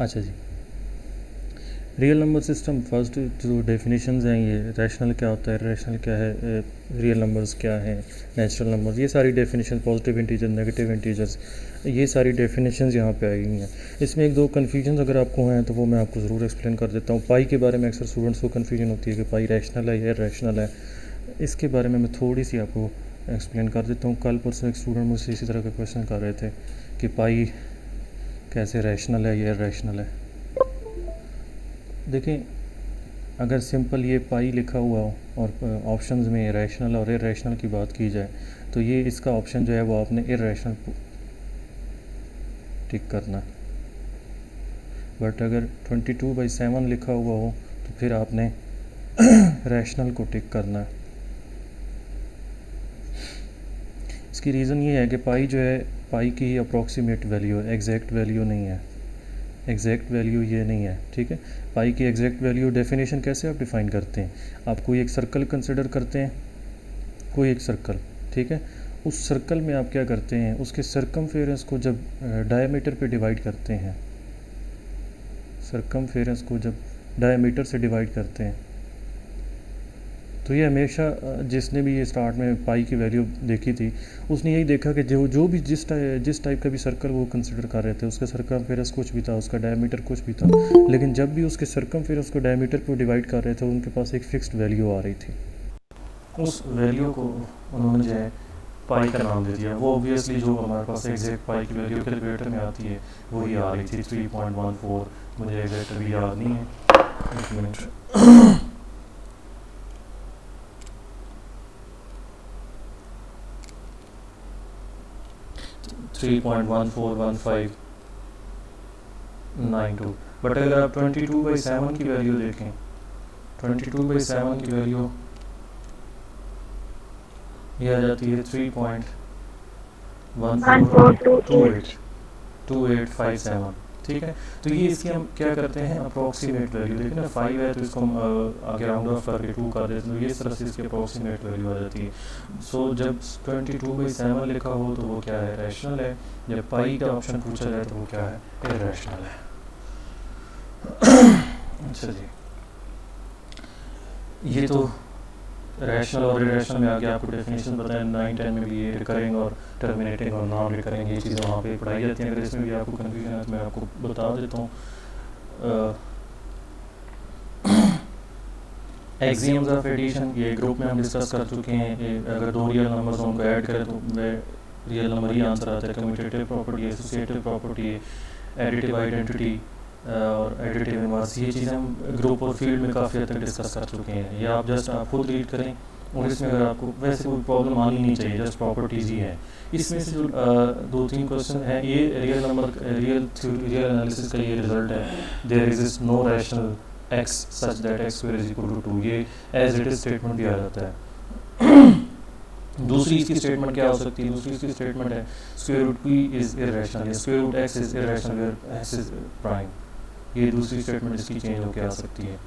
अच्छा जी, real number system first जो definitions हैं, ये रैशनल क्या होता है, रैशनल क्या है, रियल नंबर्स क्या हैं, नेचुरल नंबर्स, ये सारी definition, positive integer, negative integers, ये सारी डेफिनेशंस यहाँ पे आई हुई हैं। इसमें एक दो कन्फ्यूजन अगर आपको हैं तो वो मैं आपको ज़रूर एक्सप्लेन कर देता हूँ। पाई के बारे में अक्सर स्टूडेंट्स को कन्फ्यूजन होती है कि पाई रैशनल है या रैशनल है। इसके बारे में मैं थोड़ी सी आपको एक्सप्लेन कर देता हूँ। कल परसों एक स्टूडेंट मुझसे इसी तरह का क्वेश्चन कर रहे थे कि पाई कैसे रैशनल है या रैशनल है। देखें, अगर सिंपल ये पाई लिखा हुआ हो और ऑप्शंस में रैशनल और इरेशनल की बात की जाए तो ये इसका ऑप्शन जो है वो आपने इरेशनल टिक करना है। बट अगर 22/7 लिखा हुआ हो तो फिर आपने रैशनल को टिक करना है। इसकी रीज़न ये है कि पाई जो है, पाई की अप्रॉक्सीमेट वैल्यू है, एग्जैक्ट वैल्यू नहीं है। एग्जैक्ट वैल्यू ये नहीं है, ठीक है। पाई की एग्जैक्ट वैल्यू डेफिनेशन कैसे आप डिफ़ाइन करते हैं? आप कोई एक सर्कल कंसिडर करते हैं, कोई एक सर्कल, ठीक है। उस सर्कल में आप क्या करते हैं, उसके सरकमफेरेंस को जब डायमीटर पे डिवाइड करते हैं, सरकमफेरेंस को जब डायमीटर से डिवाइड करते हैं तो ये हमेशा जिसने भी ये स्टार्ट में पाई की वैल्यू देखी थी उसने यही देखा कि जो भी जिस टाइप का भी सर्कल वो कंसिडर कर रहे थे, उसका सरकमफेरेंस कुछ भी था, उसका डायमीटर कुछ भी था, लेकिन जब भी उसके सरकमफेरेंस को डायमीटर पे डिवाइड कर रहे थे उनके पास एक फिक्स्ड वैल्यू आ रही थी। उस वैल्यू को उन्होंने जो है पाई का नाम दे दिया। वो ऑब्वियसली जो हमारे पास एग्जैक्ट पाई की वैल्यू कैलकुलेटर में आती है वही आ रही थी 3.14। मुझे एग्जैक्ट अभी याद नहीं है, एक मिनट। 3.141592। बट अगर आप 22/7 की वैल्यू देखें, 22/7 की वैल्यू ये आ जाती है 3.142857, ठीक है। तो ये इसकी हम क्या करते हैं, अप्रोक्सीमेट वैल्यू। देखिए ना 5 है तो इसको हम आगे राउंड ऑफ करके 2 कर देते हैं, तो ये तरह से इसकी अप्रोक्सीमेट वैल्यू आ जाती है। सो जब 22/7 लिखा हो तो वो क्या है, रैशनल है। जब पाई का ऑप्शन पूछा जाए तो वो क्या है, इरेशनल है। अच्छा जी, ये तो रैशनल और इरेशनल में आगे आपको डेफिनेशन बताएं। 9-10 में भी ये रिकरिंग और टर्मिनेटिंग और नॉन रिकरिंग ये चीज़ें वहाँ पे पढ़ाई जाती हैं। अगर इसमें भी आपको कन्फ्यूजन है तो मैं आपको बता देता हूँ। एक्सियम्स ऑफ एडिशन ये ग्रुप में हम डिस्कस कर चुके हैं। अगर दो रियल नंबर्स उनको ऐड करें तो रियल नंबर ही आंसर आता है। Commutative property, associative property, additive identity और एडिटिव इनवर्स, ये चीज़ें हम ग्रुप और फील्ड में काफ़ी हद तक डिस्कस कर चुके हैं। ये आप जस्ट आप खुद रीड करें और इसमें अगर आपको वैसे कोई प्रॉब्लम आनी नहीं चाहिए, जस्ट प्रॉपर्टीज़ ही है। इसमें से जो 2-3 क्वेश्चन है ये रियल नंबर रियल एनालिसिस का ये रिजल्ट है। There exist no rational x such that x square is equal to 2, ये एज इट इज स्टेटमेंट भी आ जाता है। दूसरी इसकी स्टेटमेंट क्या हो सकती है, दूसरी इसकी स्टेटमेंट है square root p is irrational या square root x is irrational where x is prime. ये दूसरी स्टेटमेंट इसकी चेंज होकर आ सकती है।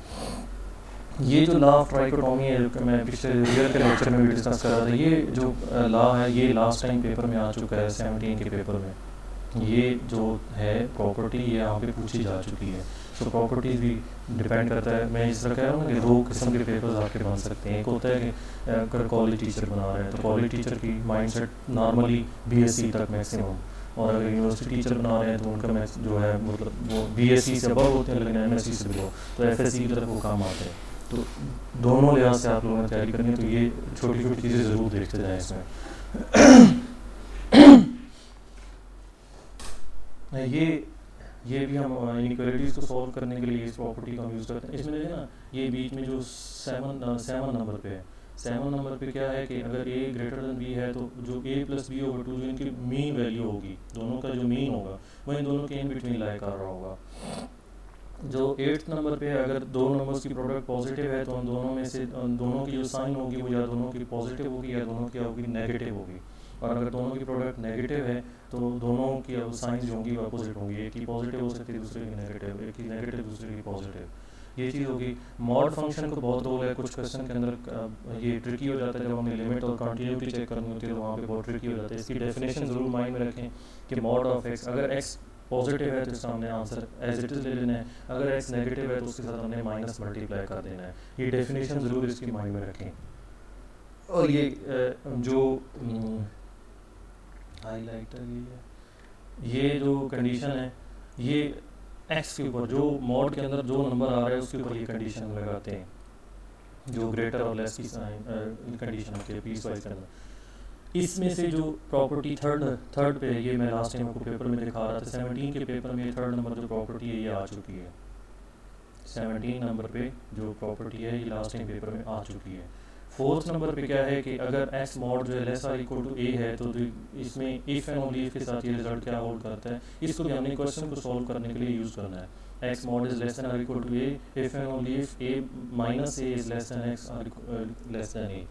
ये जो लॉ ऑफ ट्राइकोटोमी है जो मैं पिछले रियल के लेक्चर में भी डिस्कस कर रहा था, ये जो लॉ है ये लास्ट टाइम पेपर में आ चुका है 17 के पेपर में। ये जो है प्रॉपर्टी ये यहाँ पे पूछी जा चुकी है। तो प्रॉपर्टीज़ भी डिपेंड करता है। मैं इस तरह कह रहा हूँ ना कि दो किस्म के पेपर्स आपके बन सकते हैं। एक होता है कि अगर कॉलेज टीचर बना रहे हैं तो कॉलेज टीचर की माइंडसेट नॉर्मली बीएससी तक मैक्सिमम, और अगर यूनिवर्सिटी टीचर बना रहे हैं तो उनका जो है मतलब वो बीएससी से अबव होते हैं लेकिन एमएससी से बिलो, तो एफएससी की तरफ वो काम आते हैं। तो दोनों लिहाज से आप लोगों ने तैयारी करनी है, तो ये छोटी छोटी चीज़ें ज़रूर देखते जाएँ इसमें। ये भी हम इनइक्वालिटीज़ को सॉल्व करने के लिए इस प्रॉपर्टी का हम यूज़ करते हैं। इसमें देखें ना, ये बीच में जो 7 नंबर पे है, 7 नंबर पे क्या है कि अगर a ग्रेटर देन b है तो जो a प्लस बी ओवर 2 जो इनकी मीन वैल्यू होगी, दोनों का जो मीन होगा वो इन दोनों के इन बिटवीन लाई कर रहा होगा। जो 8th नंबर पे है, अगर दो नंबर्स की प्रोडक्ट पॉजिटिव है तो उन दोनों में से दोनों की जो साइन होगी वो या दोनों की पॉजिटिव होगी या दोनों की होगी नेगेटिव होगी। और अगर दोनों की प्रोडक्ट नेगेटिव है तो दोनों की साइंस जो होंगी वो अपोजिट होंगी। एक की पॉजिटिव हो सकती है दूसरे की नेगेटिव, एक की नेगेटिव दूसरे की पॉजिटिव। ये चीज़ होगी। मॉड फंक्शन को बहुत रोल है कुछ क्वेश्चन के अंदर, ये ट्रिकी हो जाता है जब हमें लिमिट और कंटिन्यूटी चेक करनी होती है तो वहाँ पे बहुत ट्रिकी हो जाता है। इसकी डेफिनेशन ज़रूर माइंड में रखें कि मॉड ऑफ एक्स, अगर एक्स पॉजिटिव है तो इसका हमने आंसर एज इट इज़ ले लेना है, अगर एक्स नेगेटिव है तो उसके साथ हमने माइनस मल्टीप्लाई कर देना है। ये डेफिनेशन ज़रूर इसकी माइंड में रखें। और ये जो हाईलाइटर ये जो कंडीशन है, ये एक्स के ऊपर जो मॉड के अंदर जो नंबर आ रहा है उसके ऊपर ये कंडीशन लगाते हैं, जो ग्रेटर और लेस की कंडीशन होती है पीस वाइज के अंदर। इसमें से जो प्रॉपर्टी थर्ड पे, ये मैं लास्ट टाइम आपको पेपर में दिखा रहा था, 17 के पेपर में थर्ड नंबर जो प्रॉपर्टी है ये आ चुकी है। 17 नंबर पे जो प्रॉपर्टी है ये लास्ट टाइम पेपर में आ चुकी है। फोर्थ नंबर पे क्या है कि अगर एक्स मॉड जो है लेस आर इक्वल टू ए है तो इसमें इफ एंड ओनली इफ के साथ ये रिजल्ट क्या होल्ड करता है, इसको भी हमने क्वेश्चन को सॉल्व करने के लिए यूज़ करना है। X mod is less than or equal to a if and only if a minus a is less than x or less than a.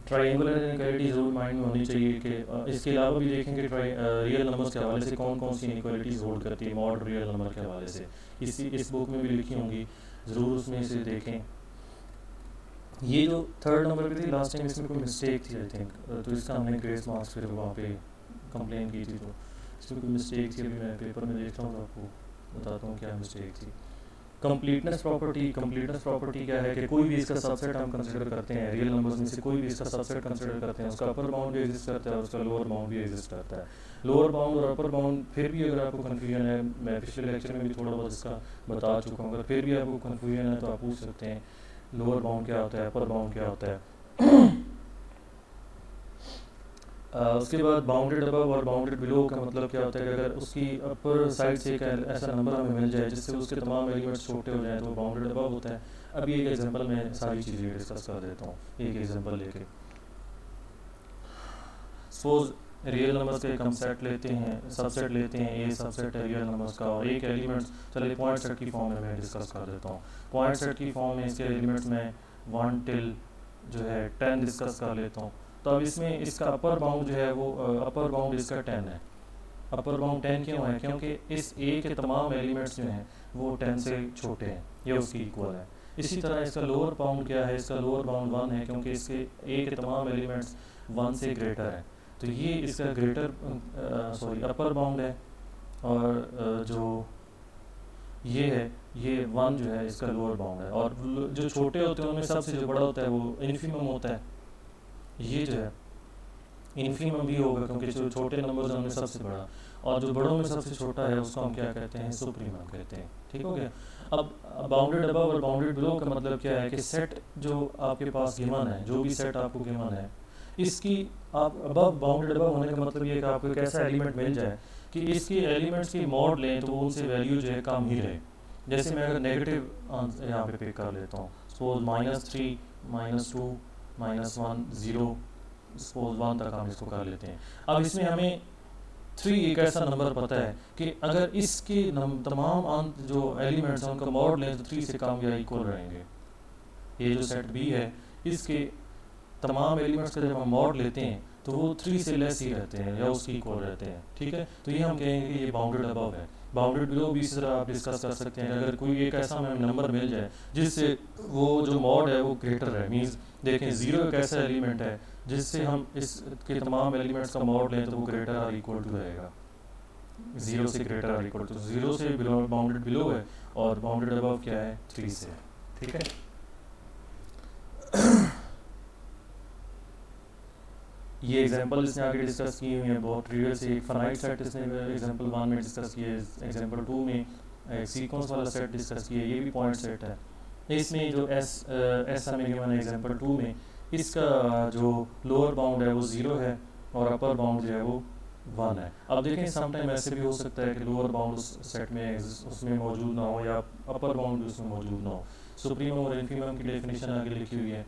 Triangular inequality जरूर माइंड में होनी चाहिए कि इसके अलावा भी देखेंगे रियल नंबर्स के हवाले से कौन कौन सी इनइक्वालिटीज़ होल्ड करती है मॉड रियल नंबर के हवाले से, इस बुक में भी लिखी होंगी, ज़रूर उसमें से देखें। ये जो थर्ड नंबर पे थी लास्ट टाइम इसमें कोई मिस्टेक थी आई थिंक, तो इसका हमने ग्रेस मार्क्स फिर वहाँ पे कंप्लेन की थी, तो इसमें कोई मिस्टेक थी, अभी मैं पेपर में देखता हूँ तो आपको बताता हूँ क्या मिस्टेक थी। कंप्लीटनेस प्रॉपर्टी क्या है कि कोई भी इसका सबसेट हम कंसिडर करते हैं, रियल नंबर्स में से कोई भी इसका सबसेट कंसिडर करते हैं, उसका अपर बाउंड भी एग्जिस्ट करता है और उसका लोअर बाउंड भी एग्जिस्ट करता है। लोअर बाउंड और अपर बाउंड फिर भी अगर आपको कन्फ्यूजन है, मैं पिछले लेक्चर में भी थोड़ा बहुत इसका बता चुका हूँ, अगर फिर भी आपको कन्फ्यूजन है तो आप पूछ सकते हैं लोअर बाउंड क्या होता है, अपर बाउंड क्या होता है। उसके बाद बाउंडेड अबव और बाउंडेड बिलो का मतलब क्या होता है कि अगर उसकी अपर साइड से एक ऐसा नंबर हमें मिल जाए जिससे उसके तमाम एलिमेंट्स छोटे हो जाएं तो बाउंडेड अबव होता है। अभी एक एग्जांपल में सारी चीज़ें डिस्कस कर देता हूँ, एक एग्जांपल लेके। सपोज रियल नंबर्स के हम सेट लेते हैं, सबसेट लेते हैं, ए सबसेट है रियल नंबर्स का, और एक एलिमेंट्स चलिए पॉइंट सेट की फॉर्म में मैं डिस्कस कर देता हूँ। पॉइंट सेट की फॉर्म में इसके एलिमेंट्स में 1 till जो है 10 डिस्कस कर लेता हूँ। तो अब इसमें इसका अपर बाउंड जो है वो अपर बाउंड इसका 10 है। अपर बाउंड 10 क्यों है? क्योंकि इस ए के तमाम एलिमेंट्स जो हैं वो 10 से छोटे हैं, ये उसकी इक्वल है। इसी तरह इसका लोअर बाउंड क्या है? इसका लोअर बाउंड 1 है क्योंकि इसके ए के तमाम एलिमेंट्स 1 से ग्रेटर है। तो ये इसका अपर बाउंड है, और जो ये है ये 1 जो है इसका लोअर बाउंड है, और जो छोटे होते हैं उनमें सबसे जो बड़ा होता है वो इन्फिमम होता है। ये जो है इन्फिमम भी होगा क्योंकि जो छोटे नंबर्स हैं उनमें सबसे बड़ा, और जो बड़ों में सबसे छोटा है उसको हम क्या कहते हैं? सुप्रीमम कहते हैं। ठीक हो गया। अब बाउंडेड अबव और बाउंडेड बिलो का मतलब क्या है कि सेट जो आपके पास गिवन है, जो भी सेट आपको गिवन है, इसकी आप बाउंडेड अबव होने का मतलब ये है कि आपको एक ऐसा एलिमेंट मिल जाए कि इसके एलिमेंट्स की मॉड लें तो उनसे वैल्यू जो है कम ही रहे। जैसे मैं अगर नेगेटिव यहाँ पे पिक कर लेता हूँ, सपोज -3 -2 -1 0, सपोज 1 तक हम इसको कर लेते हैं। अब इसमें हमें 3 एक ऐसा नंबर पता है कि अगर इसके तमाम जो एलिमेंट्स हैं उनका मॉड लें तो 3 से कम या इक्वल रहेंगे। ये जो सेट बी है इसके तमाम एलिमेंट्स का जब हम मॉड लेते हैं तो वो 3 से लेस ही रहते हैं या उसकी इक्वल रहते हैं। ठीक है, तो ये हम कहेंगे कि ये बाउंडेड अबव है। बाउंडेड बिलो भी इसी तरह आप डिस्कस कर सकते हैं। अगर कोई एक ऐसा हमें नंबर मिल जाए जिससे वो जो मॉड है वो ग्रेटर है, मीन्स देखें 0 एक ऐसा एलिमेंट है जिससे हम इसके तमाम एलिमेंट्स का मॉड लें तो वो ग्रेटर आर इक्वल टू रहेगा 0 से ग्रेटर आर इक्वल टू 0 से बिलो बाउंडेड बिलो है, और बाउंडेड अबव क्या है? 3 से। ठीक है। ये एग्जांपल इसने आगे डिस्कस किए हुए हैं बहुत रियल से। एक फाइनाइट सेट इसने एग्जांपल 1 में डिस्कस किया है, एग्जांपल 2 में एक सीक्वेंस वाला सेट डिस्कस किया है, ये भी पॉइंट सेट है। इसमें जो एस हमें गिवन है एग्जांपल 2 में, इसका जो लोअर बाउंड है वो 0 है और अपर बाउंड जो है वो 1 है। अब देखें समटाइम ऐसे भी हो सकता है कि लोअर बाउंड उस सेट में उसमें मौजूद ना हो या अपर बाउंड भी उसमें मौजूद ना हो। सुप्रीमम और इन्फीमम की डेफिनेशन आगे लिखी हुई है,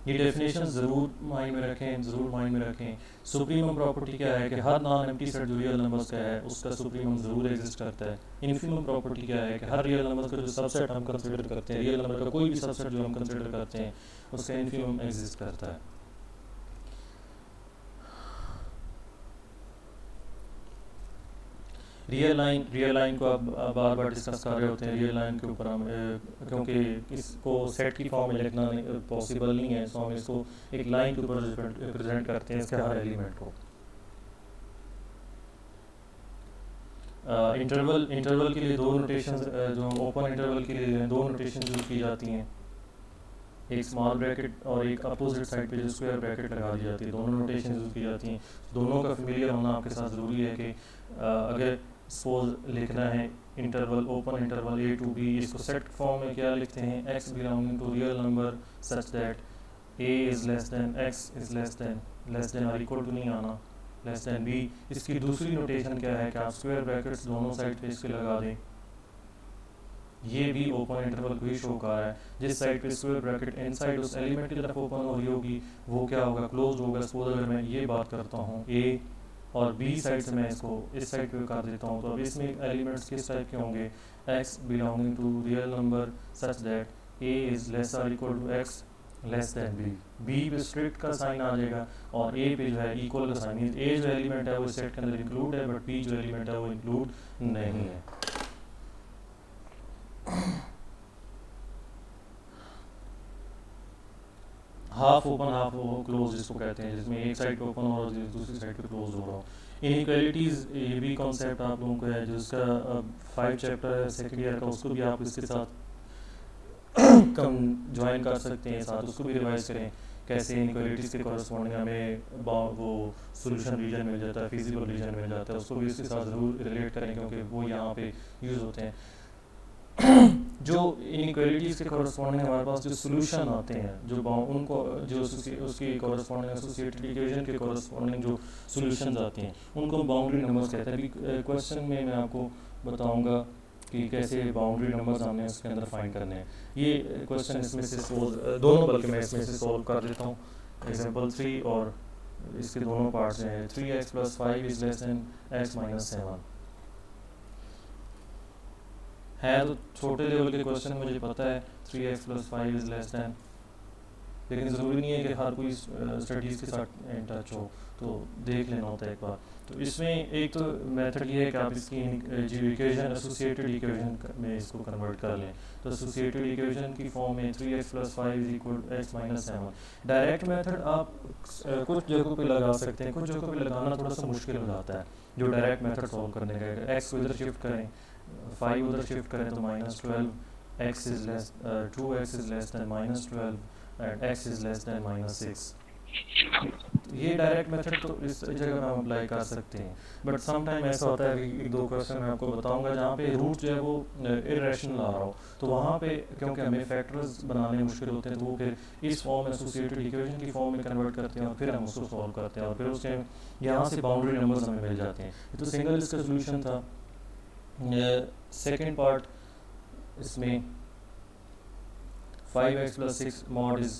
ये डेफिनेशन ज़रूर माइंड में रखें। सुप्रीमम प्रॉपर्टी क्या है कि हर नॉन एम्प्टी सेट जो रियल नंबर्स का है उसका सुप्रीमम ज़रूर एग्जिस्ट करता है। इन्फीमम प्रॉपर्टी क्या है कि हर रियल नंबर्स का जो सबसेट हम कंसिडर करते हैं, रियल नंबर का कोई भी सबसेट जो हम कंसिडर करते हैं उसका इन्फीमम एग्जिस्ट करता है। रियल लाइन को आप बार बार डिस्कस कर रहे होते हैं। रियल लाइन के ऊपर हम क्योंकि इसको सेट की फॉर्म में लिखना पॉसिबल नहीं है, सो हम इसको एक लाइन के ऊपर रिप्रेजेंट करते हैं इसके हर एलिमेंट को। इंटरवल के लिए दो नोटेशंस, जो ओपन इंटरवल के लिए दो नोटेशंस यूज़ की जाती हैं, एक स्मॉल ब्रैकेट और एक अपोजिट साइड पे जो स्क्वायर ब्रैकेट लगा दी जाती है, दोनों नोटेशन यूज़ की जाती हैं। दोनों का फेमिलियर होना आपके साथ ज़रूरी है कि अगर सपोज लिखना है interval, open interval a to b, इसको सेट फॉर्म में क्या लिखते हैं, x belonging to real number such that a is less than x is less than और इक्वल टू नहीं आना, लेस दैन बी। इसकी दूसरी नोटेशन क्या है कि आप स्क्वायर ब्रैकेट्स दोनों साइड पे इसके लगा दें, ये भी ओपन इंटरवल को ही शो कर रहा है। जिस साइड पे स्क्वायर ब्रैकेट इनसाइड उस एलिमेंट की तरफ ओपन हो रही होगी वो क्या होगा, क्लोज होगा। सपोज अगर मैं ये बात करता हूँ ए और बी साइड से मैं इसको इस साइड पे कर देता हूँ, तो अब इसमें एलिमेंट्स किस टाइप के होंगे, x belonging to real number such that a is less और equal to x less than b. B पे स्ट्रिक्ट का साइन आ जाएगा और ए पे जो है इक्वल का साइन। ए जो एलिमेंट है वो सेट के अंदर इंक्लूड है, बट बी जो एलिमेंट है वो इंक्लूड नहीं है। हाफ ओपन हाफ क्लोज जिसको कहते हैं, जिसमें एक साइड पे ओपन हो रहा है दूसरी साइड पे क्लोज हो रहा हो। इनइक्वालिटीज़ ये भी कॉन्सेप्ट आप लोगों को है, जिसका 5 चैप्टर है सेकेंड ईयर का, उसको भी आप इसके साथ कम ज्वाइन कर सकते हैं, साथ उसको भी रिवाइज करें कैसे इनइक्वालिटीज़ के कॉरस्पॉन्डिंग हमें वो सोल्यूशन रीजन मिल जाता है, फिजिबल रीजन मिल जाता है, उसको भी इसके साथ ज़रूर रिलेट करें क्योंकि वो यहाँ पे यूज़ होते हैं। जो इनइक्वालिटीज़ के कॉरस्पॉन्डिंग हमारे पास जो सोल्यूशन आते हैं, जो उनको जो उसकी कॉरस्पॉन्डिंग एसोसिएटेड इक्वेशन के कॉरस्पॉन्डिंग जो सोल्यूशंस आते हैं उनको बाउंड्री नंबर्स कहते हैं। अभी क्वेश्चन में मैं आपको बताऊंगा कि कैसे बाउंड्री नंबर्स हमने उसके अंदर फाइंड करने हैं। ये क्वेश्चन इसमें से दोनों, बल्कि मैं इसमें से सॉल्व कर देता हूँ। एग्जाम्पल 3 और इसके दोनों पार्ट्स हैं। 3x + 5 is less then x - 7 है, तो छोटे लेवल के क्वेश्चन मुझे पता है 3x + 5 इज़ लेस दैन, लेकिन ज़रूरी नहीं है कि हर कोई स्टडीज़ के साथ इन टच हो, तो देख लेना होता है एक बार। तो इसमें एक तो मेथड ये है कि आप इसकी जो इक्वेशन एसोसिएटेड इक्वेशन में इसको कन्वर्ट कर लें। तो एसोसिएटेड इक्वेशन की फॉर्म में 3x + 5 = x - 7। डायरेक्ट मेथड आप कुछ जगहों पे लगा सकते हैं, कुछ जगहों पे लगाना थोड़ा सा मुश्किल हो जाता है जो डायरेक्ट मेथड सॉल्व करने का। एक्स को इधर शिफ्ट करें, 5 उधर शिफ्ट करें तो -12, 2x is less then -12 and x is less then -6। ये डायरेक्ट मेथड तो इस जगह में हम अप्लाई कर सकते हैं, बट सम टाइम ऐसा होता है कि एक दो क्वेश्चन मैं आपको बताऊंगा जहाँ पे रूट जो है वो इरेशनल आ रहा हो, तो वहाँ पे क्योंकि हमें फैक्टर्स बनाने मुश्किल होते हैं तो वो फिर इस फॉर्म में एसोसिएटेड इक्वेशन की फॉर्म में कन्वर्ट करते हैं और फिर हम उसको सॉल्व करते हैं और फिर उसके यहाँ से बाउंड्री नंबर्स हमें मिल जाते हैं। ये तो सिंगल इसका सोल्यूशन था। सेकेंड पार्ट इसमें 5x + 6 mod इज़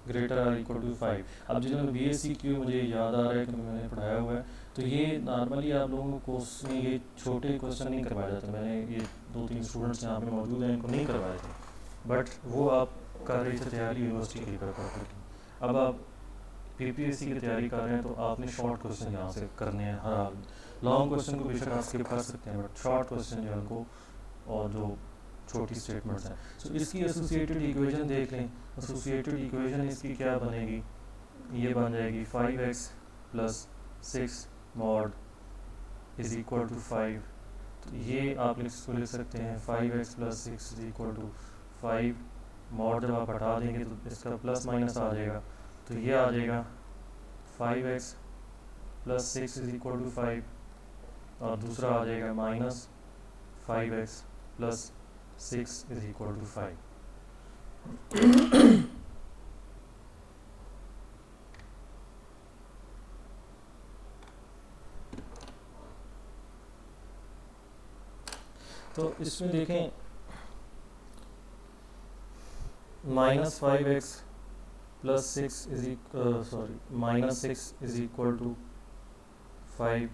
ग्रेटर और इक्वल टू 5। अब जिन्होंने BSc मुझे याद आ रहा है कि मैंने पढ़ाया हुआ है, तो ये नॉर्मली आप लोगों को कोर्स में ये छोटे क्वेश्चन नहीं करवाए जाते। मैंने ये 2-3 स्टूडेंट्स यहाँ पे मौजूद हैं, इनको नहीं करवाए थे, बट वो आप कर रही थे तैयारी यूनिवर्सिटी की कर। अब आप PPSC की तैयारी कर रहे हैं तो आपने शॉर्ट क्वेश्चन यहाँ से करने हैं हर हाल। लॉन्ग क्वेश्चन को बेशक आप स्किप कर सकते हैं, बट शॉर्ट क्वेश्चन जो है उनको और जो छोटी स्टेटमेंट्स हैं। सो इसकी एसोसिएटेड इक्वेशन देख लें। एसोसिएटेड इक्वेशन इसकी क्या बनेगी, ये बन जाएगी 5x + 6 mod is equal to 5। तो ये आप इसको लिख सकते हैं 5x + 6 is equal to 5। mod जब आप हटा देंगे तो इसका प्लस माइनस आ जाएगा, तो ये आ जाएगा 5x + 6 इज़ इक्वल टू 5 और दूसरा आ जाएगा -5x + 6 इज़ इक्वल टू 5। तो इसमें देखें -5x + 6 is -6 is equal to 5।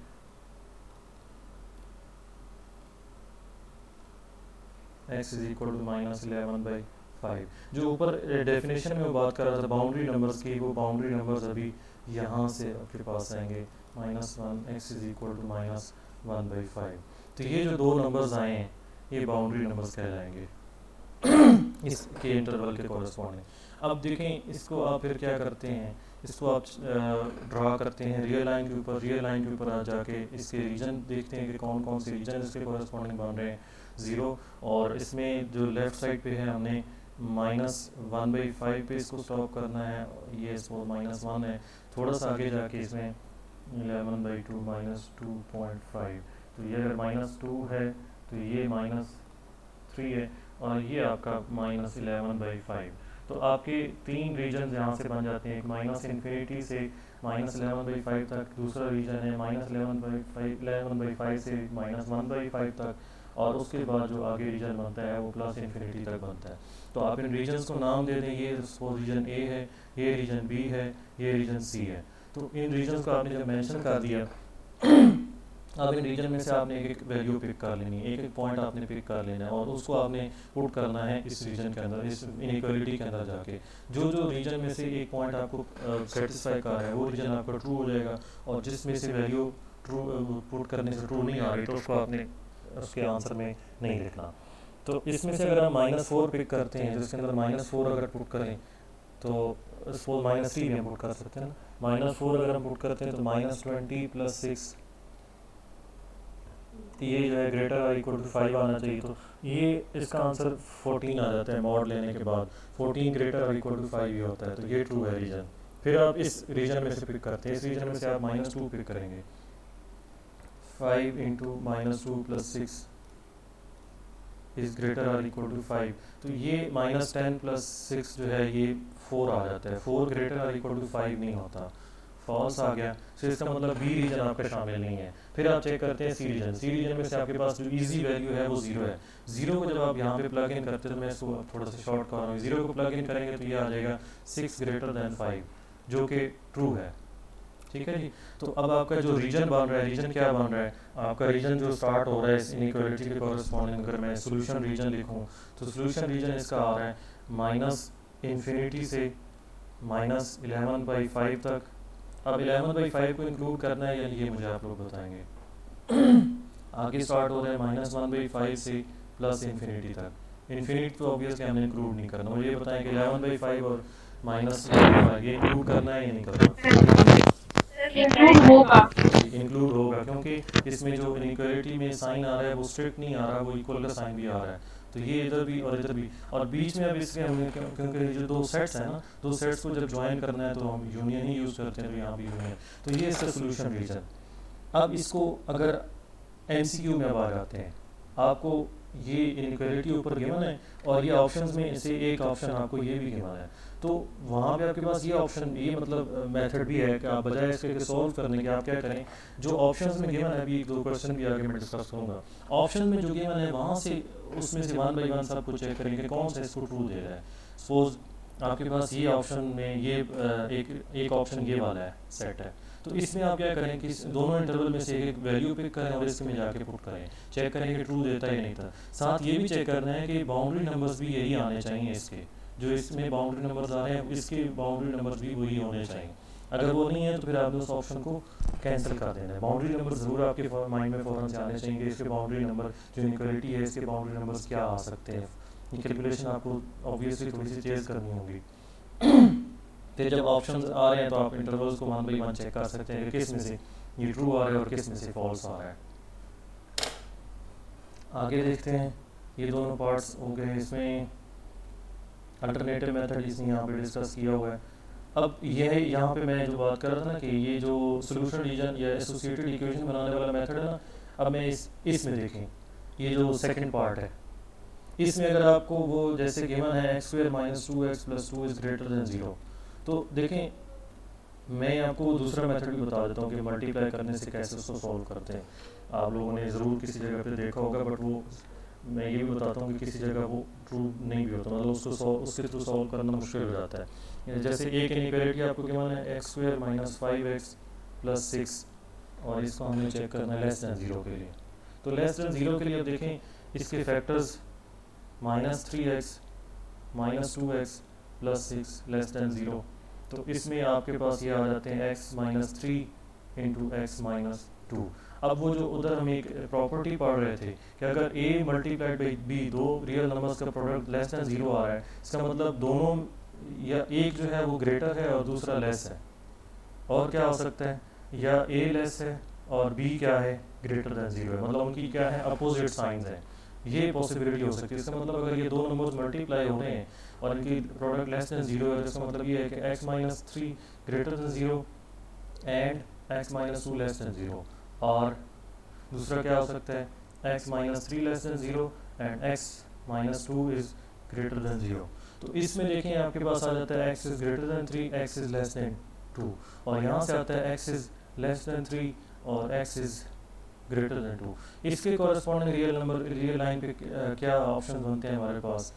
x is equal to -11/5। जो ऊपर डेफिनेशन में वो बात कर रहा था बाउंड्री नंबर्स की, वो बाउंड्री नंबर्स अभी यहाँ से आपके पास आएंगे -1, x इज़ इक्वल टू -1/5। तो ये जो दो नंबर्स आए हैं ये बाउंड्री नंबर्स कहलाएंगे इसके इंटरवल के कॉरस्पॉन्डिंग। अब देखें इसको आप फिर क्या करते हैं इसको आप ड्रा करते हैं रियल लाइन के ऊपर। रियल लाइन के ऊपर आ जाके इसके रीजन देखते हैं कि कौन कौन से रीजन इसके कॉरस्पॉन्डिंग बन रहे हैं 0। और इसमें जो लेफ़्ट साइड पे है हमने -1/5 पे इसको स्टॉप करना है, ये इसको -1 है। थोड़ा सा आगे जाके इसमें 11/2 -2.5, तो ये अगर -2 है तो ये -3 है, और ये आपका -11/5। तो आपके 3 रीजन यहाँ से बन जाते हैं, एक -इन्फिनिटी से -11/5 तक, दूसरा रीजन है -11/5 से -1/5 तक, और उसके बाद जो आगे रीजन बनता है वो +इन्फिनिटी तक बनता है। तो आप इन रीजन्स को नाम दे दें, ये रीजन ए है, ये रीजन बी है, ये रीजन सी है। तो इन रीजन्स को आपने जब मेंशन कर दिया अब इन रीजन में से आपने एक एक वैल्यू पिक कर लेनी है, एक एक पॉइंट आपने पिक कर लेना है, और उसको आपने पुट करना है इस रीजन के अंदर, इस इनइक्वालिटी के अंदर जाके। जो जो रीजन में से एक पॉइंट आपको सेटिस्फाई कर रहा है वो रीजन आपका ट्रू हो जाएगा, और जिसमें से वैल्यू ट्रू पुट करने से ट्रू नहीं आ रही तो उसको आपने उसके आंसर में नहीं लिखना। तो इसमें से अगर हम -4 पिक करते हैं, जिसके अंदर -4 अगर पुट करें तो -3 भी हम पुट कर सकते हैं ना। -4 अगर हम पुट करते हैं तो -20 + 6, ये जो है ग्रेटर और इक्वल टू 5 आना चाहिए। तो ये इसका आंसर 14 आ जाता है मॉड लेने के बाद। 14 ग्रेटर और इक्वल टू 5 ये होता है, तो ये ट्रू है रीजन। फिर आप इस रीजन में से पिक करते हैं, इस रीजन में से आप -2 पिक करेंगे। 5 × -2 + 6 इज़ ग्रेटर और इक्वल टू 5, तो ये -10 + 6 जो है ये 4 आ जाता है। 4 ग्रेटर और इक्वल टू 5 नहीं होता, फॉल्स आ गया। तो इसका मतलब बी रीजन आपका शामिल नहीं है। फिर आप चेक करते हैं सी रीजन। सी रीजन में से आपके पास जो इजी वैल्यू है वो 0 है। 0 को जब आप यहाँ पे प्लग इन करते हैं, तो मैं इसको थोड़ा सा शॉर्ट कर रहा हूँ, 0 को प्लग इन करेंगे तो ये आ जाएगा 6 > 5, जो कि ट्रू है। ठीक है जी। तो अब आपका जो रीजन बन रहा है, रीजन क्या बन रहा है, आपका रीजन जो स्टार्ट हो रहा है इस इनइक्वालिटी के कॉरस्पॉन्डिंग, अगर मैं सोल्यूशन रीजन लिखूँ तो सोल्यूशन रीजन इसका आ रहा है -इन्फिनिटी से -11/5 तक। अब 11/5 को इंक्लूड करना है या ये मुझे आप लोग बताएंगे। आगे स्टार्ट हो रहा है -1/5 से +इन्फिनिटी तक। इन्फिनिटी तो ऑब्वियसली हमने इंक्लूड नहीं करना। मुझे ये बताएं कि 11/5 और -1/5 ये इंक्लूड करना है या नहीं करना। इंक्लूड होगा, क्योंकि इसमें जो इनइक्वालिटी में साइन आ रहा है वो स्ट्रिक्ट नहीं आ रहा, वो इक्वल का साइन भी आ रहा है। तो ये इधर भी और इधर भी, और बीच में अब इसके हमने क्योंकि जो दो सेट्स हैं ना, दो सेट्स को जब ज्वाइन करना है तो हम यूनियन ही यूज़ करते हैं, तो यहाँ भी यूनियन। तो ये इसका सोल्यूशन रीजन। अब इसको अगर MCQ में अब आ जाते हैं, आपको ये इनइक्वालिटी ऊपर गिवन है और ये ऑप्शंस में से एक ऑप्शन आपको ये भी गिवन है, तो वहाँ पे आपके पास ये ऑप्शन, ये मतलब मेथड भी है कि आप बजाय इसके सॉल्व करने के आप क्या करें, जो ऑप्शंस में गिवन है, अभी 1-2 क्वेश्चन भी आगे मैं डिस्कस करूँगा, ऑप्शन में जो गिवन है वहाँ से उसमें से 1 बाई 1 सब कुछ चेक करेंगे कौन सा इसको ट्रू दे रहा है। सपोज आपके पास ये ऑप्शन में ये एक ऑप्शन ये वाला है सेट है, तो इसमें आप क्या करें कि दोनों इंटरवल में से एक वैल्यू पिक करें और इसमें जाके पुट करें, चेक करें कि ट्रू देता है नहीं था। साथ ये भी चेक करना है कि बाउंड्री नंबर्स भी यही आने चाहिए इसके, जो इसमें बाउंड्री नंबर्स आ रहे हैं इसके बाउंड्री नंबर्स भी वही होने चाहिए। अगर वो नहीं है तो फिर आपने उस ऑप्शन को कैंसिल कर देना है। बाउंड्री नंबर ज़रूर आपके माइंड में फ़ौरन से आने चाहिए, इसके बाउंड्री नंबर जो इनइक्वालिटी है इसके बाउंड्री नंबर्स क्या आ सकते हैं। ये कैलकुलेशन आपको ऑब्वियसली थोड़ी सी तेज़ करनी होगी। फिर जब ऑप्शंस आ रहे हैं तो आप इंटरवल्स को 1 बाई 1 चेक कर सकते हैं कि किस में से ये ट्रू आ रहा है और किस में से फॉल्स आ रहा है। आगे देखते हैं, ये दोनों पार्ट्स हो गए। इसमें अल्टरनेटिव मेथड इसने यहाँ पे डिस्कस किया हुआ है। अब यह यहाँ पे मैं जो बात कर रहा था ना कि ये जो सोल्यूशन रीजन या एसोसिएटेड इक्वेशन बनाने वाला मेथड है ना, अब मैं इसमें देखें, ये जो सेकंड पार्ट है, इसमें अगर आपको वो जैसे गिवन है x² - 2x + 2 is greater than 0, तो देखें मैं आपको दूसरा मेथड भी बता देता हूँ कि मल्टीप्लाई करने से कैसे उसको सॉल्व करते हैं। आप लोगों ने ज़रूर किसी जगह पे देखा होगा, बट वो मैं ये भी बताता हूँ कि किसी जगह वो ट्रू नहीं भी होता, मतलब उसके थ्रू सॉल्व करना मुश्किल हो जाता है। जैसे एक इनइक्वालिटी आपको गिवन है x² - 5x + 6, और इसको हमने चेक करना है लेस देन 0 के लिए। तो लेस देन 0 के लिए अब देखें इसके factors -3x - 2x + 6 less than 0, तो इसमें आपके पास ये आ जाते हैं x - 3 × x - 2। अब वो जो उधर हम एक प्रॉपर्टी पढ़ रहे थे कि अगर a × b, दो रियल नंबर्स का प्रोडक्ट लेस देन 0 आ रहा है, इसका मतलब दोनों या एक जो है वो ग्रेटर है और दूसरा लेस है। और क्या हो सकता है, या ए लेस है और बी क्या है, ग्रेटर देन जीरो है, मतलब उनकी क्या है, अपोजिट साइंस है। ये पॉसिबिलिटी हो सकती है। इसका मतलब अगर ये दो नंबर्स मल्टीप्लाई हो रहे हैं और इनकी प्रोडक्ट लेस देन जीरो है, तो इसका मतलब ये है कि x minus three greater than zero and x minus two less than zero. और दूसरा क्या हो सकता है, x minus three less than zero and x minus two is greater than zero. तो इसमें देखें आपके पास आ जाता है x is greater than three, x is less than two, और यहाँ से आता है x is less than three और x is greater than to. इसके corresponding real number, real line पे क्या ऑप्शन बनते हैं हमारे पास,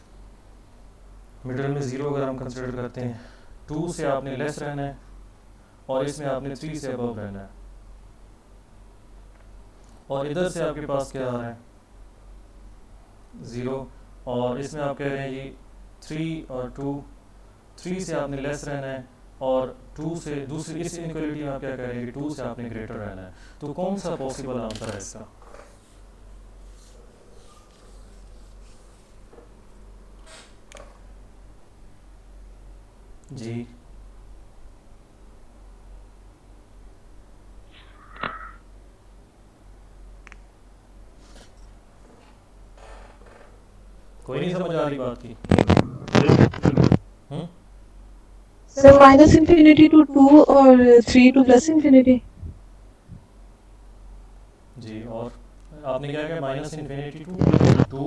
मिडिल में जीरो अगर हम कंसिडर करते हैं, टू से आपने लेस रहना है और इसमें आपने थ्री से अबव रहना है, और इधर से आपके पास क्या आ रहा है, ज़ीरो, और इसमें आप कह रहे हैं ये थ्री और टू, थ्री से आपने लेस रहना है और टू से, दूसरी इस इनइक्वालिटी में आप क्या कह रहे हैं कि टू से आपने ग्रेटर रहना है। तो कौन सा पॉसिबल आंसर है इसका, जी कोई नहीं समझ आ रही बात की, hmm, sir minus infinity to two और थ्री टू प्लस इंफिनिटी जी, और आपने क्या कहा, माइनस इन्फिनिटी टू टू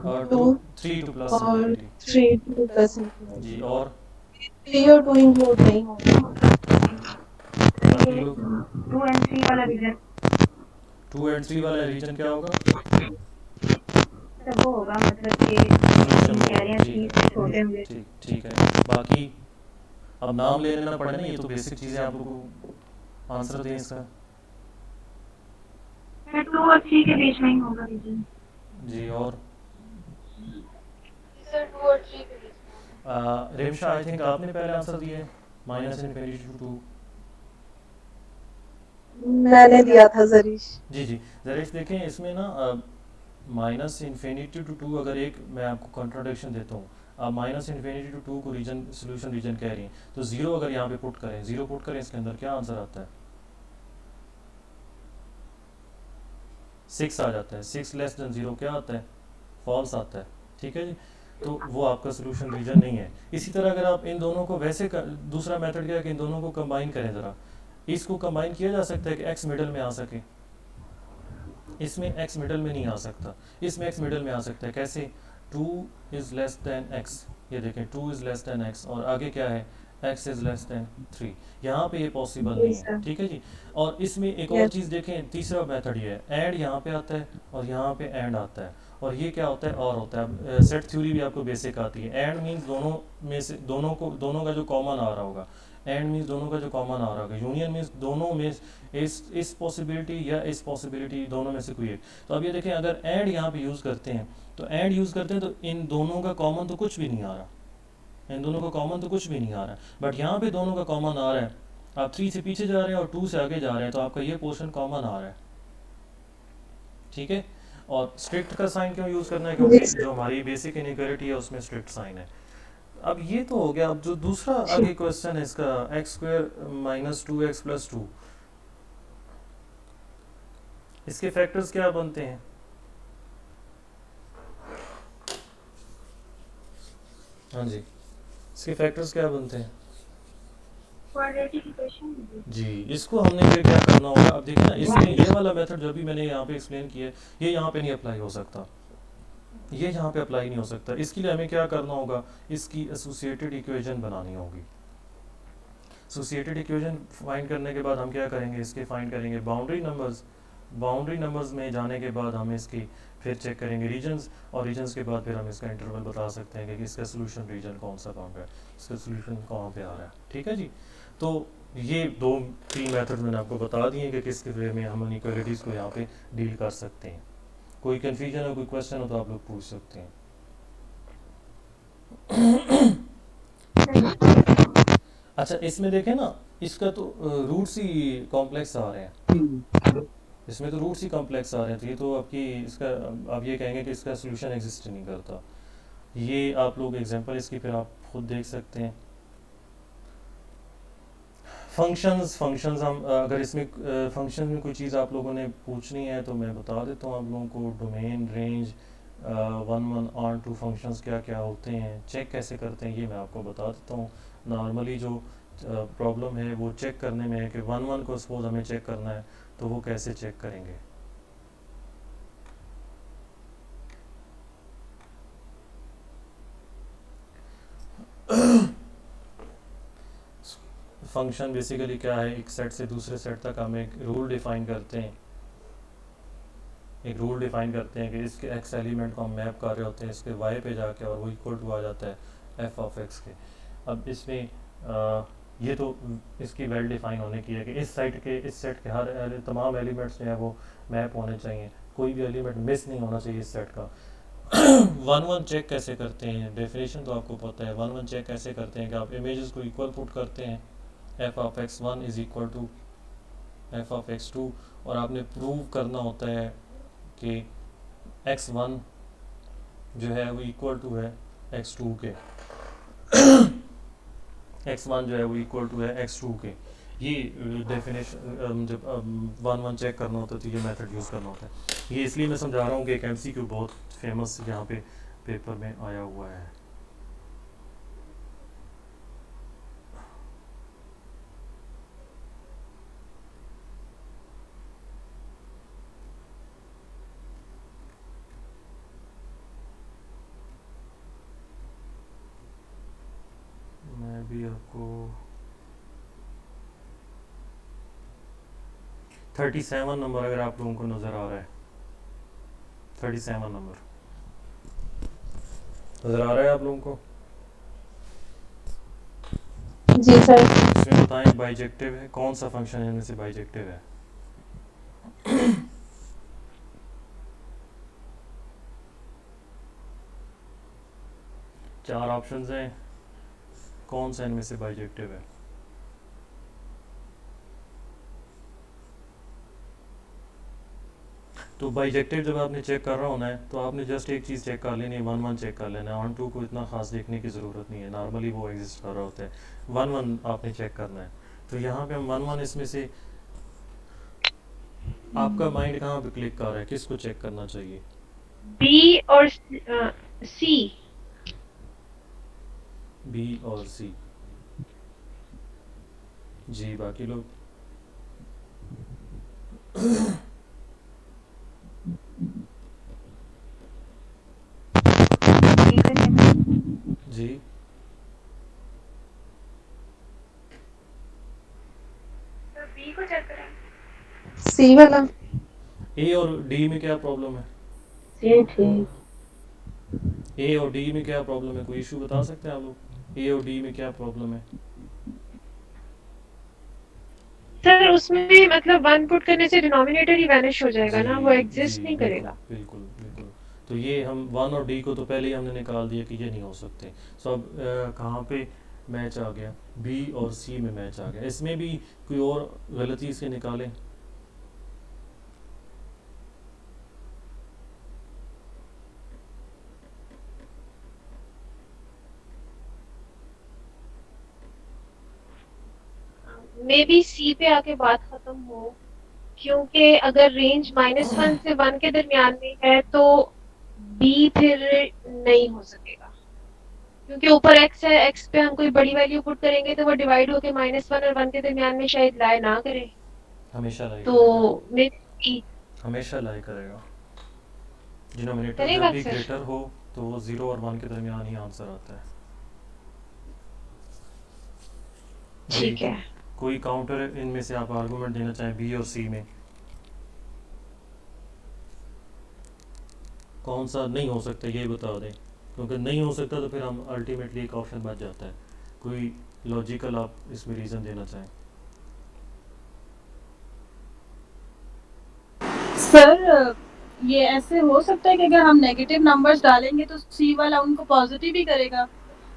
और two to, three to plus और इन्फिनिटी, थ्री टू प्लस जी, इंफिनिटी, और थ्री और टू इंक्लूड नहीं होगा। बाकी लोग, टू एंड थ्री वाला रीजन टू एंड थ्री वाला रीजन क्या होगा, सब वो होगा, मतलब कि सोल्यूशन हम वो कह होगा, रहे हैं ठीक थ्री है, से छोटे होंगे। ठीक ठीक है। बाकी अब नाम ले लेना पड़े ना, ये तो बेसिक चीज़ें आप लोगों को आंसर दें इसका, फिर टू और थ्री के बीच में ही होगा रीजन। जी, और सर टू और थ्री के बीच में। रिमशा आई थिंक आपने पहले आंसर दिए, माइनस इन्फिनिटी टू टू, मैंने दिया था जरीश। जी जी, जरा इस देखें इसमें ना माइनस इन्फिनिटी टू टू, अगर एक मैं आपको कॉन्ट्राडिक्शन देता हूँ, आप माइनस इन्फिनिटी टू टू को रीजन, सोल्यूशन रीजन कह रही हैं, तो जीरो अगर यहाँ पे पुट करें, जीरो पुट करें इसके अंदर क्या आंसर आता है, सिक्स आ जाता है, सिक्स लेस देन जीरो क्या आता है, फॉल्स आता है, ठीक है जी। तो वो आपका सोल्यूशन रीजन नहीं है। इसी तरह अगर आप इन दोनों को वैसे दूसरा मेथड क्या है कि इन दोनों को कंबाइन करें, ज़रा इसको कंबाइन किया जा सकता है कि एक्स मिडल में आ सके, इसमें x मिडल में नहीं आ सकता, इसमें x मिडल में आ सकता है, कैसे, two is less then x, ये देखें two is less then x और आगे क्या है, x is less than three, यहाँ पे ये पॉसिबल नहीं है, ठीक है जी। और इसमें एक और चीज़ देखें, तीसरा मेथड ये है, ऐड यहाँ पे आता है और यहाँ पे एंड आता है, और ये क्या होता है, और होता है, सेट थ्योरी भी आपको बेसिक आती है, एंड मीन्स दोनों में से, दोनों का जो कॉमन आ रहा होगा, एंड मीन्स दोनों का जो कॉमन आ रहा होगा, यूनियन मीन्स दोनों में इस पॉसिबिलिटी या इस पॉसिबिलिटी दोनों में से कोई एक। तो अब ये देखें, अगर एंड यहाँ पे यूज़ करते हैं, तो एंड यूज़ करते हैं तो इन दोनों का कॉमन तो कुछ भी नहीं आ रहा, इन दोनों का कॉमन तो कुछ भी नहीं आ रहा, बट यहाँ पे दोनों का कॉमन आ रहा है, आप थ्री से पीछे जा रहे हैं और टू से आगे जा रहे हैं, तो आपका ये पोर्शन कॉमन आ रहा है, ठीक है। और स्ट्रिक्ट का साइन क्यों यूज़ करना है, क्योंकि जो हमारी बेसिक इनइक्वालिटी है उसमें स्ट्रिक्ट साइन है। अब ये तो हो गया, अब जो दूसरा आगे क्वेश्चन है इसका, x square minus two x plus two, इसके फैक्टर्स क्या बनते हैं, हाँ जी, इसके फैक्टर्स क्या बनते हैं, क्वाड्रेटिक इक्वेशन जी, इसको हमने फिर क्या करना होगा, अब देखिए ना, इसमें ये वाला मेथड जो भी मैंने यहाँ पे एक्सप्लेन किया है, ये यहाँ पे नहीं अप्लाई हो सकता, ये यहाँ पे अप्लाई नहीं हो सकता, इसके लिए हमें क्या करना होगा, इसकी एसोसिएटेड इक्वेशन बनानी होगी। एसोसिएटेड इक्वेशन फाइंड करने के बाद हम क्या करेंगे, इसके फाइंड करेंगे बाउंड्री नंबर्स, बाउंड्री नंबर्स में जाने के बाद हम इसकी फिर चेक करेंगे रीजन्स, और रीजन्स के बाद फिर हम इसका इंटरवल बता सकते हैं कि इसका सोल्यूशन रीजन कौन सा कौन है, इसका सोल्यूशन कहाँ पे आ रहा है, ठीक है जी। तो ये दो तीन मेथड मैंने आपको बता दिए कि किस वे में हम इनइक्वालिटीज़ को यहाँ पे डील कर सकते हैं। कोई कन्फ्यूजन हो, कोई क्वेश्चन हो तो आप लोग पूछ सकते हैं। अच्छा, इसमें देखें ना, इसका तो रूट्स ही कॉम्प्लेक्स आ रहे हैं, इसमें तो रूट्स ही कॉम्प्लेक्स आ रहे हैं, तो ये तो आपकी इसका, आप ये कहेंगे कि इसका सोल्यूशन एग्जिस्ट नहीं करता। ये आप लोग एग्जांपल इसकी फिर आप खुद देख सकते हैं। फंक्शंस हम अगर इसमें फंक्शन में कोई चीज़ आप लोगों ने पूछनी है तो मैं बता देता हूँ आप लोगों को। Domain, range, one one onto functions क्या क्या होते हैं, चेक कैसे करते हैं, ये मैं आपको बता देता हूँ। नॉर्मली जो प्रॉब्लम है वो चेक करने में है कि वन वन को सपोज हमें चेक करना है तो वो कैसे चेक करेंगे। फंक्शन बेसिकली क्या है, एक सेट से दूसरे सेट तक हम एक रूल डिफाइन करते हैं, कि इसके एक्स एलिमेंट को हम मैप कर रहे होते हैं इसके वाई पे जाके, और वो इक्वल टू आ जाता है एफ ऑफ एक्स के। अब इसमें ये तो इसकी वेल डिफाइन होने की है कि इस सेट के हर तमाम एलिमेंट्स जो है वो मैप होने चाहिए, कोई भी एलिमेंट मिस नहीं होना चाहिए इस सेट का। वन वन चेक कैसे करते हैं, डेफिनेशन तो आपको पता है। वन वन चेक कैसे करते हैं कि आप इमेजेस को इक्वल पुट करते हैं, f of x one is equal to f of x two, और आपने प्रूव करना होता है कि एक्स वन जो है वो इक्वल टू है एक्स टू के, एक्स वन जो है वो इक्वल टू है एक्स टू के। ये डेफिनेशन जब वन वन चेक करना होता है तो ये मेथड यूज़ करना होता है। ये इसलिए मैं समझा रहा हूँ कि एक एमसीक्यू बहुत फेमस यहाँ पे पेपर में आया हुआ है। मैं भी आपको 37 नंबर अगर आप लोगों को नज़र आ रहा है, 37 नंबर नज़र आ रहा है आप लोगों को? जी सर। इसमें बताएं बाइजेक्टिव है, कौन सा फंक्शन इनमें से बाइजेक्टिव है? चार ऑप्शंस हैं, कौन सा इनमें से बाइजेक्टिव है? तो बाइजेक्टिव जब आपने चेक कर रहा होना है तो आपने जस्ट एक चीज़ चेक कर लेनी है, वन वन चेक कर लेना है। ऑन टू को इतना खास देखने की ज़रूरत नहीं है, नॉर्मली वो एग्जिस्ट कर रहा होता है। वन वन आपने चेक करना है, तो यहाँ पे हम वन वन इसमें से आपका माइंड कहाँ पे क्लिक कर रहा है, किसको चेक करना चाहिए? बी और सी। बी और सी। जी बाकी लोग? जी बी को चेक करें। सी वाला। ए और डी में क्या प्रॉब्लम है? सी ठीक। ए और डी में क्या प्रॉब्लम है, कोई इशू बता सकते हैं आप लोग? ए और डी में क्या प्रॉब्लम है? सर उसमें मतलब वन पुट करने से डिनोमिनेटर ही वैनिश हो जाएगा ना, वो जी एग्जिस्ट नहीं बिल्कुल करेगा। बिल्कुल बिल्कुल। तो ये हम वन और डी को तो पहले ही हमने निकाल दिया कि ये नहीं हो सकते। सो अब कहाँ पे मैच आ गया? बी और सी में मैच आ गया। इसमें भी कोई और गलती इसके निकालें? मे बी सी पे आके बात खत्म हो, क्योंकि अगर रेंज -1 से 1 के दरमियान में है तो बी फिर नहीं हो सकेगा, क्योंकि ऊपर एक्स है, एक्स पे हम कोई बड़ी वैल्यू पुट करेंगे तो वो डिवाइड होके -1 और 1 के दरमियान में शायद लाई ना करे, हमेशा लाई तो करेगा, मे बी हमेशा लाई करेगा। डिनोमिनेटर जब करेगा भी सर। ग्रेटर हो तो वो 0 और 1 के दरमियान ही आंसर आता है। जी ठीक है। कोई काउंटर इनमें से आप आर्गूमेंट देना चाहें बी और सी में, कौन सा नहीं हो सकता ये बता दें, क्योंकि नहीं हो सकता तो फिर हम अल्टीमेटली एक ऑप्शन बच जाता है। कोई लॉजिकल आप इसमें रीज़न देना चाहें? सर ये ऐसे हो सकता है कि अगर हम नेगेटिव नंबर्स डालेंगे तो सी वाला उनको पॉजिटिव ही करेगा,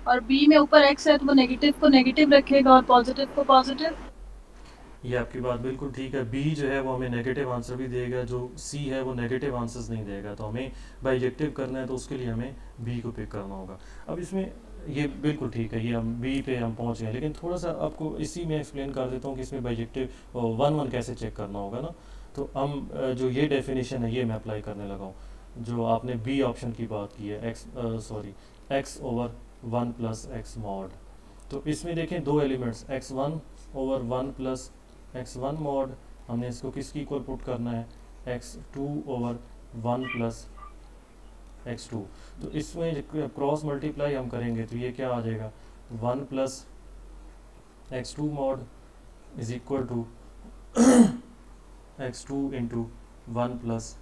और बी में ऊपर एक्स है तो वो नेगेटिव को नेगेटिव रखेगा और पॉजिटिव को पॉजिटिव। ये आपकी बात बिल्कुल ठीक है। बी जो है वो हमें नेगेटिव आंसर भी देगा, जो सी है वो नेगेटिव आंसर्स नहीं देगा। तो हमें बाइजेक्टिव करना है तो उसके लिए हमें बी को पिक करना होगा। अब इसमें ये बिल्कुल ठीक है, ये हम बी पे हम पहुंच गए, लेकिन थोड़ा सा आपको इसी में एक्सप्लेन कर देता हूँ कि इसमें बाइजेक्टिव वन वन कैसे चेक करना होगा ना। तो हम जो ये डेफिनेशन है ये मैं अप्लाई करने लगा हूँ, जो आपने बी ऑप्शन की बात की है, x over one plus x mod. तो इसमें देखें दो elements x one over one plus x one mod, हमने इसको किसकी इक्वल पुट करना है, x two over one plus x two. तो इसमें क्रॉस मल्टीप्लाई हम करेंगे तो ये क्या आ जाएगा, one plus x two mod is equal to x two into one plus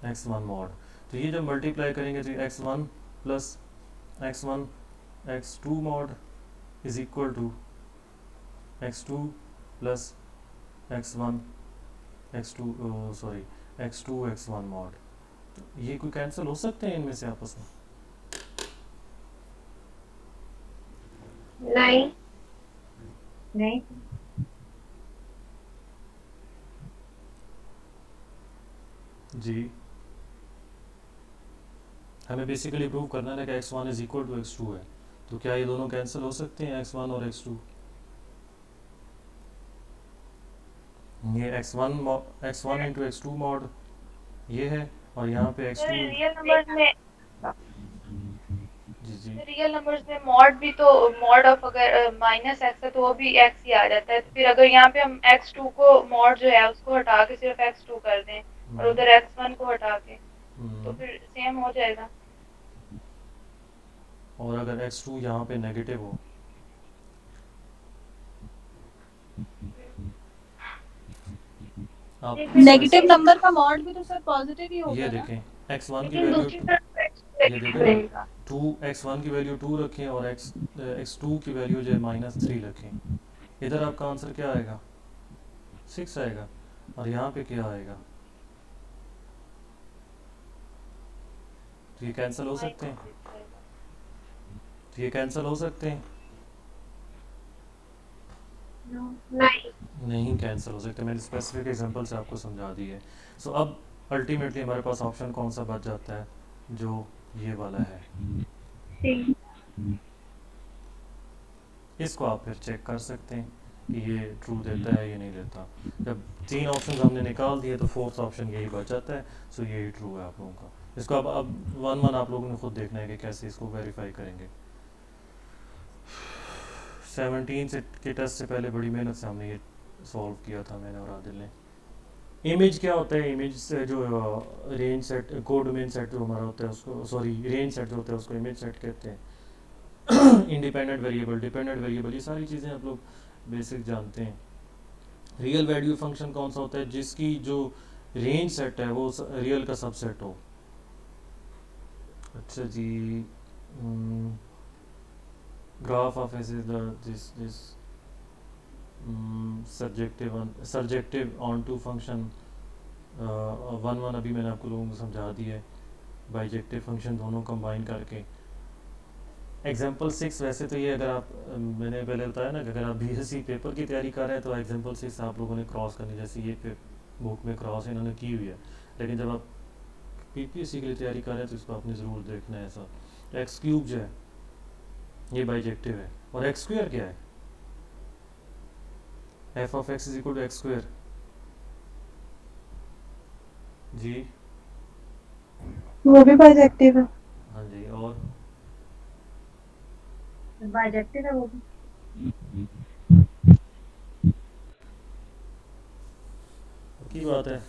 x one mod. तो ये जब मल्टीप्लाई करेंगे तो x one plus x one x two mod is equal to x two plus x one x two x two x one mod. तो ये कोई cancel हो सकते हैं इनमें से आपस में? नहीं। नहीं। जी, हमें बेसिकली प्रूव करना है कि x one is equal to x two है, तो क्या ये दोनों कैंसिल हो सकते हैं, एक्स वन और एक्स टू? ये x one into x two mod ये है, और यहाँ पे एक्स टू। रियल नंबर्स में जी रियल नंबर्स में मॉड भी तो मॉड ऑफ अगर माइनस एक्स है तो वो भी एक्स ही आ जाता है। तो फिर अगर यहाँ पे हम एक्स टू को मॉड जो है उसको हटा के सिर्फ एक्स टू कर दें और उधर एक्स वन को हटा के, तो फिर सेम हो जाएगा। और अगर एक्स टू यहाँ पे नेगेटिव हो, आप नेगेटिव नंबर का मॉड भी तो सर पॉजिटिव ही होगा ये ना। देखें एक्स वन की लेकिन वैल्यू दूसरी तरफ ये देखें रहेगा। टू, एक्स वन की वैल्यू टू रखें और एक्स टू की वैल्यू जो है माइनस थ्री रखें, इधर आपका आंसर क्या आएगा, सिक्स आएगा, और यहाँ पे क्या आएगा, तो ये कैंसिल हो सकते हैं, तो ये कैंसिल हो सकते हैं? नहीं। नहीं कैंसिल हो सकते, मैंने स्पेसिफिक एग्जांपल से आपको समझा दी है। सो अब अल्टीमेटली हमारे पास ऑप्शन कौन सा बच जाता है, जो ये वाला है। इसको आप फिर चेक कर सकते हैं कि ये ट्रू देता है या नहीं देता। जब तीन ऑप्शन हमने निकाल दिए तो फोर्थ ऑप्शन यही बच जाता है, सो यही ट्रू है आप लोगों का। इसको अब वन वन आप लोगों ने खुद देखना है कि कैसे इसको वेरीफाई करेंगे। 17 से के टेस्ट से पहले बड़ी मेहनत से हमने ये सॉल्व किया था, मैंने और आदिल ने। इमेज क्या होता है, इमेज से जो रेंज सेट कोडोमेन सेट जो हमारा होता है उसको रेंज सेट जो होता है उसको इमेज सेट कहते हैं। इंडिपेंडेंट वेरिएबल, डिपेंडेंट वेरिएबल, ये सारी चीज़ें आप लोग बेसिक जानते हैं। रियल वैल्यू फंक्शन कौन सा होता है, जिसकी जो रेंज सेट है वो रियल का सबसेट हो। अच्छा जी, graph of s is this surjective onto function one one अभी मैंने आपको लोगों को समझा दी है, बाइजेक्टिव फंक्शन दोनों कंबाइन करके। एग्जाम्पल 6 वैसे तो ये अगर आप मैंने पहले बताया ना कि अगर आप बीएससी पेपर की तैयारी कर रहे हैं तो एग्जाम्पल 6 आप लोगों ने क्रॉस करनी, जैसे ये बुक में क्रॉस इन्होंने की हुई है, लेकिन जब आप पीपीएससी के लिए तैयारी कर रहे हैं तो इसको आपने ज़रूर देखना है। ऐसा एक्स क्यूब जो है ये बाइजेक्टिव है, और एक्स स्क्वायर क्या है, f of x is equal to x square. G वो भी बाइजेक्टिव है। हाँ जी, और बाइजेक्टिव है वो भी। की बात है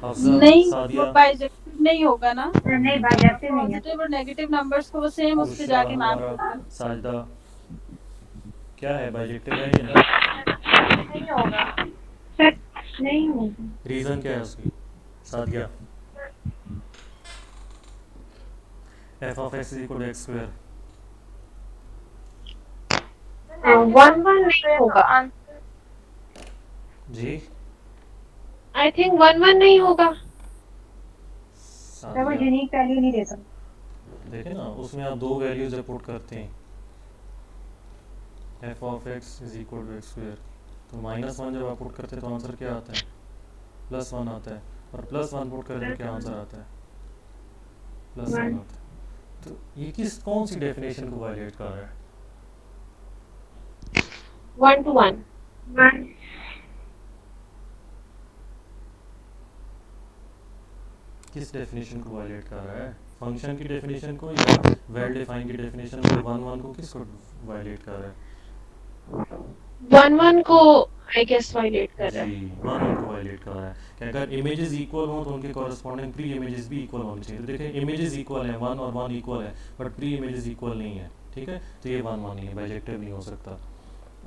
नहीं, सादिया, वो बाइजेक्टिव नहीं होगा ना। नहीं बाइजेक्टिव नहीं है। पॉजिटिव और नेगेटिव नंबर्स को वो सेम उस पे जाके मैप करता है। साजिदा क्या है, बाइजेक्टिव है या नहीं? नहीं होगा। नहीं होगा। रीजन क्या है उसकी, Sadia? F of x is equal to x square. One one नहीं होगा आंसर। जी आई थिंक वन वन नहीं होगा। वो सादिया यूनिक वैल्यू नहीं देता। देखें ना, उसमें आप दो वैल्यूज पुट करते हैं, f of x is equal to x square, तो माइनस वन जब आप पुट करते हैं तो आंसर क्या आता है, प्लस वन आता है, और प्लस वन पुट करें तो क्या आंसर आता है, प्लस वन आता है। तो ये कौन सी डेफिनेशन को वायलेट कर रहा है? 1 to 1। 1 किस डेफिनेशन को वायलेट कर रहा है? फंक्शन की डेफिनेशन को या वेल डिफाइन की डेफिनेशन को? 1 1 को किसको वायलेट कर रहा है? 1 1 को आई गेस वायलेट कर रहा है। जी, 1 1 को वायलेट कर रहा है कि अगर इमेजेस इक्वल हो तो उनके कॉरस्पॉन्डिंग प्री इमेजेस भी इक्वल होनी चाहिए। तो देखें इमेजेस इक्वल है, 1 और 1 इक्वल है, बट प्री इमेजेस इक्वल नहीं है, ठीक है? तो ये 1 1 नहीं है, बाइजेक्टिव नहीं हो सकता।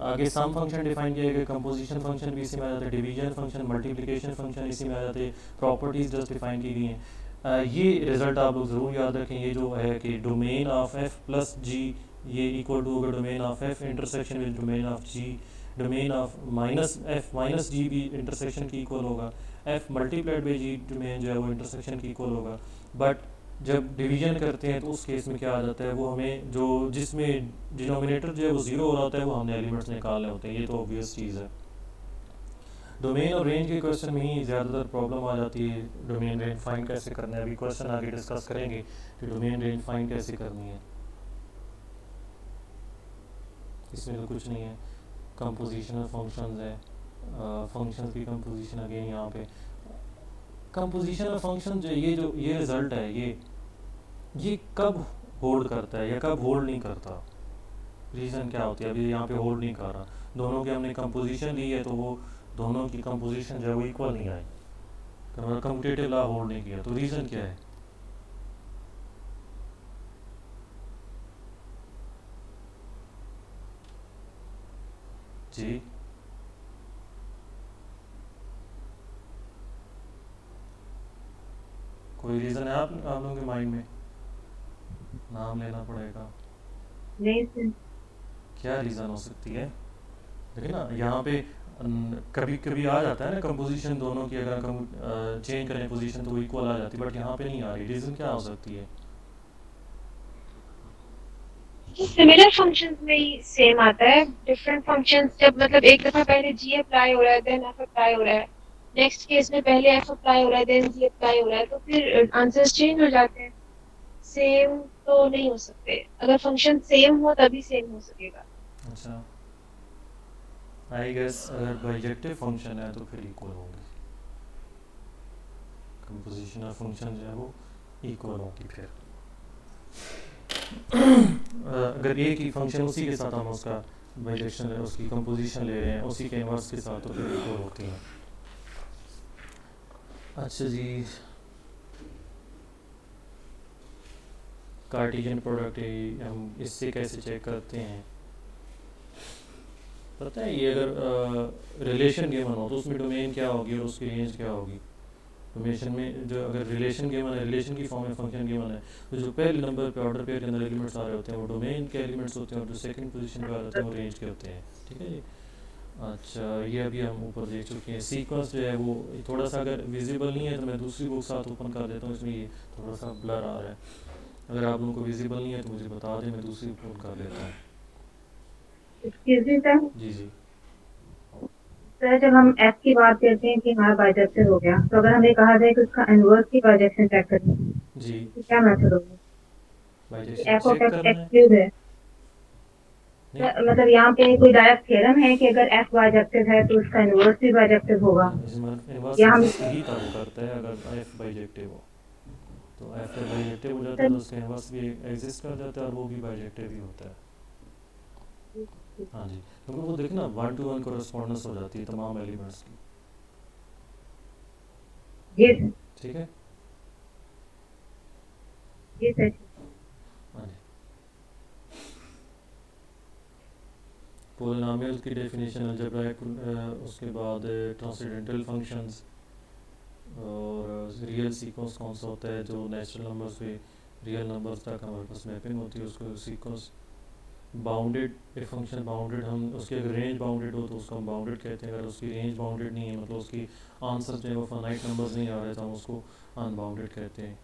आगे सम फंक्शन डिफाइन किया गया, कंपोजिशन फंक्शन भी इसी में आ जाते हैं, डिवीजन फंक्शन, मल्टीप्लिकेशन फंक्शन इसी में आ जाते हैं, प्रॉपर्टीज जस्ट डिफाइन की गई हैं। ये रिजल्ट आप लोग ज़रूर याद रखें, ये जो है कि domain of f plus g ये इक्वल टू होगा domain of f intersection with domain of g, domain of minus f minus g भी इंटरसेक्शन की इक्वल होगा, f multiplied by g domain जो है वो इंटरसेक्शन की इक्वल होगा। बट जब डिवीजन करते हैं तो उस केस में क्या आ जाता है, वो हमें जो जिसमें डिनोमिनेटर जो है वो ज़ीरो हो रहा होता है वो हमने एलिमेंट्स निकालने होते हैं, ये तो ऑब्वियस चीज़ है। डोमेन और रेंज के क्वेश्चन में ही ज़्यादातर प्रॉब्लम आ जाती है, डोमेन रेंज फाइंड कैसे करना है। अभी क्वेश्चन आगे डिस्कस करेंगे कि डोमेन रेंज फाइंड कैसे करनी है। इसमें तो कुछ नहीं है, कंपोजिशनल फंक्शंस है, फंक्शंस की कंपोजिशन अगेन यहाँ पे कंपोजिशनल फंक्शन जो ये रिजल्ट है ये कब होल्ड करता है या कब होल्ड नहीं करता, रीज़न क्या होती है? अभी यहाँ पे होल्ड नहीं कर रहा, दोनों की हमने कंपोजिशन ली है तो वो दोनों की कंपोजिशन जो है वो इक्वल नहीं आई, कम्यूटेटिव लॉ होल्ड नहीं किया, तो रीज़न क्या है? जी कोई रीज़न है आप लोगों के माइंड में? नाम लेना पड़ेगा। रीजन क्या रीज़न हो सकती है? देखिए ना यहाँ पे कभी कभी आ जाता है ना कंपोजिशन दोनों की, अगर हम चेंज करें पोजीशन तो वो इक्वल आ जाती है, बट यहाँ पे नहीं आ रही, रीज़न क्या हो सकती है? सिमिलर फंक्शंस में ही सेम आता है, डिफरेंट फंक्शंस जब मतलब एक दफा पहले जी अप्लाई हो रहा है देन एफ अप्लाई हो रहा है, नेक्स्ट केस में पहले एफ अप्लाई हो रहा है देन जी अप्लाई हो रहा है, तो फिर आंसर्स चेंज हो जाते हैं। सेम तो नहीं हो सकते, अगर फंक्शन सेम हो तभी सेम हो सकेगा। अच्छा, आई गेस अगर बाइजेक्टिव फंक्शन है तो फिर इक्वल होंगे, कंपोजिशन ऑफ फंक्शन जो है वो इक्वल होगी। फिर अगर एक ही फंक्शन उसी के साथ हम उसका बाइजेक्शन उसकी कंपोजिशन ले रहे हैं उसी के इनवर्स के साथ तो फिर इक्वल होती हैं। अच्छा जी, कार्टेशियन प्रोडक्ट हम इससे कैसे चेक करते हैं? पता है ये अगर रिलेशन गिवन हो तो उसमें डोमेन क्या होगी और उसकी रेंज क्या होगी? डोमेशन में जो अगर रिलेशन गिवन है, रिलेशन की फॉर्म में फंक्शन गिवन है, तो जो पहले नंबर पे ऑर्डर पेयर के अंदर एलिमेंट्स आ रहे होते हैं वो डोमेन के एलिमेंट्स होते हैं और जो सेकंड पोजीशन पे आ जाते हैं वो रेंज के होते हैं, ठीक है जी। अच्छा, ये अभी हम ऊपर देख चुके हैं। सीक्वेंस जो है वो थोड़ा सा अगर विजिबल नहीं है तो मैं दूसरी बुक साथ ओपन कर देता हूँ, इसमें ये थोड़ा सा ब्लर आ रहा है, अगर आप लोगों को विजिबल नहीं है तो मुझे बता दें, मैं दूसरी ओपन कर देता हूँ। Excuse me sir. जी जी सर जब हम एफ की बात करते हैं कि हमारा बाइजेक्टिव हो गया, तो अगर हमें कहा जाए कि उसका इनवर्स की बाइजेक्शन चेक करनी है जी, तो क्या मेथड होगा? Bijection f of check x करना है एक्सक्यूज है, नहीं, मतलब यहाँ पे कोई डायरेक्ट थ्योरम है कि अगर एफ बाइजेक्टिव है तो उसका इनवर्स भी बाइजेक्टिव होगा, इनवर्स या हम एग्जिस्ट ही तब करता है अगर एफ बाइजेक्टिव हो, तो एफ जब बाइजेक्टिव हो जाता है तो उसका इनवर्स भी एग्जिस्ट कर जाता है और वो भी बाइजेक्टिव ही होता है। हाँ जी, क्योंकि वो देखना 1 to 1 कोरेस्पोंडेंस हो जाती है तमाम एलिमेंट्स की, ये सर, ठीक है। ये सर। हाँ जी, पोलिनोमियल की डेफिनेशन अलजेब्राइक, उसके बाद ट्रांसेंडेंटल फंक्शंस और रियल सीक्वेंस कौन सा होता है जो नेचुरल नंबर से रियल नंबर्स तक हमारे पास मैपिंग होती है उसको सीक्वेंस। बाउंडेड, एक फंक्शन बाउंडेड, हम उसकी अगर रेंज बाउंडेड हो तो उसको हम बाउंडेड कहते हैं, अगर उसकी रेंज बाउंडेड नहीं है मतलब उसकी आंसर जो है वो फाइनाइट नंबर्स नहीं आ रहे तो हम उसको अनबाउंडेड कहते हैं।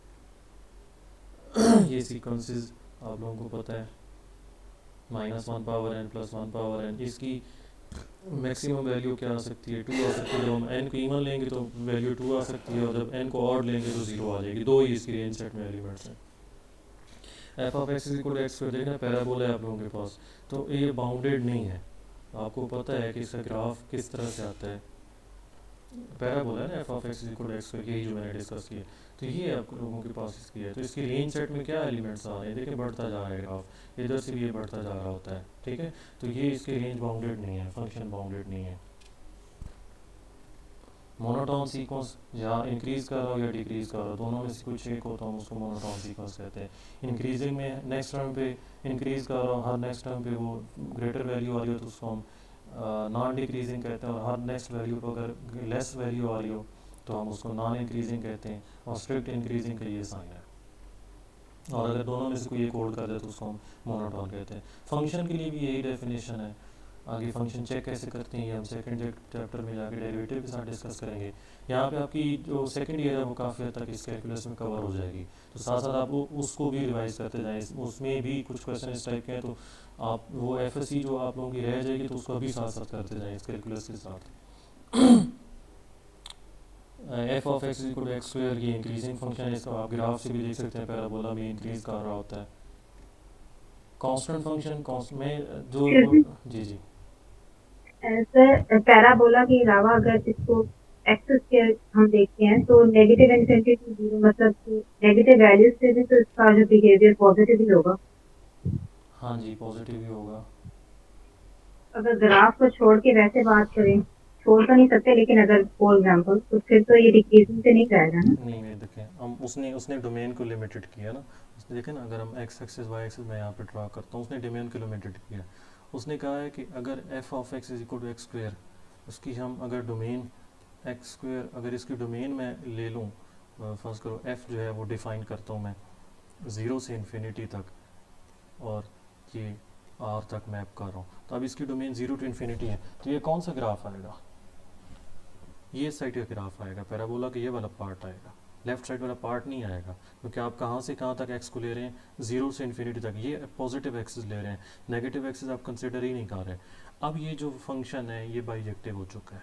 ये सीक्वेंसेस आप लोगों को पता है, -1 पावर n + 1 पावर n, इसकी मैक्सिमम वैल्यू क्या आ सकती है? 2 आ सकती है। जब हम n को इवन लेंगे तो वैल्यू 2 आ सकती है और जब n को ऑड लेंगे तो 0 आ जाएगी। दो ही इसकी रेंज सेट में एलिमेंट्स हैं। F of x is equal to x square, देखना पैराबोला है आप लोगों के पास, तो ये बाउंडेड नहीं है, आपको पता है कि इसका ग्राफ किस तरह से आता है, पैराबोला है ना f of x is equal to x square, यही जो मैंने डिस्कस किया। तो ये आप लोगों के पास इसकी है, तो इसकी रेंज सेट में क्या एलिमेंट्स आ रहे हैं, देखिए बढ़ता जा रहा है ग्राफ, इधर से भी ये बढ़ता जा रहा होता है, ठीक है। तो ये इसकी रेंज बाउंडेड नहीं है, फंक्शन बाउंडेड नहीं है। मोनोटोन सीक्वेंस या इंक्रीज कर रहा हो या डिक्रीज कर रहा हो, दोनों में से कुछ एक हो तो हम उसको मोनोटोन सीक्वेंस कहते हैं। इंक्रीजिंग में नेक्स्ट टर्म पे इंक्रीज कर रहा हो, हर नेक्स्ट टर्म पे वो ग्रेटर वैल्यू आ रही हो तो उसको हम नॉन डिक्रीजिंग कहते हैं, और हर नेक्स्ट वैल्यू पर अगर लेस वैल्यू आ रही हो तो हम उसको नॉन इंक्रीजिंग कहते हैं, और स्ट्रिक्ट इंक्रीजिंग का ये साइन है। और अगर दोनों में से कोई एक होल्ड कर दे तो उसको हम मोनोटोन कहते हैं। फंक्शन के लिए भी यही डेफिनेशन है। आगे फंक्शन चेक कैसे करते हैं ये हम सेकंड चैप्टर में जाके डेरिवेटिव के साथ डिस्कस करेंगे। यहाँ पे आपकी जो सेकंड ईयर है वो काफ़ी हद तक इस कैलकुलस में कवर हो जाएगी, तो साथ साथ आप उसको भी रिवाइज करते जाएं, उसमें भी कुछ क्वेश्चन इस टाइप के हैं, तो आप वो एफएससी जो आप लोगों की रह जाएगी तो उसको अभी साथ साथ करते जाएं इस कैलकुलस के साथ। F of x equal to x square ये इंक्रीजिंग फंक्शन है, इसको आप ग्राफ से भी देख सकते हैं, पैराबोला में इंक्रीज कर रहा होता है। कांस्टेंट फंक्शन में जो जी जी सर पैराबोला के अलावा अगर इसको एक्सिस के हम देखते हैं तो नेगेटिव इन्फिनिटी टू जीरो, मतलब कि नेगेटिव वैल्यूज से भी तो इसका जो बिहेवियर पॉजिटिव ही होगा। हाँ जी पॉजिटिव ही होगा। अगर ग्राफ को छोड़ के वैसे बात करें, छोड़ तो नहीं सकते, लेकिन अगर फॉर एग्जांपल तो फिर तो ये डिक्रीजिंग से नहीं जाएगा ना। नहीं नहीं देखें हम उसने डोमेन को लिमिटेड किया ना, उसने देखें ना, अगर हम एक्स एक्सिस वाई एक्सिस मैं यहाँ पे ड्रा करता हूँ, उसने डोमेन को लिमिटेड किया। उसने कहा है कि अगर f of x is equal to x square, उसकी हम अगर डोमेन एक्स स्क्वायर अगर इसकी डोमेन में ले लूँ, फर्स्ट करो एफ जो है वो डिफाइन करता हूँ मैं 0 से इन्फिनिटी तक, और ये आर तक मैप कर रहा हूँ, तो अब इसकी डोमेन 0 टू इन्फिनिटी है, तो ये कौन सा ग्राफ आएगा, ये साइड का ग्राफ आएगा, पैराबोला का ये वाला पार्ट आएगा, लेफ्ट साइड वाला पार्ट नहीं आएगा, क्योंकि आप कहाँ से कहाँ तक एक्स को ले रहे हैं, 0 से इन्फिनिटी तक, ये पॉजिटिव एक्सिस ले रहे हैं, नेगेटिव एक्सिस आप कंसिडर ही नहीं कर रहे। अब ये जो फंक्शन है ये बाइजेक्टिव हो चुका है,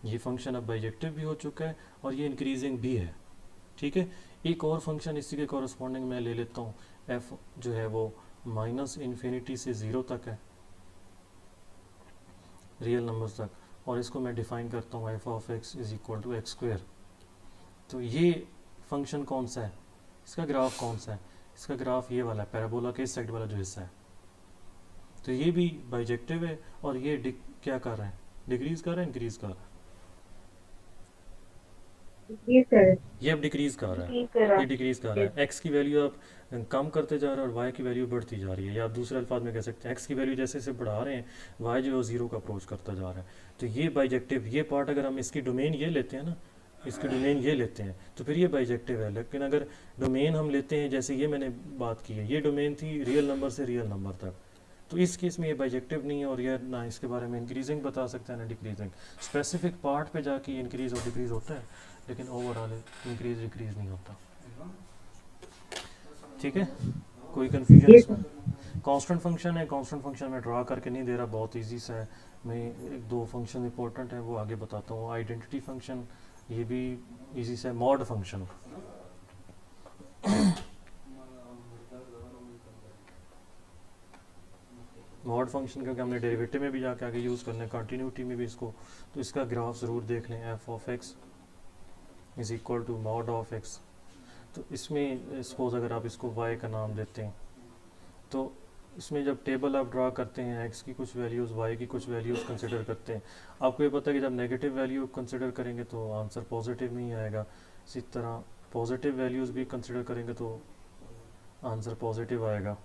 ये फंक्शन अब बाइजेक्टिव भी हो चुका है और ये इंक्रीजिंग भी है, ठीक है। एक और फंक्शन इसी के कॉरस्पॉन्डिंग मैं ले लेता हूँ, एफ जो है वो माइनस इन्फिनिटी से 0 तक है, रियल नंबर्स तक, और इसको मैं डिफाइन करता हूँ f of x is equal to x square. तो ये फंक्शन कौन सा है, इसका ग्राफ कौन सा है, इसका ग्राफ ये वाला है, पैराबोला के इस साइड वाला जो हिस्सा है, तो ये भी बाइजेक्टिव है, और ये क्या कर रहा है, डिक्रीज कर रहा है, इंक्रीज कर रहा है, ये अब डिक्रीज कर रहा है, ये डिक्रीज कर रहा है। एक्स की वैल्यू आप कम करते जा रहे हैं और वाई की वैल्यू बढ़ती जा रही है, या आप दूसरे अल्फाज में कह सकते हैं एक्स की वैल्यू जैसे जैसे बढ़ा रहे हैं वाई जो है 0 का अप्रोच करता जा रहा है। तो ये बाइजेक्टिव, ये पार्ट अगर हम इसकी डोमेन ये लेते हैं ना, इसकी डोमेन ये लेते हैं तो फिर ये बाइजेक्टिव है। लेकिन अगर डोमेन हम लेते हैं जैसे ये मैंने बात की है, ये डोमेन थी रियल नंबर से रियल नंबर तक, तो इस केस में ये बाइजेक्टिव नहीं है, और ये ना इसके बारे में इंक्रीजिंग बता सकते हैं ना डिक्रीजिंग। स्पेसिफिक पार्ट पे जाके इंक्रीज और डिक्रीज होता है, लेकिन ओवरऑल इंक्रीज डिक्रीज नहीं होता, ठीक है। कोई कंफ्यूजन इसमें? कांस्टेंट फंक्शन है, कांस्टेंट फंक्शन में ड्रा करके नहीं दे रहा, बहुत इजी सा है, मैं एक दो फंक्शन इंपॉर्टेंट है वो आगे बताता हूँ। आइडेंटिटी फंक्शन ये भी इजी सा है। मॉड फंक्शन, मॉड फंक्शन क्योंकि हमने डेरिवेटिव में भी जाके आगे यूज़ करना है, कंटिन्यूटी में भी इसको, तो इसका ग्राफ ज़रूर देख लें, f of x is equal to mod of x. तो इसमें सपोज अगर आप इसको y का नाम देते हैं, तो इसमें जब टेबल आप ड्रा करते हैं x की कुछ वैल्यूज़ y की कुछ वैल्यूज़ कंसिडर करते हैं, आपको ये पता है कि जब नेगेटिव वैल्यू कंसिडर करेंगे तो आंसर पॉजिटिव नहीं आएगा, इसी तरह पॉजिटिव वैल्यूज़ भी कंसिडर करेंगे तो आंसर पॉजिटिव आएगा।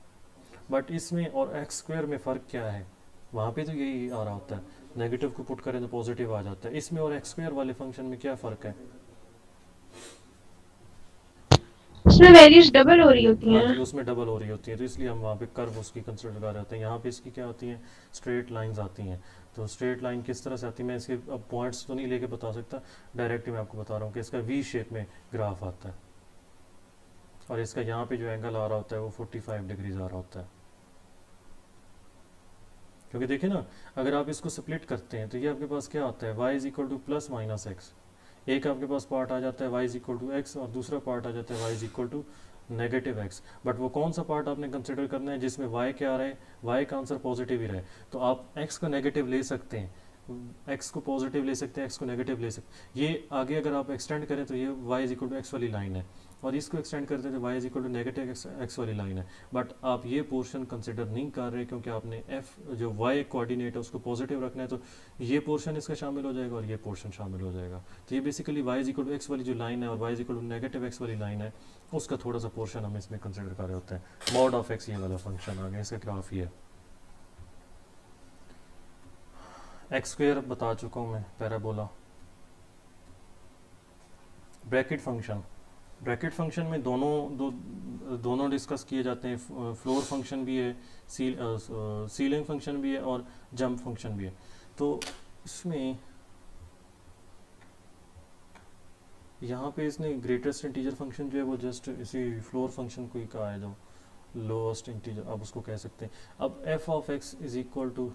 बट इसमें और एक्स स्क्वायर में फ़र्क क्या है, वहाँ पे तो यही आ रहा होता है, नेगेटिव को पुट करें तो पॉजिटिव आ जाता है, इसमें और एक्स स्क्वायर वाले फंक्शन में क्या फ़र्क है, उसमें वैल्यूज डबल हो रही होती हैं, उसमें डबल हो रही होती है, तो इसलिए हम वहाँ पे कर्व उसकी कंसिडर कर रहे होते हैं। यहाँ पे इसकी क्या होती हैं, स्ट्रेट लाइंस आती हैं। तो स्ट्रेट लाइन किस तरह से आती है, मैं इसके अब पॉइंट्स तो नहीं लेके बता सकता, डायरेक्ट मैं आपको बता रहा हूँ कि इसका वी शेप में ग्राफ आता है, और इसका यहाँ पे जो एंगल आ रहा होता है वो 45 डिग्रीज आ रहा होता है। क्योंकि देखिए ना, अगर आप इसको स्प्लिट करते हैं तो ये आपके पास क्या आता है, y is equal to plus minus x, एक आपके पास पार्ट आ जाता है y is equal to x, और दूसरा पार्ट आ जाता है y is equal to negative x, but वो कौन सा पार्ट आपने कंसिडर करना है जिसमें वाई क्या रहे, वाई का आंसर पॉजिटिव ही रहे। तो आप एक्स को नेगेटिव ले सकते हैं, एक्स को पॉजिटिव ले सकते हैं, एक्स को नेगेटिव ले सकते हैं। ये आगे अगर आप एक्सटेंड करें तो ये y is equal to x वाली लाइन है, और इसको एक्सटेंड करते हैं तो y is equal to negative x वाली लाइन है। बट आप ये पोर्शन कंसिडर नहीं कर रहे क्योंकि आपने एफ जो वाई कोऑर्डिनेट है उसको पॉजिटिव रखना है, तो ये पोर्शन इसका शामिल हो जाएगा और ये पोर्शन शामिल हो जाएगा। तो ये basically y is equal to x वाली जो लाइन है और y is equal to negative x वाली लाइन है, उसका थोड़ा सा पोर्शन हम इसमें कंसिडर कर रहे होते हैं। मॉड ऑफ एक्स ये वाला फंक्शन आ गया, इसका ग्राफ ही है। एक्स स्क्वायर बता चुका हूँ मैं, parabola. Bracket function, bracket function में दोनों डिस्कस किए जाते हैं। फ्लोर फंक्शन भी है, सीलिंग फंक्शन भी है और जंप फंक्शन भी है। तो इसमें यहाँ पे इसने ग्रेटेस्ट इंटीजर फंक्शन जो है वो जस्ट इसी फ्लोर फंक्शन को ही कहा है, जो लोएस्ट इंटीजर आप उसको कह सकते हैं। अब f of x is equal to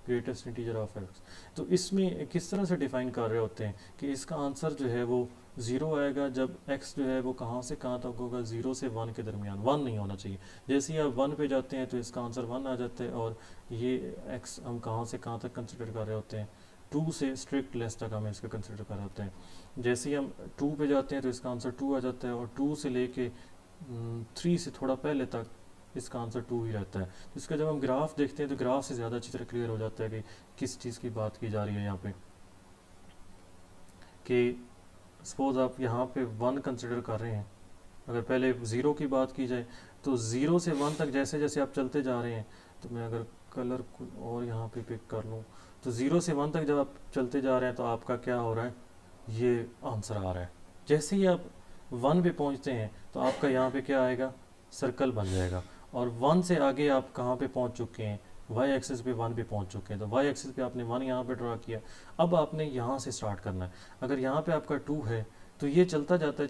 greatest integer of x, तो इसमें किस तरह से डिफाइन कर रहे होते हैं कि इसका आंसर जो है वो 0 आएगा जब x जो है वो कहाँ से कहाँ तक होगा, 0 से 1 के दरमियान। 1 नहीं होना चाहिए, जैसे ही आप 1 पे जाते हैं तो इसका आंसर 1 आ जाता है, और ये x हम कहाँ से कहाँ तक कंसिडर कर रहे होते हैं, 2 से स्ट्रिक्ट लेस तक हम इसका कंसिडर कर रहे होते हैं। जैसे ही हम 2 पे जाते हैं तो इसका आंसर 2 आ जाता है, और 2 से लेके 3 से थोड़ा पहले तक इसका आंसर 2 ही रहता है। तो इसका जब हम ग्राफ देखते हैं तो ग्राफ से ज़्यादा अच्छी तरह क्लियर हो जाता है कि किस चीज़ की बात की जा रही है यहाँ पे। कि सपोज आप यहाँ पे 1 कंसिडर कर रहे हैं, अगर पहले 0 की बात की जाए तो 0 से 1 तक जैसे जैसे आप चलते जा रहे हैं, तो मैं अगर कलर और यहाँ पे पिक कर लूँ तो 0 से 1 तक जब आप चलते जा रहे हैं तो आपका क्या हो रहा है, ये आंसर आ रहा है। जैसे ही आप 1 पे पहुँचते हैं तो आपका यहाँ पे क्या आएगा, सर्कल बन जाएगा, और 1 से आगे आप कहाँ पे पहुँच चुके हैं, वाई एक्सिस पे 1 पे पहुँच चुके हैं। तो वाई एक्सिस पे आपने 1 यहाँ पे ड्रा किया, अब आपने यहाँ से स्टार्ट करना है। अगर यहाँ पे आपका 2 है तो ये चलता जाता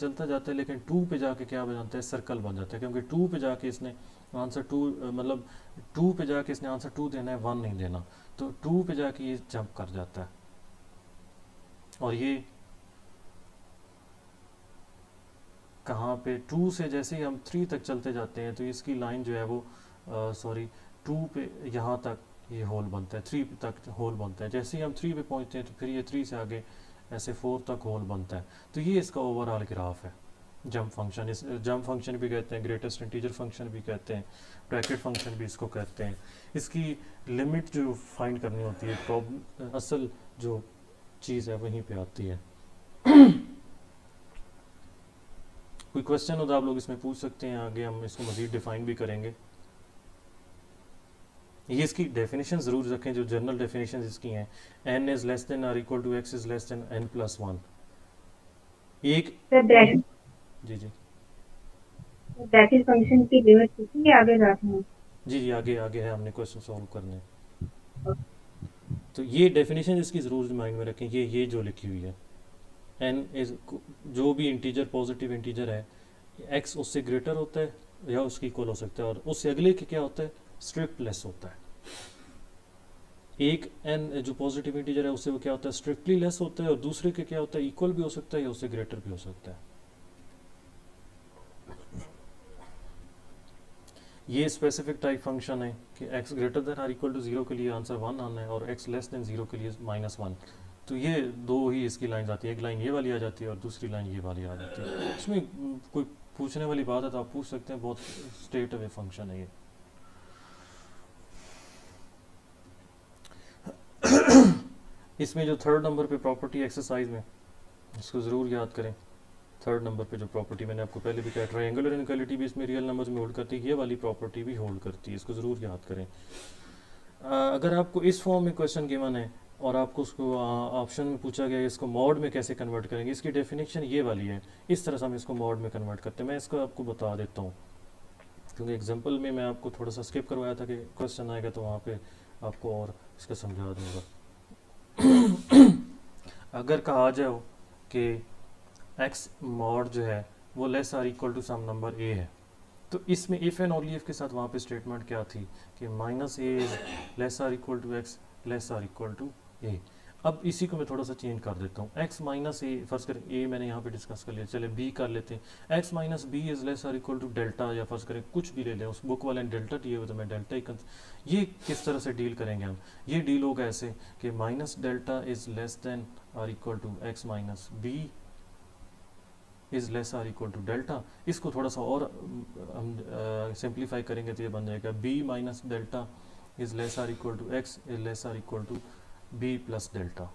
है, लेकिन 2 पे जाके क्या बन जाता है, सर्कल बन जाता है, क्योंकि 2 पे जाके इसने आंसर 2 मतलब 2 पे जाके इसने आंसर 2 देना है, 1 नहीं देना। तो 2 पे जाके ये जंप कर जाता है, और ये कहाँ पे 2 से जैसे ही हम 3 तक चलते जाते हैं तो इसकी लाइन जो है वो 2 पे यहाँ तक ये होल बनता है, 3 तक होल बनता है। जैसे ही हम 3 पे पहुँचते हैं तो फिर ये 3 से आगे ऐसे 4 तक होल बनता है। तो ये इसका ओवरऑल ग्राफ है जंप फंक्शन। इस जंप फंक्शन भी कहते हैं, ग्रेटेस्ट इंटीजर फंक्शन भी कहते हैं, ब्रैकेट फंक्शन भी इसको कहते हैं। इसकी लिमिट जो फाइंड करनी होती है, प्रॉब्लम असल जो चीज़ है वहीं पे आती है। कोई क्वेश्चन हो तो आप लोग इसमें पूछ सकते हैं, आगे हम इसको मज़ीद डिफाइन भी करेंगे। ये इसकी डेफिनेशन ज़रूर रखें, जो जनरल डेफिनेशन इसकी हैं, n इज़ लेस देन और equal to x is less than n+1। एक जी जी ब्रैकेट फंक्शन की लिमिट पूछेंगे आगे जाके हम। जी आगे है, हमने क्वेश्चन सॉल्व करने। तो ये डेफिनेशन इसकी ज़रूर माइंड में रखें, ये जो लिखी हुई है, n इज जो भी इंटीजर पॉजिटिव इंटीजर है, x उससे ग्रेटर होता है या उसकी इक्वल हो सकता है, और उससे अगले के क्या होता है, स्ट्रिक्ट लेस होता है। एक n जो पॉजिटिव इंटीजर है उससे वो क्या होता है, स्ट्रिक्टली लेस होता है, और दूसरे के क्या होता है, इक्वल भी हो सकता है या उससे ग्रेटर भी हो सकता है। ये स्पेसिफिक टाइप फंक्शन है कि x ग्रेटर देन और इक्वल टू 0 के लिए आंसर 1 आना है, और x लेस देन 0 के लिए -1। तो ये दो ही इसकी लाइन आती है, एक लाइन ये वाली आ जाती है और दूसरी लाइन ये वाली आ जाती है। इसमें कोई पूछने वाली बात है तो आप पूछ सकते हैं, बहुत स्ट्रेट अवे फंक्शन है ये। इसमें जो 3rd नंबर पे प्रॉपर्टी एक्सरसाइज में, इसको ज़रूर याद करें। 3rd नंबर पे जो प्रॉपर्टी मैंने आपको पहले भी कहा, ट्रायंगुलर इनइक्वालिटी भी इसमें रियल नंबर्स में होल्ड करती है, ये वाली प्रॉपर्टी भी होल्ड करती है, इसको ज़रूर याद करें। अगर आपको इस फॉर्म में क्वेश्चन गिवन है और आपको उसको ऑप्शन में पूछा गया इसको मॉड में कैसे कन्वर्ट करेंगे, इसकी डेफिनेशन ये वाली है, इस तरह से हम इसको मॉड में कन्वर्ट करते हैं। मैं इसको आपको बता देता हूँ, क्योंकि एग्जांपल में मैं आपको थोड़ा सा स्किप करवाया था कि क्वेश्चन आएगा तो वहाँ पे आपको और इसका समझा दूँगा। अगर कहा जाए कि x मॉड जो है वो less or equal to some number a है, तो इसमें इफ़ एंड ओनली इफ के साथ वहाँ पे स्टेटमेंट क्या थी कि -a is less or equal to x less or equal to a। अब इसी को मैं थोड़ा सा चेंज कर देता हूँ, x माइनस ए, फर्स्ट करें ए मैंने यहाँ पे डिस्कस कर लिया, चले b कर लेते हैं। x minus b is less और इक्वल टू डेल्टा, या फर्स्ट करें कुछ भी ले लें, उस बुक वाले ने डेल्टा दिए हुए तो मैं डेल्टा ही ये किस तरह से डील करेंगे हम? ये डील होगा ऐसे कि minus delta is less than और equal to x minus b is less or equal to delta. इसको थोड़ा सा और हम सिंप्लीफाई करेंगे तो ये बन जाएगा b minus delta is less or equal to x is less or equal to b plus delta.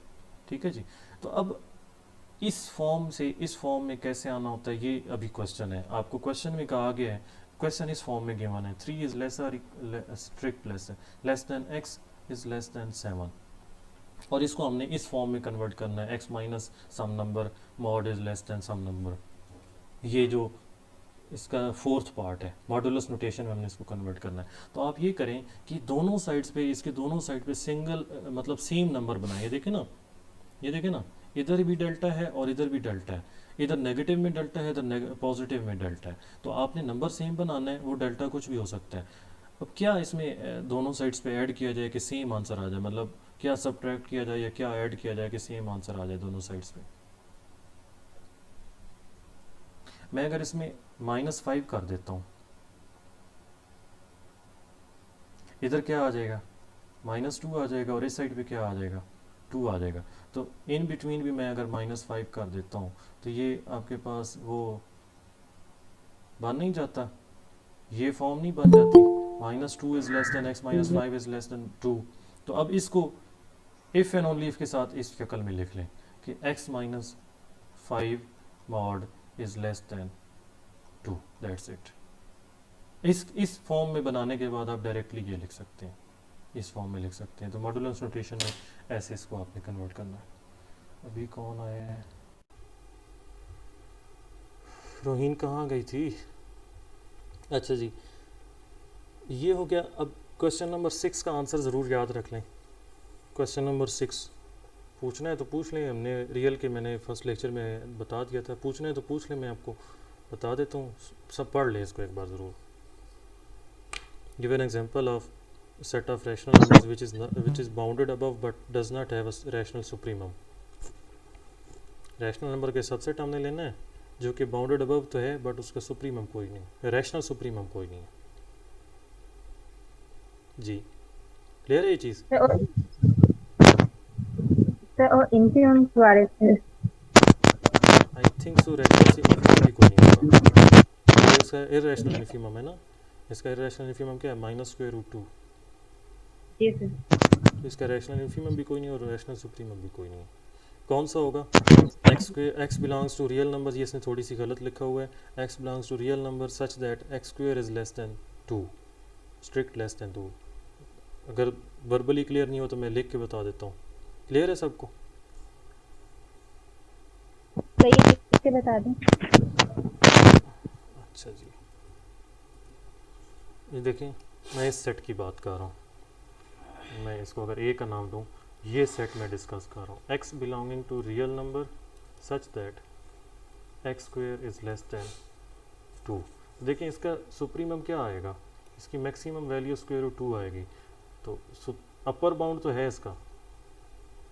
ठीक है जी। तो अब इस फॉर्म से इस फॉर्म में कैसे आना होता है, ये अभी क्वेश्चन है। आपको क्वेश्चन में कहा गया है, क्वेश्चन इस फॉर्म में गिवन है 3 is less or strict less than x is less than 7, और इसको हमने इस फॉर्म में कन्वर्ट करना है, x minus some number mod is less than some number. ये जो इसका फोर्थ पार्ट है, मॉडुलस नोटेशन में हमने इसको कन्वर्ट करना है। तो आप ये करें कि दोनों साइड्स पे, इसके दोनों साइड पे सिंगल मतलब सेम नंबर बनाए। ये देखें ना, इधर भी डेल्टा है और इधर भी डेल्टा है, इधर नेगेटिव में डेल्टा है, इधर पॉजिटिव में डेल्टा है। तो आपने नंबर सेम बनाना है, वो डेल्टा कुछ भी हो सकता है। अब क्या इसमें दोनों साइड्स पे ऐड किया जाए कि सेम आंसर आ जाए, मतलब क्या सब्ट्रैक्ट किया जाए या क्या ऐड किया जाए कि सेम आंसर आ जाए दोनों साइड्स पे? मैं अगर इसमें -5 कर देता हूँ, इधर क्या आ जाएगा? -2 आ जाएगा, और इस साइड पे क्या आ जाएगा? 2 आ जाएगा। तो इन बिटवीन भी मैं अगर -5 कर देता हूँ तो ये आपके पास वो बन नहीं जाता, ये फॉर्म नहीं बन जाती, -2 is less than x minus 5 is less than 2। तो अब इसको इफ़ एंड ओनली इफ के साथ इस शक्ल में लिख लें कि x minus 5 mod is less than 2, that's it. इस फॉर्म में बनाने के बाद आप डायरेक्टली ये लिख सकते हैं, इस फॉर्म में लिख सकते हैं। तो मॉडुलस नोटेशन में ऐसे इसको आपने कन्वर्ट करना है। अभी कौन आया है? रोहिन कहाँ गई थी? अच्छा जी, ये हो गया। अब क्वेश्चन नंबर 6 का आंसर ज़रूर याद रख लें। क्वेश्चन नंबर 6 पूछना है तो पूछ लें, हमने रियल के मैंने फर्स्ट लेक्चर में बता दिया था, पूछना है तो पूछ लें, मैं आपको बता देता हूँ, सब पढ़ लें इसको एक बार ज़रूर। Give an example of set of rational numbers which is bounded above but does not have a rational supremum। Rational number के सबसेट हमने लेना है जो कि बाउंडेड अबव तो है बट उसका सुप्रीमम कोई नहीं, रैशनल सुप्रीमम कोई नहीं है जी। क्लियर है ये चीज़? और इन्फिमम के बारे में आई थिंक सो रैशनल से इन्फिमम भी कोई नहीं होगा। तो इसका इररेशनल इन्फिमम है ना, इसका इररेशनल इन्फिमम क्या है? -√2। तो इसका रैशनल इन्फिमम भी कोई नहीं और रैशनल सुप्रीमम भी कोई नहीं है। कौन सा होगा? x belongs to real number, ये इसने थोड़ी सी गलत लिखा हुआ है, x belongs to real number such that x² is less than 2, strict less than 2। अगर वर्बली क्लियर नहीं हो तो मैं लिख के बता देता हूँ। क्लियर है सबको? सही है, लिख के बता दें। अच्छा जी, ये देखें, मैं इस सेट की बात कर रहा हूँ, मैं इसको अगर ए का नाम दूँ, ये सेट में डिस्कस कर रहा हूँ। x belonging to real number such that x² is less than 2। देखिए इसका सुप्रीमम क्या आएगा? इसकी मैक्सिमम वैल्यू √2 आएगी। तो अपर बाउंड तो है इसका,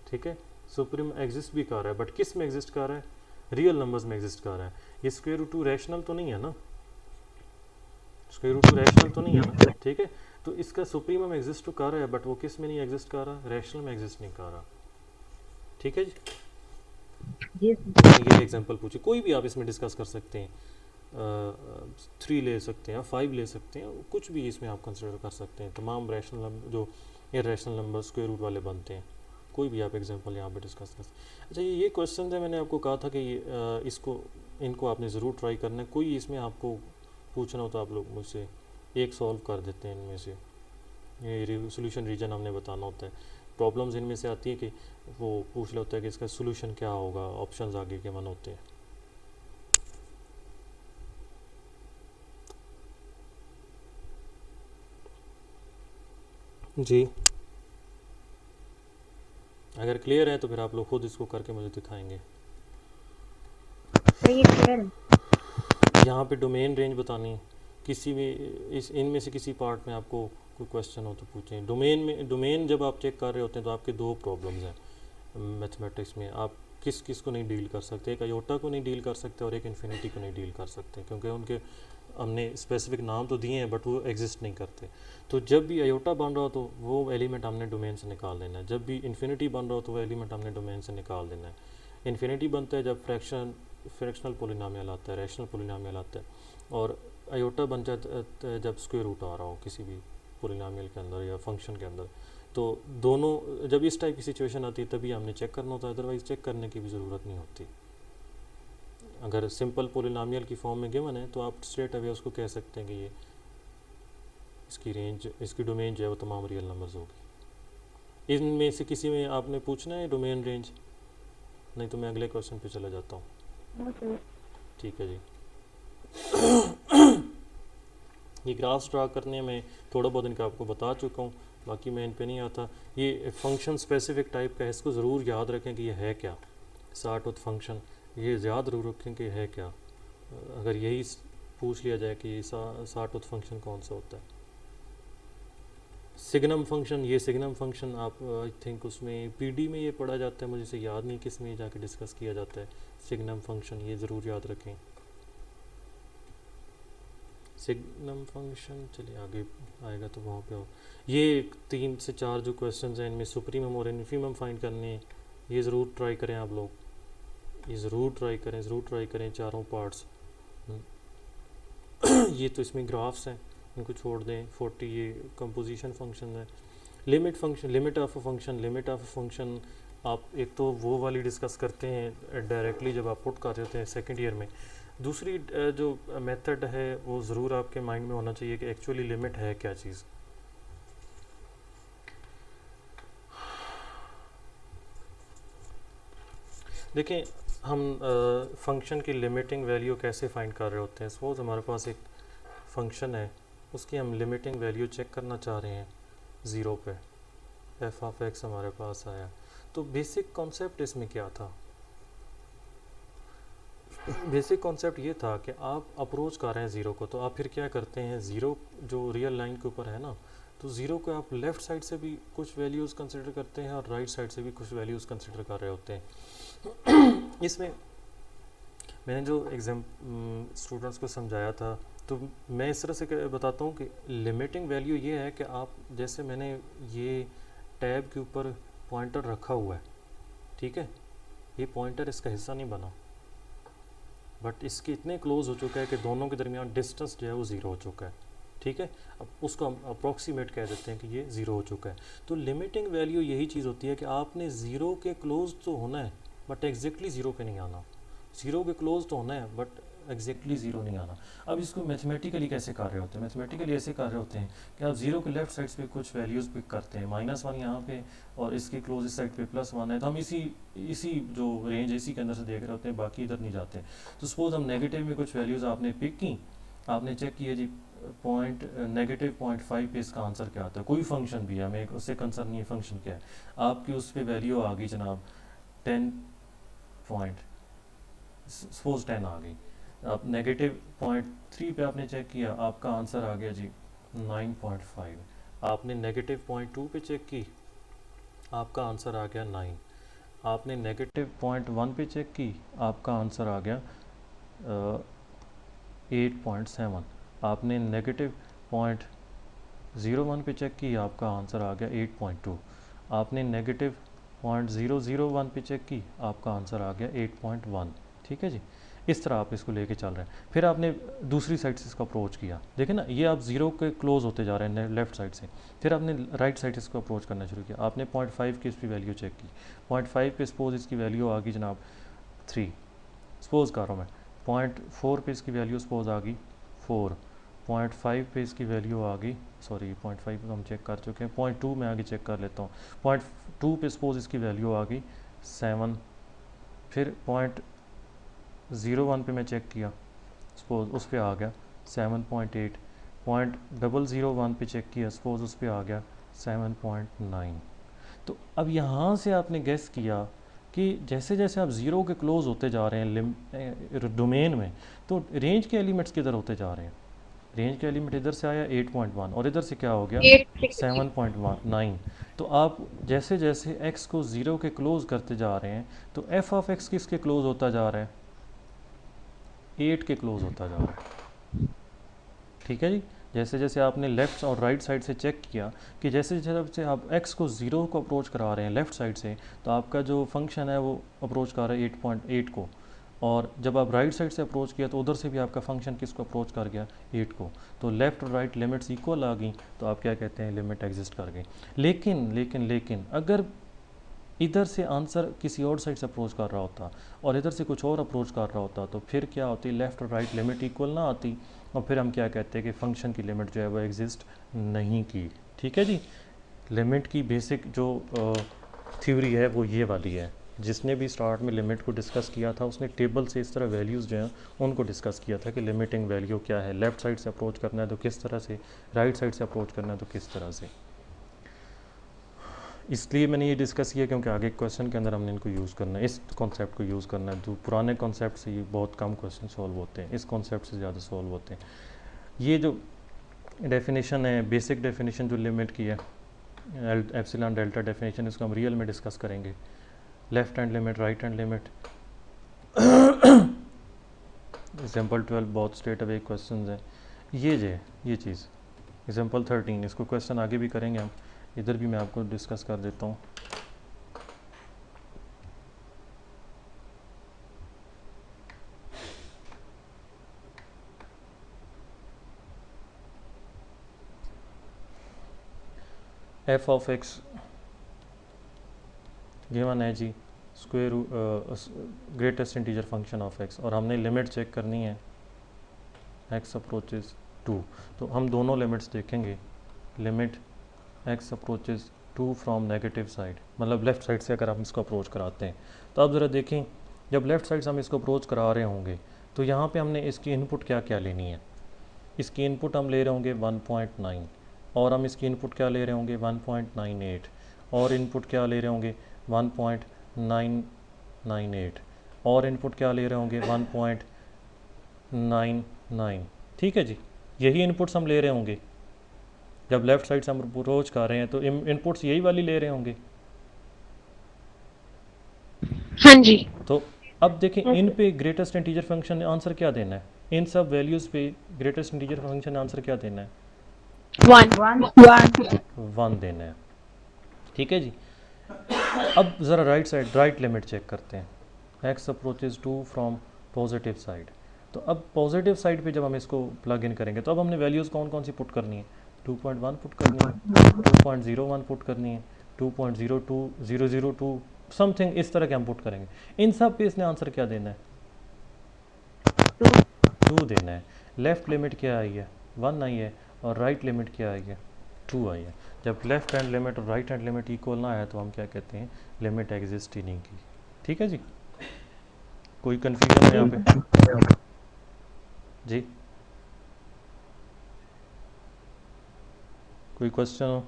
ठीक है, सुप्रीम एग्जिस्ट भी कर रहा है, बट किस में एग्जिस्ट कर रहा है? रियल नंबर्स में एग्जिस्ट कर रहा है। ये √2 रैशनल तो नहीं है ना, √2 रैशनल तो नहीं है ना, ठीक है। तो इसका सुप्रीमम एग्जिस्ट तो कर रहा है बट वो किस में नहीं एग्जिस्ट कर रहा? रैशनल में एग्जिस्ट नहीं कर रहा, ठीक है जी। ये एग्जांपल पूछे, कोई भी आप इसमें डिस्कस कर सकते हैं, 3 ले सकते हैं, 5 ले सकते हैं, कुछ भी इसमें आप कंसिडर कर सकते हैं। तमाम रैशनल जो इररेशनल नंबर स्क्वायर रूट वाले बनते हैं, कोई भी आप एग्जांपल यहाँ पे डिस्कस कर सकते हैं। अच्छा, ये क्वेश्चन है, मैंने आपको कहा था कि इनको आपने ज़रूर ट्राई करना है। कोई इसमें आपको पूछना हो तो आप लोग मुझसे एक सॉल्व कर देते हैं इनमें से। ये सोल्यूशन रीजन हमने बताना होता है। प्रॉब्लम्स इनमें से आती है कि वो पूछ लेता है कि इसका सोल्यूशन क्या होगा, ऑप्शंस आगे के मन होते हैं। जी, अगर क्लियर है तो फिर आप लोग खुद इसको करके मुझे दिखाएंगे। सही है। यहाँ पे डोमेन रेंज बतानी है, किसी भी इनमें से किसी पार्ट में आपको कोई क्वेश्चन हो तो पूछें। डोमेन जब आप चेक कर रहे होते हैं तो आपके दो प्रॉब्लम्स हैं। मैथमेटिक्स में आप किस किस को नहीं डील कर सकते, एक आयोटा को नहीं डील कर सकते और एक इन्फिनिटी को नहीं डील कर सकते, क्योंकि उनके हमने स्पेसिफिक नाम तो दिए हैं बट वो एग्जिस्ट नहीं करते। तो जब भी आयोटा बन रहा हो तो वो एलिमेंट हमने डोमेन से निकाल देना है, जब भी इन्फिनिटी बन रहा हो तो वो एलिमेंट हमने डोमेन से निकाल देना है। इन्फिनिटी बनता है जब फ्रैक्शनल पोलिनोमियल आता है, रैशनल पोलिनोमियल आता है, और आयोटा बन जाता है जब स्क्वायर रूट आ रहा हो किसी भी पोलिनोमियल के अंदर या फंक्शन के अंदर। तो दोनों जब इस टाइप की सिचुएशन आती है तभी हमने चेक करना होता है, अदरवाइज चेक करने की भी ज़रूरत नहीं होती। अगर सिंपल पोलिनोमियल की फॉर्म में गिवन है तो आप स्ट्रेट अवे उसको कह सकते हैं कि ये इसकी रेंज, इसकी डोमेन जो है वो तमाम रियल नंबर्स होगी। इनमें से किसी में आपने पूछना है डोमेन रेंज, नहीं तो मैं अगले क्वेश्चन पे चला जाता हूँ। ठीक है जी। ये ग्राफ्स ड्रा करने में थोड़ा बहुत इनका आपको बता चुका हूँ, बाकी मैं इन पे नहीं आता। ये फंक्शन स्पेसिफिक टाइप का है, इसको ज़रूर याद रखें कि ये है क्या। साटूथ फंक्शन ये याद ज़रूर रखें कि है क्या। अगर यही पूछ लिया जाए कि साटूथ फंक्शन कौन सा होता है। सिग्नम फंक्शन, ये सिग्नम फंक्शन आप आई थिंक उसमें पीडी में ये पढ़ा जाता है, मुझे से याद नहीं किस में जाके डिस्कस किया जाता है। सिग्नम फंक्शन ये ज़रूर याद रखें। सिग्नम फंक्शन चलिए आगे आएगा तो वहाँ पे हो। ये 3 से 4 जो क्वेश्चंस हैं इनमें सुप्रीमम और इन्फीमम फाइंड करने, ये ज़रूर ट्राई करें आप लोग, ये ज़रूर ट्राई करें चारों पार्ट्स। ये तो इसमें ग्राफ्स हैं, इनको छोड़ दें। 40 ये कंपोजिशन फंक्शन है। Limit function, limit of a function आप एक तो वो वाली डिस्कस करते हैं डायरेक्टली जब आप पुट कर रहे होते हैं सेकेंड ईयर में। दूसरी जो मेथड है वो ज़रूर आपके माइंड में होना चाहिए कि एक्चुअली लिमिट है क्या चीज़। देखें हम फंक्शन की लिमिटिंग वैल्यू कैसे फाइंड कर रहे होते हैं। सपोज हमारे पास एक फंक्शन है, उसकी हम लिमिटिंग वैल्यू चेक करना चाह रहे हैं 0 पे, एफ ऑफ एक्स हमारे पास आया। तो बेसिक कॉन्सेप्ट इसमें क्या था? बेसिक कॉन्सेप्ट ये था कि आप अप्रोच कर रहे हैं 0 को, तो आप फिर क्या करते हैं, 0 जो रियल लाइन के ऊपर है ना, तो 0 को आप लेफ़्ट साइड से भी कुछ वैल्यूज़ कंसिडर करते हैं और राइट साइड से भी कुछ वैल्यूज़ कंसिडर कर रहे होते हैं। इसमें मैंने जो स्टूडेंट्स को समझाया था, तो मैं इस तरह से बताता हूँ कि लिमिटिंग वैल्यू ये है कि आप, जैसे मैंने ये टैब के ऊपर पॉइंटर रखा हुआ है, ठीक है, ये पॉइंटर इसका हिस्सा नहीं बना, बट इसके इतने क्लोज हो चुका है कि दोनों के दरमियान डिस्टेंस जो है वो 0 हो चुका है, ठीक है। अब उसको हम अप्रॉक्सीमेट कह देते हैं कि ये 0 हो चुका है। तो लिमिटिंग वैल्यू यही चीज़ होती है कि आपने 0 के क्लोज तो होना है बट एग्जैक्टली 0 पे नहीं आना। 0 के क्लोज तो होना है बट एग्जैक्टली 0 नहीं आना। अब इसको मैथमेटिकली कैसे कर रहे होते हैं? मैथमेटिकली ऐसे कर रहे होते हैं कि आप 0 के लेफ्ट साइड पे कुछ वैल्यूज़ पिक करते हैं, -1 यहाँ पे और इसके क्लोज साइड पे +1 है, तो हम इसी जो रेंज इसी के अंदर से देख रहे होते हैं, बाकी इधर नहीं जाते। तो सपोज हम नेगेटिव में कुछ वैल्यूज़ आपने पिक की, आपने चेक किया जी -0.5 पे इसका आंसर क्या आता है, कोई फंक्शन भी है, हमें उससे कंसर्न नहीं है फंक्शन क्या है। आपकी उस पर वैल्यू आ गई जनाब 10 पॉइंट, सपोज 10 आ गई। आप -0.3 पे आपने चेक किया, आपका आंसर आ गया जी 9.5। आपने -0.2 पे चेक की, आपका आंसर आ गया 9। आपने -0.1 पे चेक की, आपका आंसर आ गया 8.7। आपने -0.01 पे चेक की, आपका आंसर आ गया 8.2। आपने -0.001 पे चेक की, आपका आंसर आ गया 8.1। ठीक है जी, इस तरह आप इसको लेके चल रहे हैं। फिर आपने दूसरी साइड से इसको अप्रोच किया, देखें ना, ये आप 0 के क्लोज होते जा रहे हैं लेफ्ट साइड से। फिर आपने राइट साइड से इसको अप्रोच करना शुरू किया, आपने 0.5 की इसकी वैल्यू चेक की। 0.5 पे सपोज इसकी वैल्यू आ गई जनाब 3, सपोज कर रहा हूँ मैं। 0.4 पे इसकी वैल्यू सपोज आ गई 4। 0.5 पे इसकी वैल्यू आ गई, सॉरी 0.5 हम चेक कर चुके हैं, 0.2 में आगे चेक कर लेता हूँ। 0.2 पे सपोज इसकी वैल्यू आ गई 7। फिर 0.01 पे मैं चेक किया, सपोज उस पर आ गया 7.8। 0.001 पे चेक किया, सपोज उस पर आ गया 7.9। तो अब यहाँ से आपने गेस किया कि जैसे जैसे आप 0 के क्लोज होते जा रहे हैं डोमेन में, तो रेंज के एलिमेंट्स किधर होते जा रहे हैं, रेंज का लिमिट इधर से आया 8.1 और इधर से क्या हो गया 7.9। तो आप जैसे जैसे x को 0 के क्लोज करते जा रहे हैं तो f ऑफ x किसके क्लोज होता जा रहा है, 8 के क्लोज होता जा रहा है। ठीक है जी। जैसे जैसे आपने लेफ़्ट और राइट साइड से चेक किया कि जैसे जैसे आप x को 0 को अप्रोच करा रहे हैं लेफ़्ट साइड से, तो आपका जो फंक्शन है वो अप्रोच कर रहा है 8.8 को, और जब आप राइट साइड से अप्रोच किया तो उधर से भी आपका फंक्शन किसको अप्रोच कर गया, 8 को। तो लेफ़्ट और राइट लिमिट्स इक्वल आ गई, तो आप क्या कहते हैं, लिमिट एग्जिस्ट कर गई। लेकिन लेकिन लेकिन अगर इधर से आंसर किसी और साइड से अप्रोच कर रहा होता और इधर से कुछ और अप्रोच कर रहा होता, तो फिर क्या होती, लेफ़्ट और राइट लिमिट इक्वल ना आती, और फिर हम क्या कहते हैं कि फ़ंक्शन की लिमिट जो है वो एग्जिस्ट नहीं की। ठीक है जी। लिमिट की बेसिक जो थ्योरी है वो ये वाली है। जिसने भी स्टार्ट में लिमिट को डिस्कस किया था उसने टेबल से इस तरह वैल्यूज़ जो हैं उनको डिस्कस किया था कि लिमिटिंग वैल्यू क्या है, लेफ़्ट साइड से अप्रोच करना है तो किस तरह से, राइट साइड से अप्रोच करना है तो किस तरह से। इसलिए मैंने ये डिस्कस किया क्योंकि आगे क्वेश्चन के अंदर हमने इनको यूज़ करना है, इस कॉन्सेप्ट को यूज़ करना है। जो पुराने कॉन्सेप्ट से ये बहुत कम क्वेश्चन सॉल्व होते हैं, इस कॉन्सेप्ट से ज़्यादा सॉल्व होते हैं। ये जो डेफिनेशन है, बेसिक डेफिनेशन जो लिमिट की है, एप्सिलॉन डेल्टा डेफिनेशन, इसको हम रियल में डिस्कस करेंगे। Left hand limit, right hand limit, example 12 बहुत स्ट्रेट अवे क्वेश्चन हैं ये चीज़। एग्जाम्पल 13, इसको क्वेश्चन आगे भी करेंगे हम, इधर भी मैं आपको डिस्कस कर देता हूँ। एफ ऑफ एक्स गिवन है g square greatest integer function of x, और हमने लिमिट चेक करनी है एक्स अप्रोचेस 2। तो हम दोनों लिमिट्स देखेंगे। Limit x approaches 2 from negative side, मतलब लेफ़्ट साइड से अगर हम इसको अप्रोच कराते हैं, तो आप ज़रा देखें जब लेफ़्ट साइड से हम इसको अप्रोच करा रहे होंगे तो यहाँ पे हमने इसकी इनपुट क्या क्या लेनी है। इसकी इनपुट हम ले रहे होंगे 1.9, और हम इसकी इनपुट क्या ले रहे होंगे 1.98, और इनपुट क्या ले रहे होंगे 1.998, और इनपुट क्या ले रहे होंगे 1.99। ठीक है जी, यही इनपुट्स हम ले रहे होंगे। जब लेफ़्ट साइड से हम अप्रोच कर रहे हैं तो इनपुट्स यही वाली ले रहे होंगे। हाँ जी। तो अब देखें इन पे ग्रेटेस्ट इंटीजर फंक्शन ने आंसर क्या देना है, इन सब वैल्यूज़ पे ग्रेटेस्ट इंटीजर फंक्शन ने आंसर क्या देना है, 1 देना है। ठीक है जी। अब ज़रा right side, right limit check करते हैं। X approaches 2 from positive side. तो अब पॉजिटिव साइड पे जब हम इसको प्लग इन करेंगे तो अब हमने वैल्यूज़ कौन कौन सी पुट करनी है, 2.1 पुट करनी है, 2.01 पुट करनी है, 2.02002 समथिंग इस तरह के हम पुट करेंगे। इन सब पे इसने आंसर क्या देना है, 2 देना है। लेफ़्ट लिमिट क्या आई है, 1 आई है, और राइट लिमिट क्या आई है, 2 आई है। जब लेफ़्ट हैंड लिमिट और राइट हैंड लिमिट इक्वल ना आया तो हम क्या कहते हैं, लिमिट एग्जिस्ट ही नहीं की। ठीक है जी। कोई कन्फ्यूजन है यहाँ पे जी, कोई क्वेश्चन हो,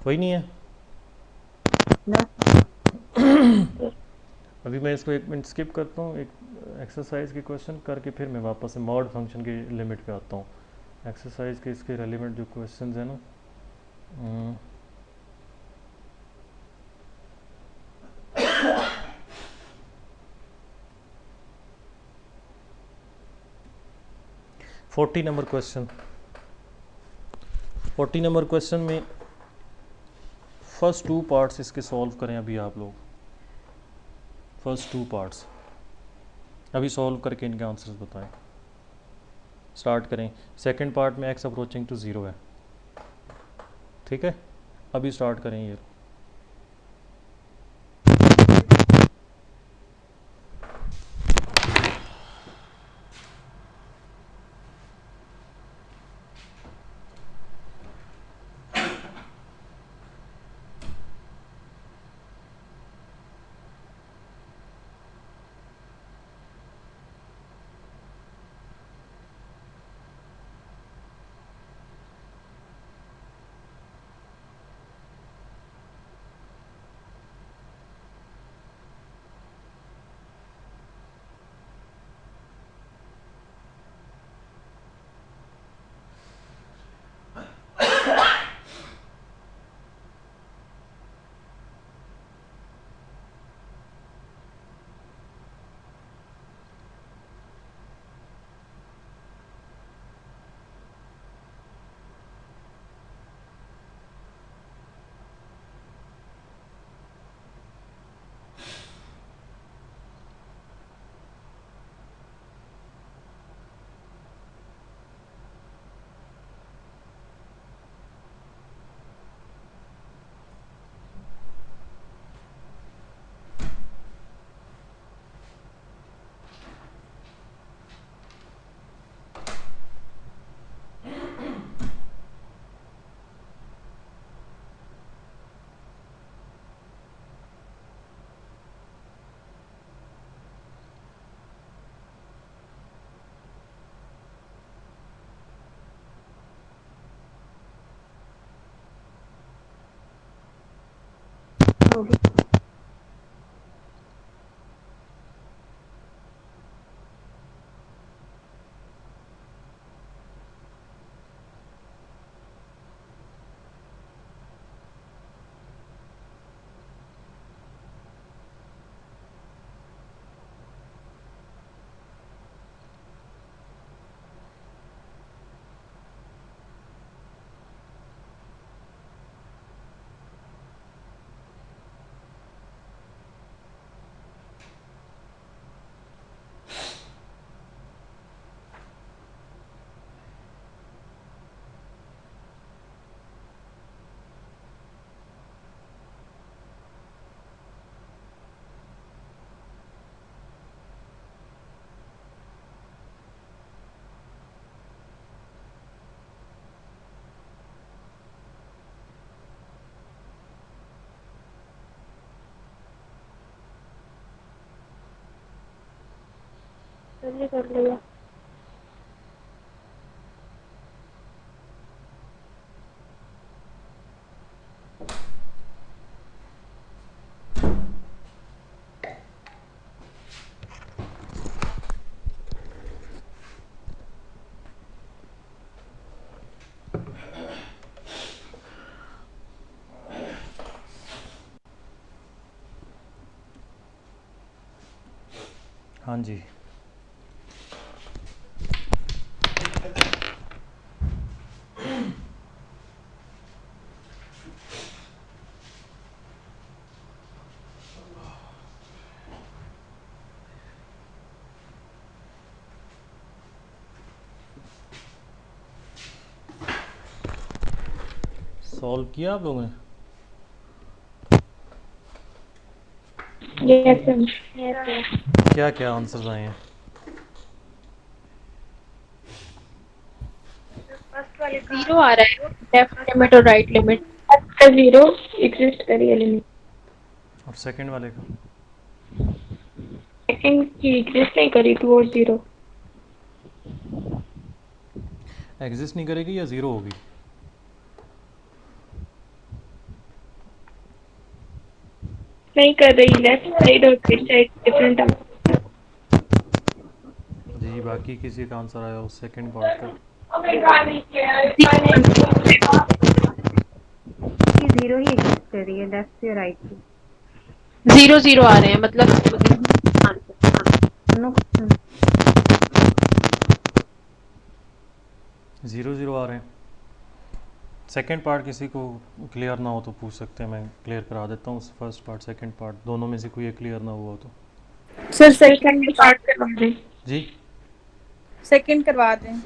कोई नहीं है। अभी मैं इसको 1 मिनट स्किप करता हूँ, एक एक्सरसाइज के क्वेश्चन करके फिर मैं वापस से मॉड फंक्शन के लिमिट पे आता हूँ। एक्सरसाइज के इसके रेलिवेंट जो क्वेश्चन हैं ना, 40 नंबर क्वेश्चन। 40 नंबर क्वेश्चन में फर्स्ट 2 पार्ट्स इसके सॉल्व करें अभी आप लोग। फर्स्ट 2 पार्ट्स अभी सॉल्व करके इनके आंसर्स बताएं। स्टार्ट करें। सेकंड पार्ट में एक्स अप्रोचिंग टू 0 है। ठीक है, अभी स्टार्ट करें ये। होगी। चलिए कर लिया। हाँ जी, सॉल्व किया आप लोगों ने? Yes sir. क्या क्या आंसर्स आए हैं? जीरो आ रहा है, लेफ्ट लिमिट और right limit. After zero exist करिए लिमिट। और सेकंड वाले का? सेकंड की एग्जिस्ट नहीं करी टू जीरो। एग्जिस्ट नहीं करेगी या ज़ीरो होगी? नहीं कर रही, लेफ्ट साइड और राइट साइड डिफरेंट आ। जी, बाकी किसी का आंसर आया उस सेकंड पार्ट का? कि जीरो ही एग्जिस्ट कर रही है लेफ्ट से राइट से। जीरो जीरो आ रहे हैं मतलब दोनों क्वेश्चन ज़ीरो ज़ीरो आ रहे हैं। सेकंड पार्ट किसी को क्लियर ना हो तो पूछ सकते हैं, मैं क्लियर करा देता हूँ। फर्स्ट पार्ट सेकंड पार्ट दोनों में से कोई एक क्लियर ना हुआ हो तो। सर सेकंड पार्ट करवा दें। जी, सेकंड करवा दें।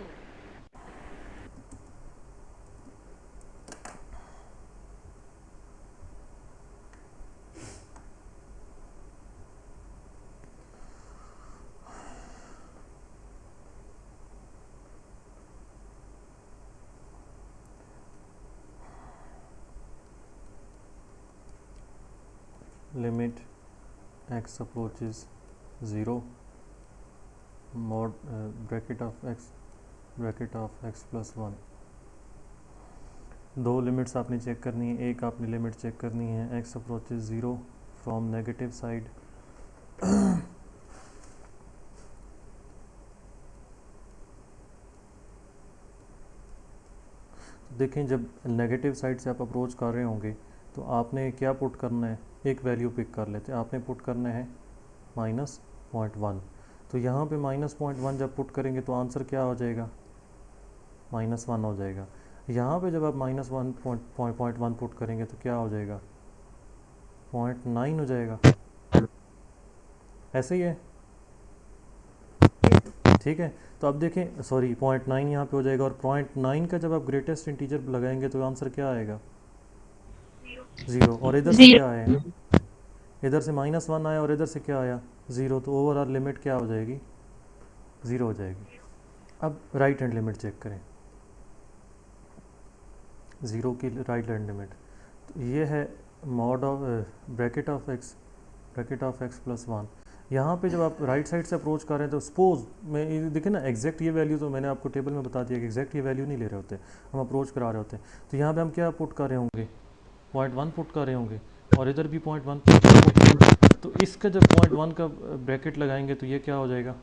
Limit x approaches 0 mod bracket of x plus 1। दो लिमिट्स आपने चेक करनी है। एक आपने लिमिट चेक करनी है x approaches 0 from negative side देखें, जब नेगेटिव साइड से आप अप्रोच कर रहे होंगे तो आपने क्या पुट करना है, एक वैल्यू पिक कर लेते हैं। आपने पुट करना है -0.1। तो यहाँ पे -0.1 जब पुट करेंगे तो आंसर क्या हो जाएगा? -1 हो जाएगा। यहाँ पे जब आप -1.1 पुट करेंगे तो क्या हो जाएगा? 0.9 हो जाएगा। ऐसे ही है, ठीक है। तो अब देखें, सॉरी 0.9 यहाँ पे हो जाएगा, और 0.9 का जब आप ग्रेटेस्ट इंटीजर लगाएंगे तो आंसर क्या आएगा? 0। और इधर से क्या आया? इधर से -1 आया और इधर से क्या आया? 0। तो ओवरऑल लिमिट क्या हो जाएगी? 0 हो जाएगी। अब राइट हैंड लिमिट चेक करें, 0 की राइट हैंड लिमिट। तो ये है mod of bracket of x plus 1। यहाँ पे जब आप राइट साइड से अप्रोच कर रहे हैं तो सपोज मैं देखें ना, एग्जैक्ट ये वैल्यू तो मैंने आपको टेबल में बता दिया कि एग्जैक्ट ये वैल्यू नहीं ले रहे होते, हम अप्रोच करा रहे होते हैं। तो यहाँ पे हम क्या पुट कर रहे होंगे? 0.1 पुट कर रहे होंगे। और इधर भी 0.1, तो इसका जब 0.1 का ब्रैकेट लगाएंगे तो ये क्या हो जाएगा,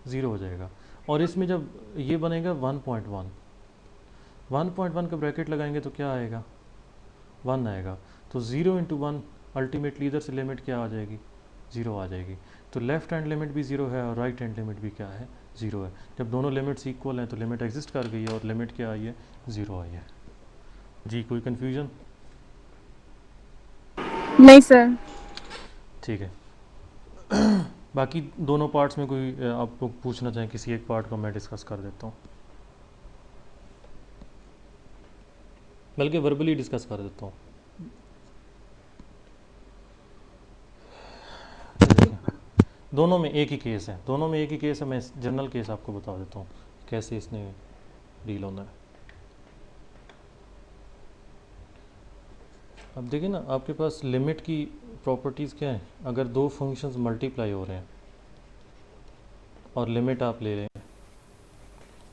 0 हो जाएगा। और इसमें जब ये बनेगा 1.1 का ब्रैकेट लगाएंगे तो क्या आएगा, 1 आएगा। तो 0 इंटू 1 अल्टीमेटली इधर से लिमिट क्या आ जाएगी, 0 आ जाएगी। तो लेफ्ट हैंड लिमिट भी 0 है और राइट हैंड लिमिट भी क्या है, 0 है। जब दोनों लिमिट्स इक्वल हैं तो लिमिट एग्जिस्ट कर गई है और लिमिट क्या आई है, 0 आई है। जी कोई कन्फ्यूजन? नहीं सर। ठीक है। बाकी दोनों पार्ट्स में कोई आप लोग पूछना चाहें, किसी एक पार्ट को मैं डिस्कस कर देता हूँ, बल्कि वर्बली डिस्कस कर देता हूँ। दोनों में एक ही केस है, दोनों में एक ही केस है। मैं जनरल केस आपको बता देता हूँ कैसे इसने डील होना है। अब देखिए ना, आपके पास लिमिट की प्रॉपर्टीज़ क्या है। अगर दो फंक्शंस मल्टीप्लाई हो रहे हैं और लिमिट आप ले रहे हैं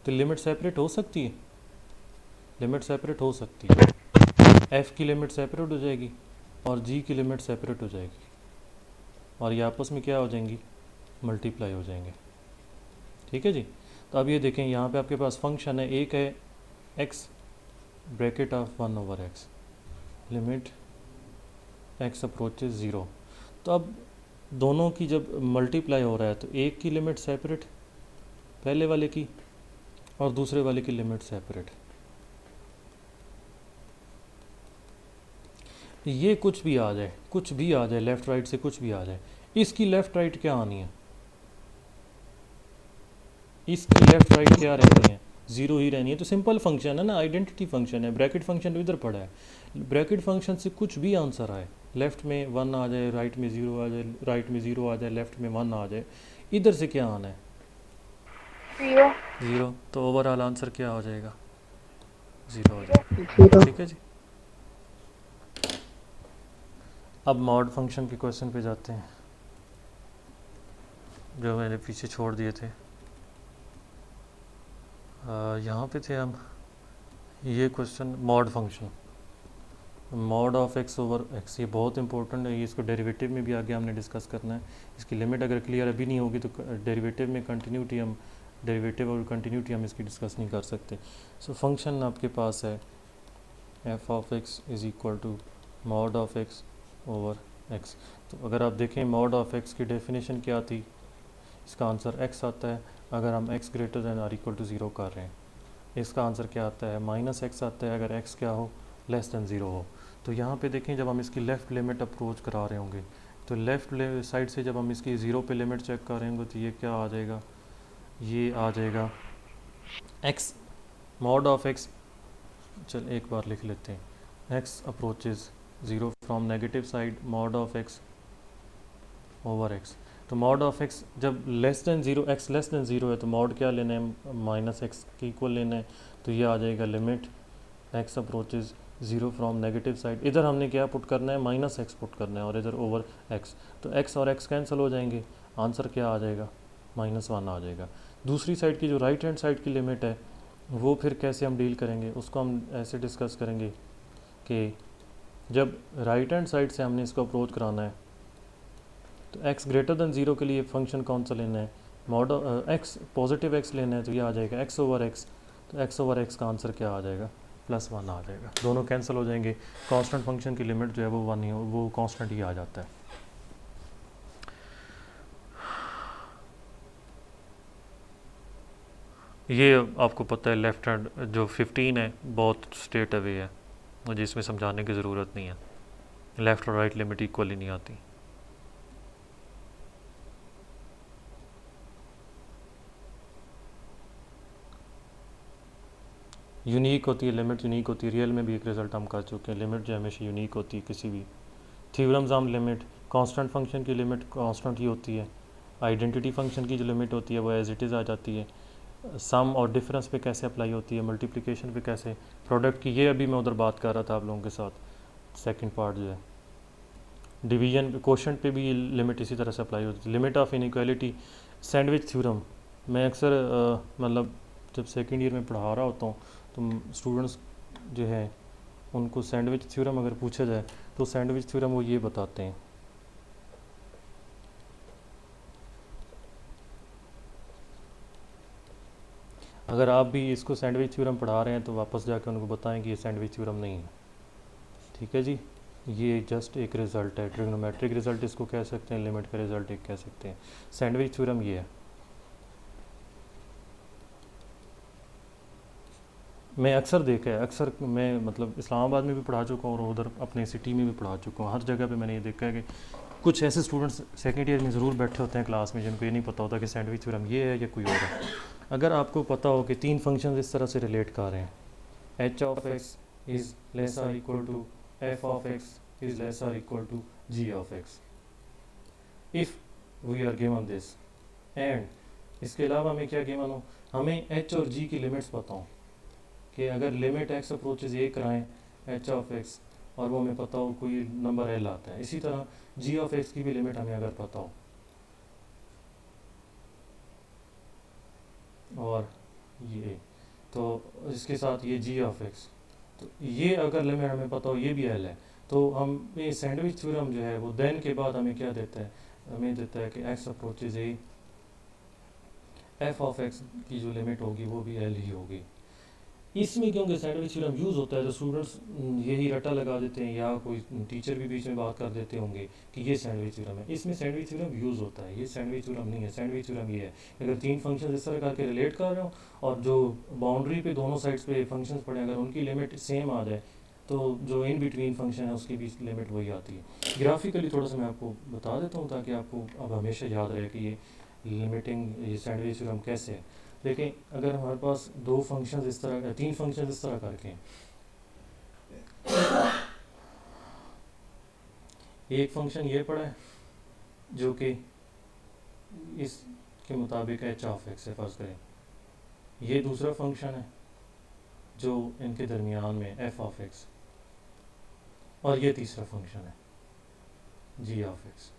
तो लिमिट सेपरेट हो सकती है, लिमिट सेपरेट हो सकती है। f की लिमिट सेपरेट हो जाएगी और g की लिमिट सेपरेट हो जाएगी और ये आपस में क्या हो जाएंगी, मल्टीप्लाई हो जाएंगे। ठीक है जी। तो अब ये देखें, यहाँ पे आपके पास फंक्शन है, एक है x bracket of 1/x limit x approaches 0। तो अब दोनों की जब मल्टीप्लाई हो रहा है तो एक की लिमिट सेपरेट पहले वाले की और दूसरे वाले की लिमिट सेपरेट। ये कुछ भी आ जाए, कुछ भी आ जाए, लेफ़्ट राइट से कुछ भी आ जाए, इसकी लेफ़्ट राइट क्या आनी है, इसकी लेफ़्ट राइट क्या रहनी है, 0 ही रहनी है। तो सिंपल फंक्शन है ना, आइडेंटिटी फंक्शन है। ब्रैकेट फंक्शन तो इधर पड़ा है, ब्रैकेट फंक्शन से कुछ भी आंसर आए, लेफ़्ट में 1 आ जाए, राइट में 0 आ जाए, राइट में 0 आ जाए, लेफ़्ट में 1 आ जाए, इधर से क्या आना है, 0। तो ओवरऑल आंसर क्या हो जाएगा, 0 हो जाएगा। ठीक है जी। अब मॉड फंक्शन के क्वेश्चन पे जाते हैं जो मैंने पीछे छोड़ दिए थे। यहाँ पे थे हम, ये question mod function, mod of x over x, ये बहुत इंपॉर्टेंट है। ये इसको डेरिवेटिव में भी आगे हमने डिस्कस करना है। इसकी लिमिट अगर क्लियर अभी नहीं होगी तो डेरिवेटिव में कंटिन्यूटी हम, डेरिवेटिव और कंटिन्यूटी हम इसकी डिस्कस नहीं कर सकते। सो फंक्शन आपके पास है f of x is equal to mod of x over x। तो अगर आप देखें मॉड ऑफ x की डेफिनेशन क्या थी, इसका आंसर x आता है अगर हम x greater than or equal to 0 कर रहे हैं। इसका आंसर क्या आता है, -x आता है अगर x क्या हो, लेस दैन 0 हो। तो यहाँ पे देखें, जब हम इसकी लेफ़्ट लिमिट अप्रोच करा रहे होंगे तो लेफ़्ट साइड से जब हम इसकी 0 पे लिमिट चेक कर रहे होंगे तो ये क्या आ जाएगा, ये आ जाएगा x मॉड ऑफ x। चल एक बार लिख लेते हैं, x approaches 0 from negative side mod of x over x। तो मॉड ऑफ x जब less than 0, x less than 0 है तो मॉड क्या लेना है, -x के इक्वल लेना है। तो ये आ जाएगा limit x approaches 0 from negative side. इधर हमने क्या पुट करना है, -x पुट करना है और इधर ओवर x। तो x और x कैंसिल हो जाएंगे, आंसर क्या आ जाएगा, -1 आ जाएगा। दूसरी साइड की जो राइट हैंड साइड की लिमिट है वो फिर कैसे हम डील करेंगे, उसको हम ऐसे डिस्कस करेंगे कि जब राइट हैंड साइड से हमने इसको अप्रोच कराना है तो x ग्रेटर दैन 0 के लिए फंक्शन कौन सा लेना है, मॉड x पॉजिटिव x लेना है। तो ये आ जाएगा x ओवर x। तो x ओवर x का आंसर क्या आ जाएगा, +1 आ जाएगा। दोनों कैंसिल हो जाएंगे, कांस्टेंट फंक्शन की लिमिट जो है वो 1 ही, वो कांस्टेंट ही आ जाता है। ये आपको पता है लेफ़्ट हैंड जो 15 है बहुत स्ट्रेट अवे है, मुझे इसमें समझाने की ज़रूरत नहीं है। लेफ़्ट और राइट लिमिट इक्वली नहीं आती। यूनिक होती है लिमिट, यूनिक होती है। रियल में भी एक रिज़ल्ट हम कर चुके हैं, लिमिट जो हमेशा यूनिक होती है किसी भी थ्योरम्स हम लिमिट, कांस्टेंट फंक्शन की लिमिट कांस्टेंट ही होती है, आइडेंटिटी फंक्शन की जो लिमिट होती है वो एज इट इज़ आ जाती है। सम और डिफरेंस पे कैसे अप्लाई होती है, मल्टीप्लिकेशन पे कैसे, प्रोडक्ट की, ये अभी मैं उधर बात कर रहा था आप लोगों के साथ। सेकंड पार्ट जो है डिवीजन कोशेंट पे भी लिमिट इसी तरह से अप्लाई होती है। Limit of inequality, sandwich theorem, मैं अक्सर मतलब जब सेकेंड ईयर में पढ़ा रहा होता हूँ तो स्टूडेंट्स जो है उनको सैंडविच थ्योरम अगर पूछा जाए तो सैंडविच थ्योरम वो ये बताते हैं। अगर आप भी इसको सैंडविच थ्योरम पढ़ा रहे हैं तो वापस जाकर उनको बताएं कि ये सैंडविच थ्योरम नहीं है, ठीक है जी। ये जस्ट एक रिज़ल्ट है, ट्रिग्नोमेट्रिक रिज़ल्ट इसको कह सकते हैं, लिमिट का रिज़ल्ट एक कह सकते हैं। सैंडविच थ्योरम ये है। मैं अक्सर देखा है, अक्सर मैं मतलब इस्लामाबाद में भी पढ़ा चुका हूँ और उधर अपने सिटी में भी पढ़ा चुका हूँ। हर जगह पे मैंने ये देखा है कि कुछ ऐसे स्टूडेंट्स सेकेंड ईयर में ज़रूर बैठे होते हैं क्लास में जिनको ये नहीं पता होता कि सैंडविच थ्योरम ये है या कोई और है। अगर आपको पता हो कि 3 फंक्शन इस तरह से रिलेट कर रहे हैं, h of x is less और equal to f of x is less और equal to g of x, if we are given this and इसके अलावा हमें क्या गिवन हो, हमें एच और जी की लिमिट्स पता हो कि अगर लिमिट एक्स अप्रोचेज ए कराएं एच ऑफ एक्स और वो हमें पता हो कोई नंबर एल आता है, इसी तरह जी ऑफ एक्स की भी लिमिट हमें अगर पता हो और ये तो इसके साथ ये जी ऑफ एक्स, तो ये अगर लिमिट हमें पता हो ये भी एल है, तो हम ये सैंडविच थ्योरम जो है वो देन के बाद हमें क्या देता है, हमें देता है कि x approaches A, F of x की जो लिमिट होगी वो भी एल ही होगी। इसमें क्योंकि सैंडविच थ्योरम यूज़ होता है तो स्टूडेंट्स यही रट्टा लगा देते हैं या कोई टीचर भी बीच में बात कर देते होंगे कि ये सैंडविच थ्योरम है, इसमें सैंडविच थ्योरम यूज़ होता है, ये सैंडविच थ्योरम नहीं है। सैंडविच थ्योरम ये है अगर 3 फंक्शन इस तरह करके रिलेट कर रहे हो और जो बाउंड्री पे दोनों साइड्स पे फंक्शंस पड़े अगर उनकी लिमिट सेम आ जाए तो जो इन बिटवीन फंक्शन है उसकी भी लिमिट वही आती है। ग्राफिकली थोड़ा सा मैं आपको बता देता हूँ ताकि आपको अब हमेशा याद रहे कि ये लिमिटिंग ये सैंडविच थ्योरम कैसे है। देखें अगर हमारे पास 2 फंक्शंस इस तरह 3 फंक्शंस इस तरह करके हैं, एक फंक्शन ये पड़ा है जो कि इसके मुताबिक एच ऑफ एक्स है फर्ज करें, ये दूसरा फंक्शन है जो इनके दरमियान में एफ ऑफ एक्स, और ये तीसरा फंक्शन है जी ऑफ एक्स।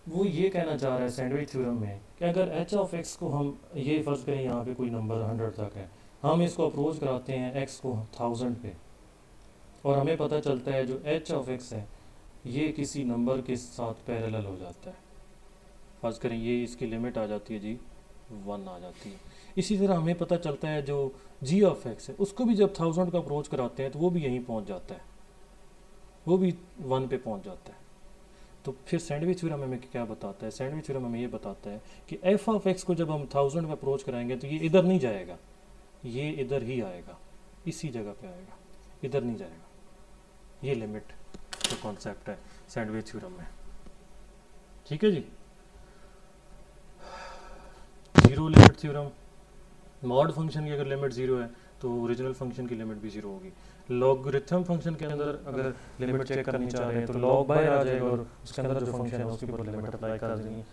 वो ये कहना चाह रहा है सैंडविच थ्योरम में कि अगर एच ऑफ एक्स को हम ये फ़र्ज़ करें यहाँ पे कोई नंबर 100 तक है, हम इसको अप्रोच कराते हैं एक्स को 1000 पे और हमें पता चलता है जो एच ऑफ एक्स है ये किसी नंबर के साथ पैरेलल हो जाता है। फ़र्ज़ करें ये इसकी लिमिट आ जाती है जी 1 आ जाती है। इसी तरह हमें पता चलता है जो जी ऑफ एक्स है उसको भी जब 1000 का अप्रोच कराते हैं तो वो भी यहीं पहुँच जाता है, वो भी 1 पे पहुँच जाता है। तो फिर सैंडविच थ्योरम हमें क्या बताता है, सैंडविच थ्योरम हमें ये बताता है कि एफ ऑफ एक्स को जब हम 1000 में अप्रोच कराएंगे तो ये इधर नहीं जाएगा, ये इधर ही आएगा, इसी जगह पे आएगा, इधर नहीं जाएगा। ये लिमिट जो कॉन्सेप्ट है सैंडविच थ्योरम में, ठीक है जी। Zero limit theorem, mod function की अगर लिमिट 0 है तो ओरिजिनल फंक्शन की लिमिट भी 0 होगी। लॉगरिथम फंक्शन के अंदर अगर लिमिट चेक करनी चाह रहे हैं तो लॉग बाहर आ जाएगा और उसके अंदर जो फंक्शन है उसके ऊपर लिमिट अप्लाई कर देनी है।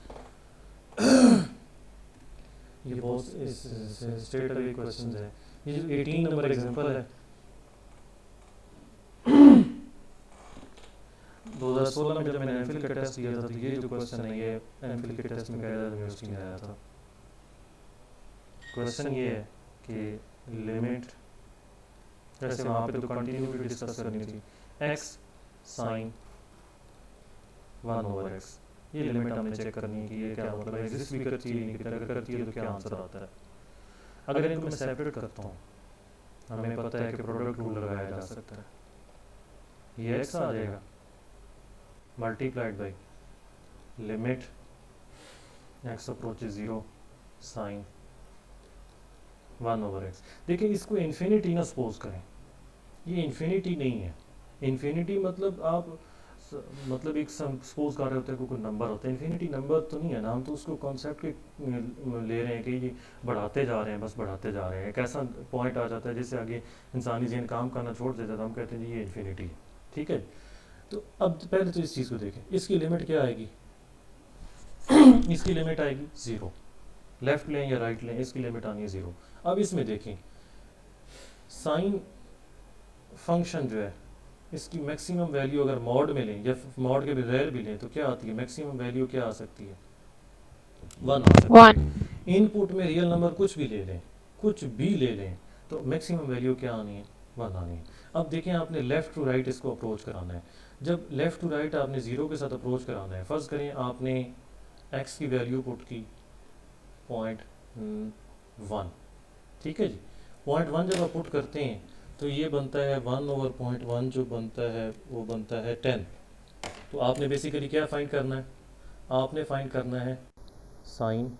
ये बहुत स्टेट अवे क्वेश्चंस है। ये जो 18 नंबर एग्जांपल है 2016 में जब मैंने एमफिल का टेस्ट दिया था तो ये जो क्वेश्चन है ये एमफिल के टेस्ट में कायदा यूनिवर्सिटी में आया था। क्वेश्चन ये है कि लिमिट, जैसे वहाँ पे तो कंटिन्यूटी डिस्कस करनी थी, x साइन 1/x, ये लिमिट हमने चेक करनी है कि ये क्या मतलब एग्जिस्ट भी करती है, नहीं अगर करती है तो क्या आंसर आता है। अगर इनको मैं सेपरेट करता हूँ हमें पता है कि प्रोडक्ट रूल लगाया जा सकता है, ये x आ जाएगा multiplied by limit x approaches 0 sine 1/x। देखिए इसको इन्फिनिटी ना सपोज करें, ये इन्फिनिटी नहीं है। इन्फिनिटी मतलब आप मतलब एक सपोज कर रहे होते हैं कोई नंबर होता है, इन्फिनिटी नंबर तो नहीं है ना, हम तो उसको कॉन्सेप्ट के ले रहे हैं कि ये बढ़ाते जा रहे हैं, बस बढ़ाते जा रहे हैं। एक ऐसा पॉइंट आ जाता है जिससे आगे इंसानी जहन काम करना छोड़ देता है तो हम कहते हैं जी ये इन्फिनिटी है, ठीक है। तो अब पहले तो इस चीज़ को देखें, इसकी लिमिट क्या आएगी इसकी लिमिट आएगी 0, लेफ्ट लें या राइट लें इसकी लिमिट आनी है 0। अब इसमें देखें साइन फंक्शन जो है इसकी मैक्सिमम वैल्यू अगर मॉड में लें या मॉड के बगैर भी लें तो क्या आती है, मैक्सिमम वैल्यू क्या आ सकती है 1 आ सकती है। इनपुट में रियल नंबर कुछ भी ले लें, कुछ भी ले लें तो मैक्सिमम वैल्यू क्या आनी है, 1 आनी है। अब देखें आपने लेफ़्ट टू राइट इसको अप्रोच कराना है। जब लेफ़्ट टू राइट आपने 0 के साथ अप्रोच कराना है, फ़र्ज़ करें आपने x की वैल्यू पुट की 0.1, ठीक है जी। 0.1 जब आप पुट करते हैं तो ये बनता है 1/0.1, जो बनता है वो बनता है 10। तो आपने बेसिकली क्या फाइंड करना है, आपने फाइंड करना है साइन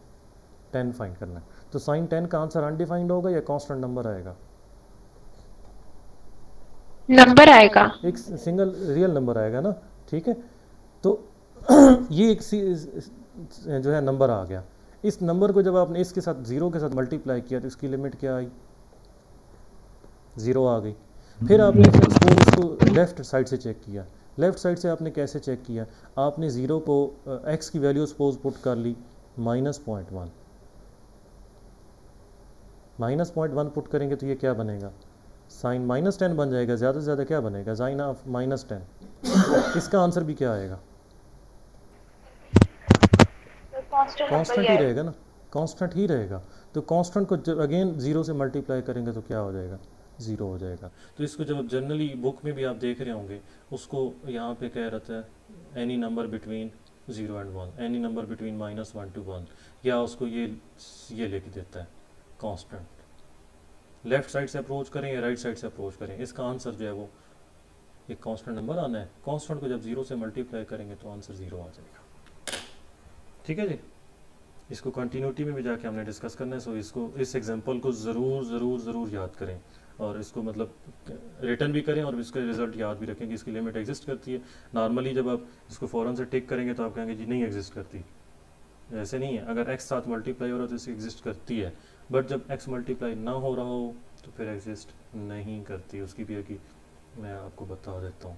10 फाइंड करना है। तो साइन 10 का आंसर अनडिफाइंड होगा या कांस्टेंट नंबर आएगा? नंबर आएगा। एक सिंगल रियल नंबर आएगा ना, ठीक है। तो ये एक जो है नंबर आ गया। इस नंबर को जब आपने इसके साथ 0 के साथ मल्टीप्लाई किया तो इसकी लिमिट क्या आई, 0 आ गई। फिर आपने सपोज इसको लेफ़्ट साइड से चेक किया। लेफ़्ट साइड से आपने कैसे चेक किया, आपने 0 को x की वैल्यू सपोज पुट कर ली -0.1, -0.1 पुट करेंगे तो ये क्या बनेगा, साइन -10 बन जाएगा। ज़्यादा से ज़्यादा क्या बनेगा, साइन ऑफ -10। इसका आंसर भी क्या आएगा, कांस्टेंट ही रहेगा ना, कांस्टेंट ही रहेगा। तो कांस्टेंट को जब अगेन 0 से मल्टीप्लाई करेंगे तो क्या हो जाएगा, 0 हो जाएगा। तो इसको जब जनरली बुक में भी आप देख रहे होंगे, उसको यहाँ पे कह रहता है any number between 0 and 1, any number between -1 to 1, या उसको ये लिख देता है कांस्टेंट। लेफ़्ट साइड से अप्रोच करें या राइट साइड से अप्रोच करें, इसका आंसर जो है वो एक कांस्टेंट नंबर आना है। कांस्टेंट को जब 0 से मल्टीप्लाई करेंगे तो आंसर 0 आ जाएगा, ठीक है जी। इसको कंटिन्यूटी में भी जाके हमने डिस्कस करना है। सो इसको, इस एग्जांपल को ज़रूर याद करें और इसको मतलब रिटर्न भी करें और इसका रिजल्ट याद भी रखें कि इसकी लिमिट एग्जिस्ट करती है। नॉर्मली जब आप इसको फ़ौरन से टिक करेंगे तो आप कहेंगे जी नहीं एग्जिस्ट करती, ऐसे नहीं है। अगर x साथ मल्टीप्लाई हो रहा है तो इसकी एग्जिस्ट करती है, बट जब x मल्टीप्लाई ना हो रहा हो तो फिर एग्जिस्ट नहीं करती। उसकी भी है कि मैं आपको बता देता हूँ।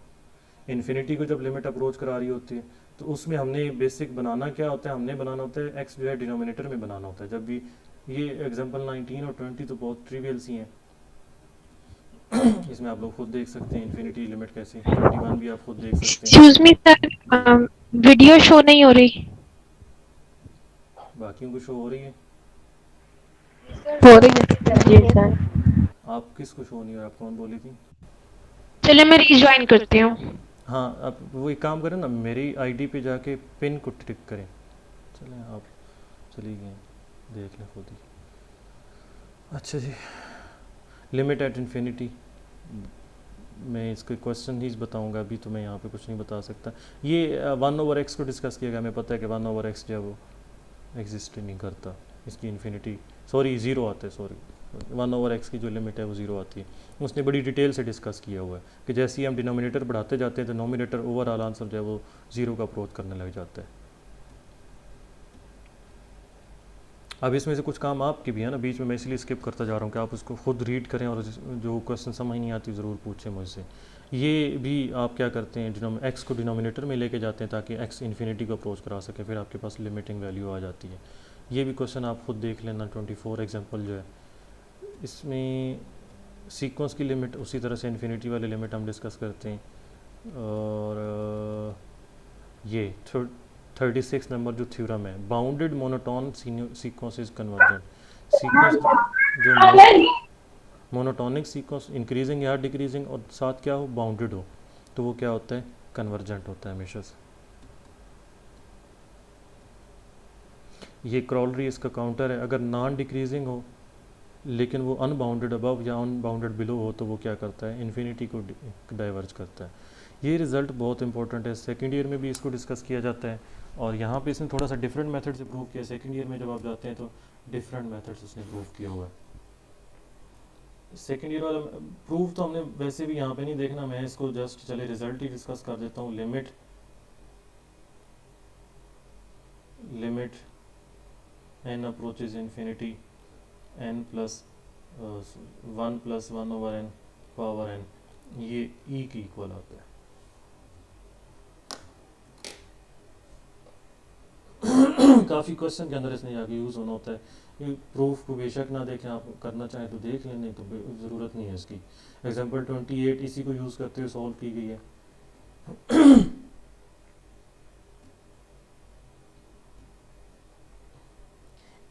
इन्फिनिटी को जब लिमिट अप्रोच करा रही होती है तो उसमें हमने बेसिक बनाना क्या होता है, हमने बनाना होता है x जो है डिनोमिनेटर में बनाना होता है। जब भी ये एग्जांपल 19 और 20 तो बहुत ट्रिवियल सी हैं, इसमें आप लोग खुद देख सकते हैं इन्फिनिटी लिमिट कैसे, 21 भी आप खुद देख सकते हैं। Excuse me sir, video show नहीं हो रही। बाकियों को शो हो रही है, हो रही है जी सर। आप किसको शो नहीं हो रहा, आप कौन बोली थी? चलिए मैं रीज्वाइन करती हूँ। हाँ, आप वो एक काम करें ना, मेरी आईडी पे जाके पिन को टिक करें। चलें आप चली गए, देख लें खुद ही। अच्छा जी, लिमिट एट इन्फिनिटी, मैं इसके क्वेश्चन ही बताऊंगा, अभी तो मैं यहाँ पे कुछ नहीं बता सकता। ये 1/x को डिस्कस किया गया, हमें पता है कि 1/x जो है वो एग्जिस्ट नहीं करता, इसकी इन्फिनिटी सॉरी 0 आता है, सॉरी 1/x की जो लिमिट है वो 0 आती है। उसने बड़ी डिटेल से डिस्कस किया हुआ है कि जैसे ही हम डिनोमिनेटर बढ़ाते जाते हैं तो नोमिनेटर ओवरऑल आंसर जो है वो 0 का अप्रोच करने लग जाता है। अब इसमें से कुछ काम आपके भी है ना, बीच में मैं इसलिए स्किप करता जा रहा हूँ कि आप उसको खुद रीड करें और जो क्वेश्चन समझ नहीं आती ज़रूर पूछें मुझसे। ये भी आप क्या करते हैं, एक्स को डिनोमिनेटर में लेके जाते हैं ताकि एक्स इन्फिनिटी को अप्रोच करा सके, फिर आपके पास लिमिटिंग वैल्यू आ जाती है। ये भी क्वेश्चन आप खुद देख लेना, 24 एग्जाम्पल जो है इसमें सीक्वेंस की लिमिट उसी तरह से इन्फिनिटी वाली लिमिट हम डिस्कस करते हैं। और ये 36 नंबर जो थ्योरम है, bounded monotone sequence is convergent. Sequence जो मोनोटोनिक सीक्वेंस इंक्रीजिंग या डिक्रीजिंग और साथ क्या हो, बाउंडेड हो, तो वो क्या होता है, कन्वर्जेंट होता है हमेशा से। ये क्रॉलरी इसका काउंटर है, अगर नॉन डिक्रीजिंग हो लेकिन वो अनबाउंडेड अबव या अनबाउंडेड बिलो हो तो वो क्या करता है, इन्फिनिटी को डाइवर्ज करता है। ये रिज़ल्ट बहुत इंपॉर्टेंट है, सेकंड ईयर में भी इसको डिस्कस किया जाता है और यहाँ पे इसने थोड़ा सा डिफरेंट मेथड से प्रूव किया। सेकंड ईयर में जब आप जाते हैं तो डिफरेंट मेथड्स उसने प्रूव किया हुआ है। सेकंड ईयर वाला प्रूफ तो हमने वैसे भी यहाँ पे नहीं देखना, मैं इसको जस्ट चले रिजल्ट ही डिस्कस कर देता हूँ। Limit n approaches infinity n plus 1 plus 1/n power n, ये e की इक्वल आता है। काफ़ी क्वेश्चन के अंदर इसने आगे यूज़ होना होता है। ये प्रूफ को बेशक ना देखें, आप करना चाहें तो देख लें, नहीं तो ज़रूरत नहीं है इसकी। एग्जांपल 28 इसी को यूज़ करते हुए सॉल्व की गई है।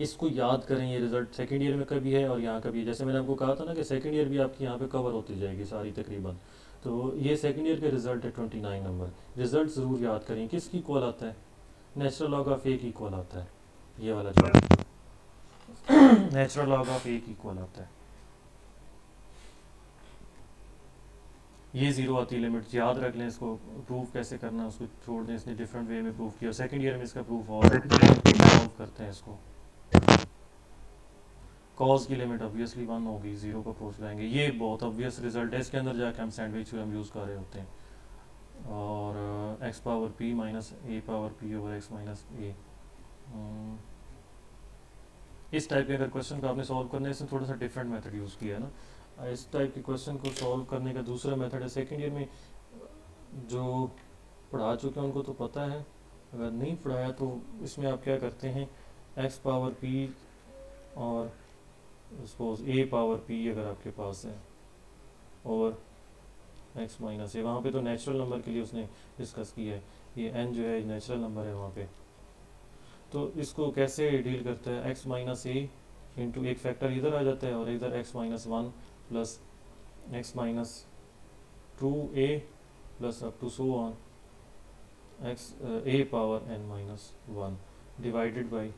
इसको याद करें, ये रिज़ल्ट सेकेंड ईयर में कभी है और यहाँ कभी है। जैसे मैंने आपको कहा था ना कि सेकेंड ईयर भी आपकी यहाँ पे कवर होती जाएगी सारी तकरीबन। तो ये सेकेंड ईयर के रिज़ल्ट है 29 नंबर। रिज़ल्ट ज़रूर याद करें। किसकी इक्वल आता है? नेचुरल लॉग ऑफ ए की इक्वल आता है, ये वाला जो नेचुरल लॉग ऑफ ए की इक्वल आता है। ये ज़ीरो आती है लिमिट, याद रख लें। इसको प्रूव कैसे करना है उसको छोड़ दें, इसने डिफरेंट वे में प्रूव किया। सेकेंड ईयर में इसका प्रूफ और सॉल्व करते हैं इसको। कॉज की लिमिट ऑब्वियसली 1 होगी, ज़ीरो को अप्रोच लाएंगे। ये बहुत ऑब्वियस रिजल्ट है, इसके अंदर जाके हम सैंडविच थ्योरम यूज़ कर रहे होते हैं। और x power p minus a power p over x minus a, इस टाइप के अगर क्वेश्चन को आपने सॉल्व करने से थोड़ा सा डिफरेंट मेथड यूज़ किया है ना। इस टाइप के क्वेश्चन को सॉल्व करने का दूसरा मेथड है, सेकेंड ईयर में जो पढ़ा चुके हैं उनको तो पता है, अगर नहीं पढ़ाया तो इसमें आप क्या करते हैं, एक्स पावर पी और सपोज ए पावर पी अगर आपके पास है और एक्स माइनस ए, वहाँ पे तो नेचुरल नंबर के लिए उसने डिस्कस किया है। ये एन जो है नेचुरल नंबर है वहाँ पे। तो इसको कैसे डील करता है, एक्स माइनस ए इंटू एक फैक्टर इधर आ जाता है और इधर x minus 1 plus x minus 2a plus up to so on x a power n minus 1 divided by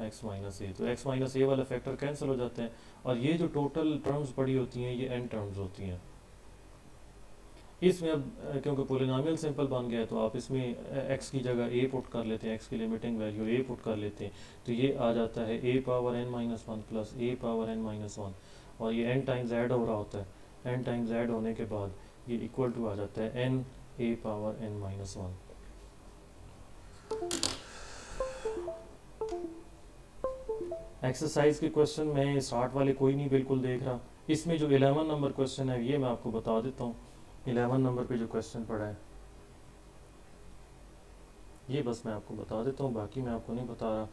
x minus a. तो एक्स माइनस ए वाला फैक्टर कैंसिल हो जाते हैं और ये जो टोटल टर्म्स पड़ी होती हैं ये n टर्म्स होती हैं। इसमें अब क्योंकि पोलिनोमियल सिंपल बन गया है तो आप इसमें x की जगह a पुट कर लेते हैं, x की लिमिटिंग वैल्यू a पुट कर लेते हैं। तो ये आ जाता है a power n minus 1 plus a power n minus 1 और ये n टाइम्स ऐड हो रहा होता है। n टाइम्स ऐड होने के बाद ये इक्वल टू आ जाता है n a power n minus 1। Exercise के क्वेश्चन में स्टार्ट वाले कोई नहीं बिल्कुल देख रहा। इसमें जो 11 नंबर क्वेश्चन है ये मैं आपको बता देता हूँ। 11 नंबर पे जो क्वेश्चन पड़ा है ये बस मैं आपको बता देता हूँ, बाकी मैं आपको नहीं बता रहा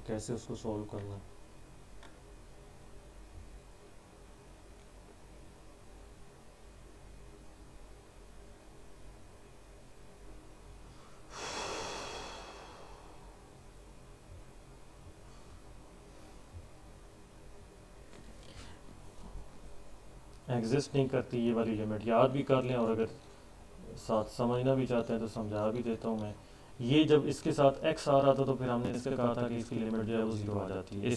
कैसे उसको सॉल्व करना है। एग्जिस्ट नहीं करती ये वाली लिमिट, याद भी कर लें और अगर साथ समझना भी चाहते हैं तो समझा भी देता हूँ मैं। ये जब इसके साथ x आ रहा था तो फिर हमने इससे कहा था कि इसकी लिमिट जो है वो 0 आ जाती है।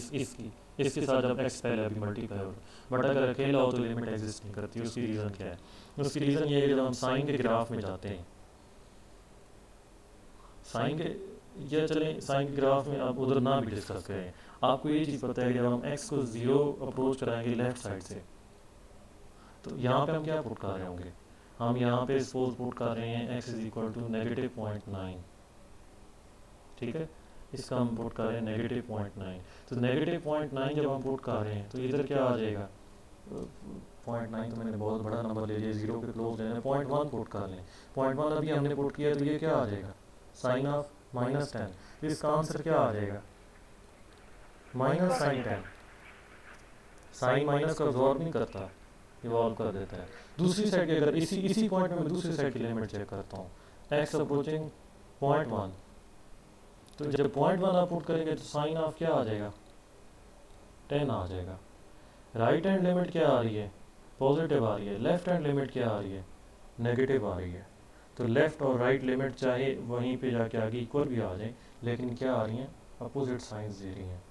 इसके साथ जब x पहले अभी मल्टीप्लाई हो, बट अगर अकेला हो तो लिमिट एग्जिस्ट नहीं करती। उसकी रीज़न क्या है? उसकी रीज़न ये है कि जब हम साइन के ग्राफ में जाते हैं, साइन के या चलें साइन के ग्राफ में आप उधर ना भी डिस्कस करें, आपको ये चीज़ पता है कि जब हम x को 0 अप्रोच कराएंगे लेफ्ट साइड से तो यहाँ पे हम क्या पुट कर रहे होंगे, हम यहाँ पे सपोज पुट कर रहे हैं x is equal to negative 0.9, ठीक है। इसका हम पुट कर रहे हैं नेगेटिव 0.9। तो नेगेटिव 0.9 जब हम पुट कर रहे हैं तो इधर क्या आ जाएगा, 0.9 तो मैंने बहुत बड़ा नंबर ले लिया, 0 के क्लोज लेना है, 0.1 पुट कर लें। 0.1 अभी हमने पुट किया तो ये क्या आ जाएगा, साइन ऑफ माइनस 10। इसका आंसर क्या आ जाएगा, माइनस साइन 10। साइन माइनस को अब्जॉर्ब नहीं करता, इवॉल्व कर देता है। दूसरी साइड की अगर इसी पॉइंट में मैं दूसरी साइड की लिमिट चेक करता हूँ, x अप्रोचिंग 0.1, तो जब 0.1 आप पुट करेंगे तो साइन ऑफ क्या आ जाएगा, 10 आ जाएगा। राइट हैंड लिमिट क्या आ रही है, पॉजिटिव आ रही है। लेफ्ट हैंड लिमिट क्या आ रही है, नेगेटिव आ रही है। तो लेफ्ट और राइट लिमिट चाहे वहीं पे जाके आगे इक्वल भी आ जाए, लेकिन क्या आ रही हैं, अपोजिट साइंस दे रही हैं।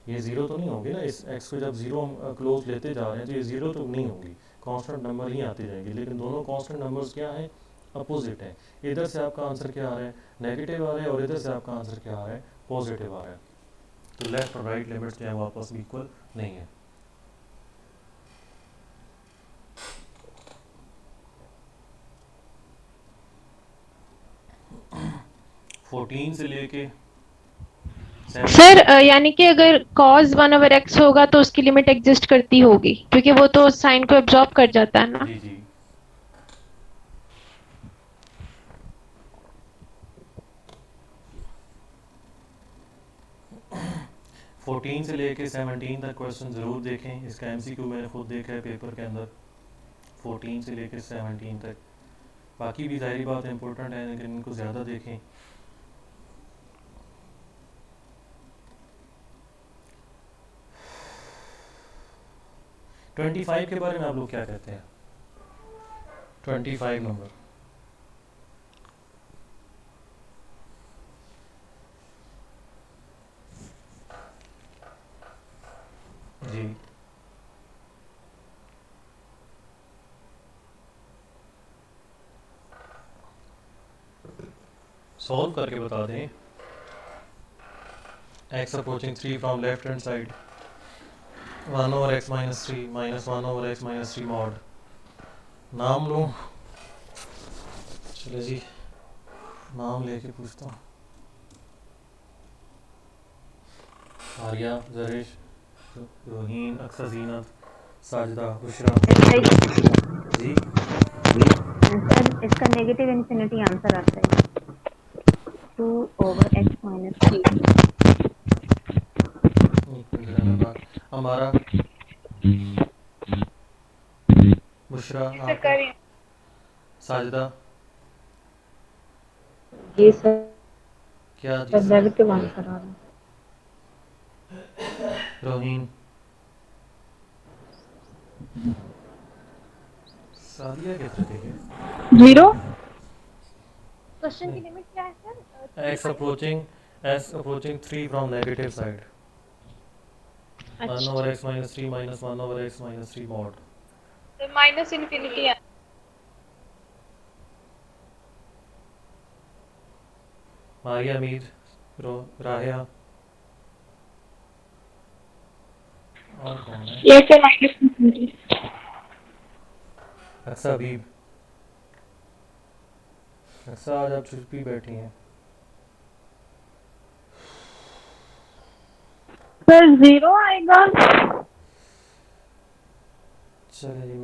ये 0 तो नहीं होगी ना, इस x को जब 0 क्लोज लेते जा रहे हैं तो ये 0 तो नहीं होगी, कांस्टेंट नंबर ही आते जाएंगे। लेकिन दोनों कांस्टेंट नंबर्स क्या हैं, अपोजिट है। इधर से आपका आंसर क्या आ रहा है, नेगेटिव आ रहा है, और इधर से आपका आंसर क्या आ रहा है, पॉजिटिव आ रहा है। तो लेफ्ट और राइट लिमिट्स जो है वो आपस में इक्वल नहीं है। से लेके सर यानी कि अगर cos 1/x होगा तो उसकी लिमिट एग्जिस्ट करती होगी क्योंकि वो तो साइन को एब्जॉर्ब कर जाता है ना। जी जी 14 से लेके 17 तक क्वेश्चन ज़रूर देखें। इसका एमसीक्यू मैंने खुद देखा है पेपर के अंदर, 14 से लेके 17 तक। बाकी भी ज़ाहिर बात इंपॉर्टेंट है लेकिन इनको ज़्यादा देखें। 25 के बारे में आप लोग क्या कहते हैं? 25 नंबर, जी सॉल्व करके बता दें। x approaching 3 from left hand side, 1 over x minus 3 minus 1 over x minus 3 mod। नाम लो, चले जी नाम लेके पूछता हूँ। आर्या, जरेश, रोहीन, अक्सर, जीनत, साजिदा, बुशरा जी। सर इसका नेगेटिव इन्फिनिटी आंसर आता है 2 over x minus 3। हमारा बुशरा, सर करिए। साजिदा, जी सर, क्या जी सर? नेगेटिव आंसर आ रहा है। रोहीन, सादिया कितने थे? 0। क्वेश्चन की लिमिट क्या है sir? x approaching 3 from negative side, 1 over x minus 3 minus 1 over x minus 3 mod। तो माइनस इन्फिनिटी है। मारिया, मीर, राहिया और कौन है? ये सर माइनस इन्फिनिटी। अक्सा, हबीब, अक्सा आज आप चुप ही बैठी हैं। सर 0 आएगा। चलिए जी,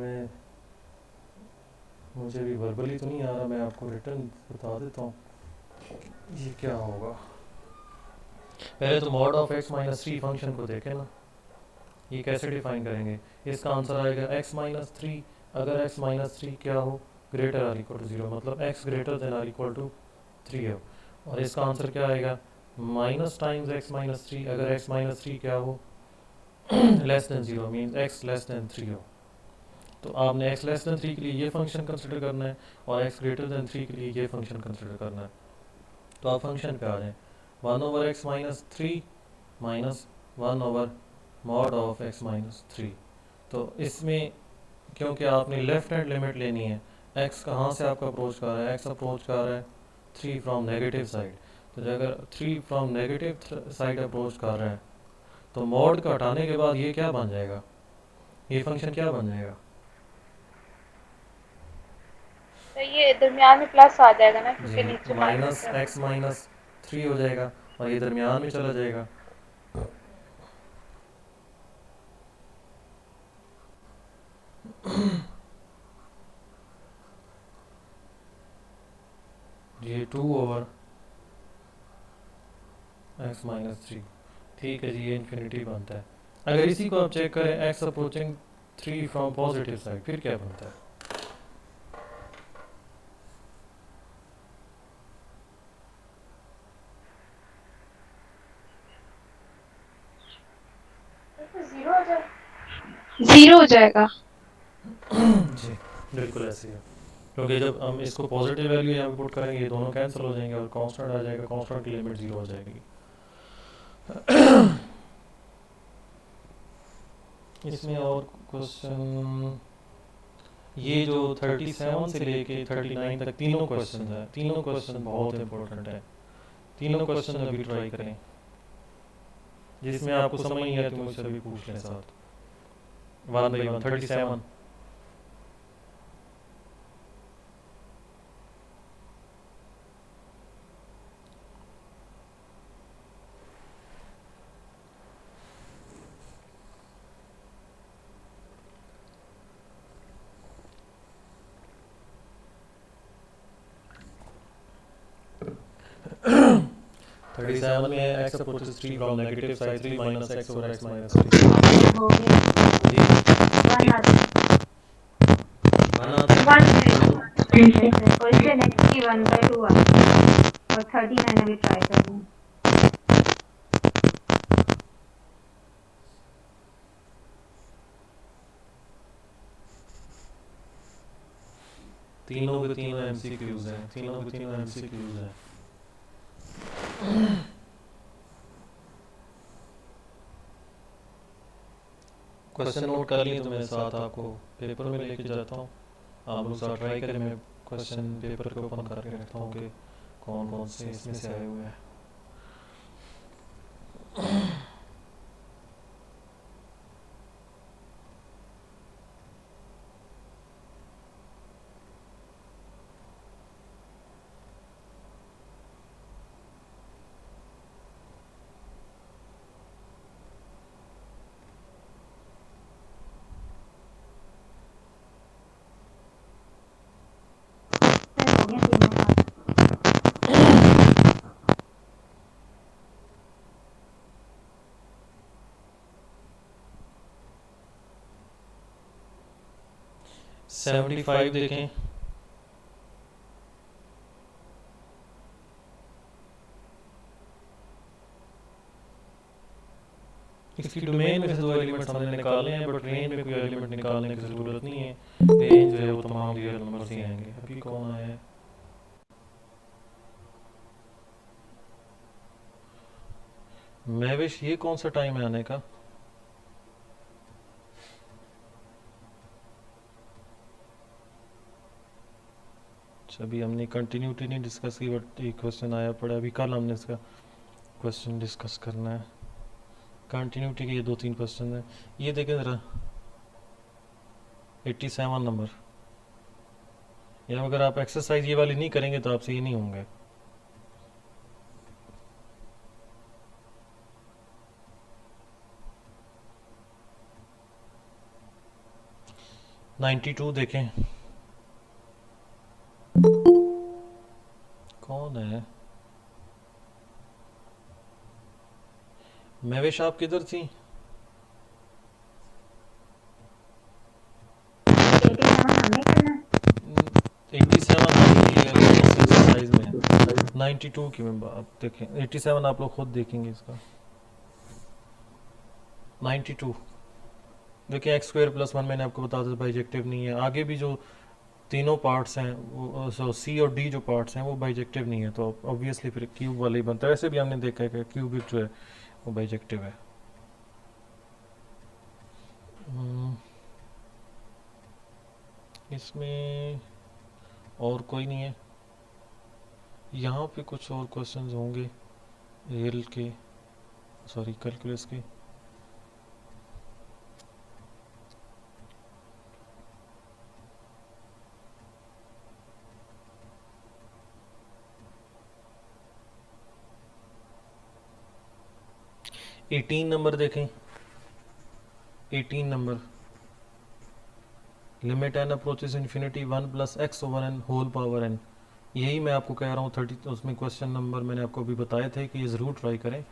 मुझे भी वर्बली तो नहीं आ रहा, मैं आपको रिटर्न बता देता हूँ ये क्या होगा। पहले तो mod of x minus 3 function को देखें ना, ये कैसे डिफाइन करेंगे। इसका आंसर आएगा x माइनस 3 अगर x माइनस 3 क्या हो, ग्रेटर आर इक्वल टू 0, मतलब x greater than or equal to 3 हो। और इसका आंसर क्या आएगा, माइनस टाइम्स x माइनस 3 अगर x माइनस 3 क्या हो, less than 0 means x less than 3 हो। तो आपने x लेस देन 3 के लिए ये फंक्शन कंसिडर करना है और x ग्रेटर देन 3 के लिए ये फंक्शन कंसिडर करना है। तो आप फंक्शन पे आ जाएं, 1 over x minus 3 minus 1 over mod of x minus 3। तो इसमें क्योंकि आपने लेफ्ट हैंड लिमिट लेनी है, x कहाँ से आपका अप्रोच कर रहा है, x अप्रोच कर रहा है 3 फ्रॉम नेगेटिव साइड। तो अगर 3 फ्रॉम नेगेटिव साइड अप्रोच कर रहा है तो मॉड का हटाने के बाद ये क्या बन जाएगा, ये फंक्शन क्या बन जाएगा? तो ये दरमियान में प्लस आ जाएगा ना, क्योंकि जी, नीचे माइनस x माइनस 3 हो जाएगा और ये दरमियान में चला जाएगा। ये 2 over x माइनस 3, ठीक है जी, ये इन्फिनिटी बनता है। अगर इसी को आप चेक करें x approaching 3 from positive side, फिर क्या बनता है? जीरो हो जाएगा। जी बिल्कुल ऐसे ही है, क्योंकि जब हम इसको पॉजिटिव वैल्यू यहाँ पे पुट करेंगे ये दोनों कैंसिल हो जाएंगे और कांस्टेंट आ जाएगा, कांस्टेंट की लिमिट 0 हो जाएगी। इसमें और क्वेश्चन, ये जो 37 से लेके 39 तक तीनों क्वेश्चन हैं, तीनों क्वेश्चन बहुत इंपॉर्टेंट है। तीनों क्वेश्चन अभी ट्राई करें, जिसमें आपको समझ नहीं आती मुझसे अभी पूछ लें साथ। 1 by 1 37। में x approaches 3 from negative side 3 minus x over x minus 3 हो गया जी 1 आता है और इससे नेक्स्ट की 1/2 आता है और 39 अभी ट्राई कर रही हूँ। तीनों के तीनों MCQs हैं, तीनों के तीनों MCQs हैं। क्वेश्चन नोट कर लिए तो मैं साथ आपको पेपर में लेके जाता हूँ, आप लोग साथ ट्राई करें। मैं क्वेश्चन पेपर को ओपन करके रखता हूँ कि कौन कौन से इसमें से आए हुए हैं। हो गया तीनों का। सेवेंटी फाइव देखें। इसकी डोमेन में से 2 एलिमेंट्स हमने निकाले हैं, बट रेंज में कोई एलिमेंट निकालने की ज़रूरत नहीं है। रेंज जो है वो तमाम रियल नंबर्स ही आएंगे। अभी कौन आया है? महविश, ये कौन सा टाइम है आने का? अच्छा, अभी हमने कंटिन्यूटी नहीं डिस्कस की, बट एक क्वेश्चन आया पड़ा, अभी कल हमने इसका क्वेश्चन डिस्कस करना है। कंटिन्यूटी के ये 2-3 क्वेश्चन हैं। ये देखें ज़रा, 87 नंबर। या अगर आप एक्सरसाइज ये वाली नहीं करेंगे तो आपसे ये नहीं होंगे। नाइन्टी टू देखें, कौन है? महविश, आप किधर थी? 87 हमने करना है। 87 एक्सरसाइज में, 92 की मैं बात देखें। 87 आप लोग खुद देखेंगे इसका। 92 देखिए, एक्स स्क्वायर प्लस 1 मैंने आपको बता दिया बाइजेक्टिव नहीं है। आगे भी जो तीनों पार्ट्स हैं वो सी और डी जो पार्ट्स हैं वो बाइजेक्टिव नहीं है, तो ऑब्वियसली फिर क्यूब वाले ही बनता है। ऐसे भी हमने देखा है कि क्यूबिक जो है वो बाइजेक्टिव है। इसमें और कोई नहीं है। यहाँ पे कुछ और क्वेश्चंस होंगे रियल के, सॉरी कैलकुलस के। एटीन नंबर देखें। 18 नंबर, limit n approaches infinity 1 plus x over n whole power n. यही मैं आपको कह रहा हूँ 30, उसमें क्वेश्चन नंबर मैंने आपको अभी बताए थे कि ये ज़रूर ट्राई करें।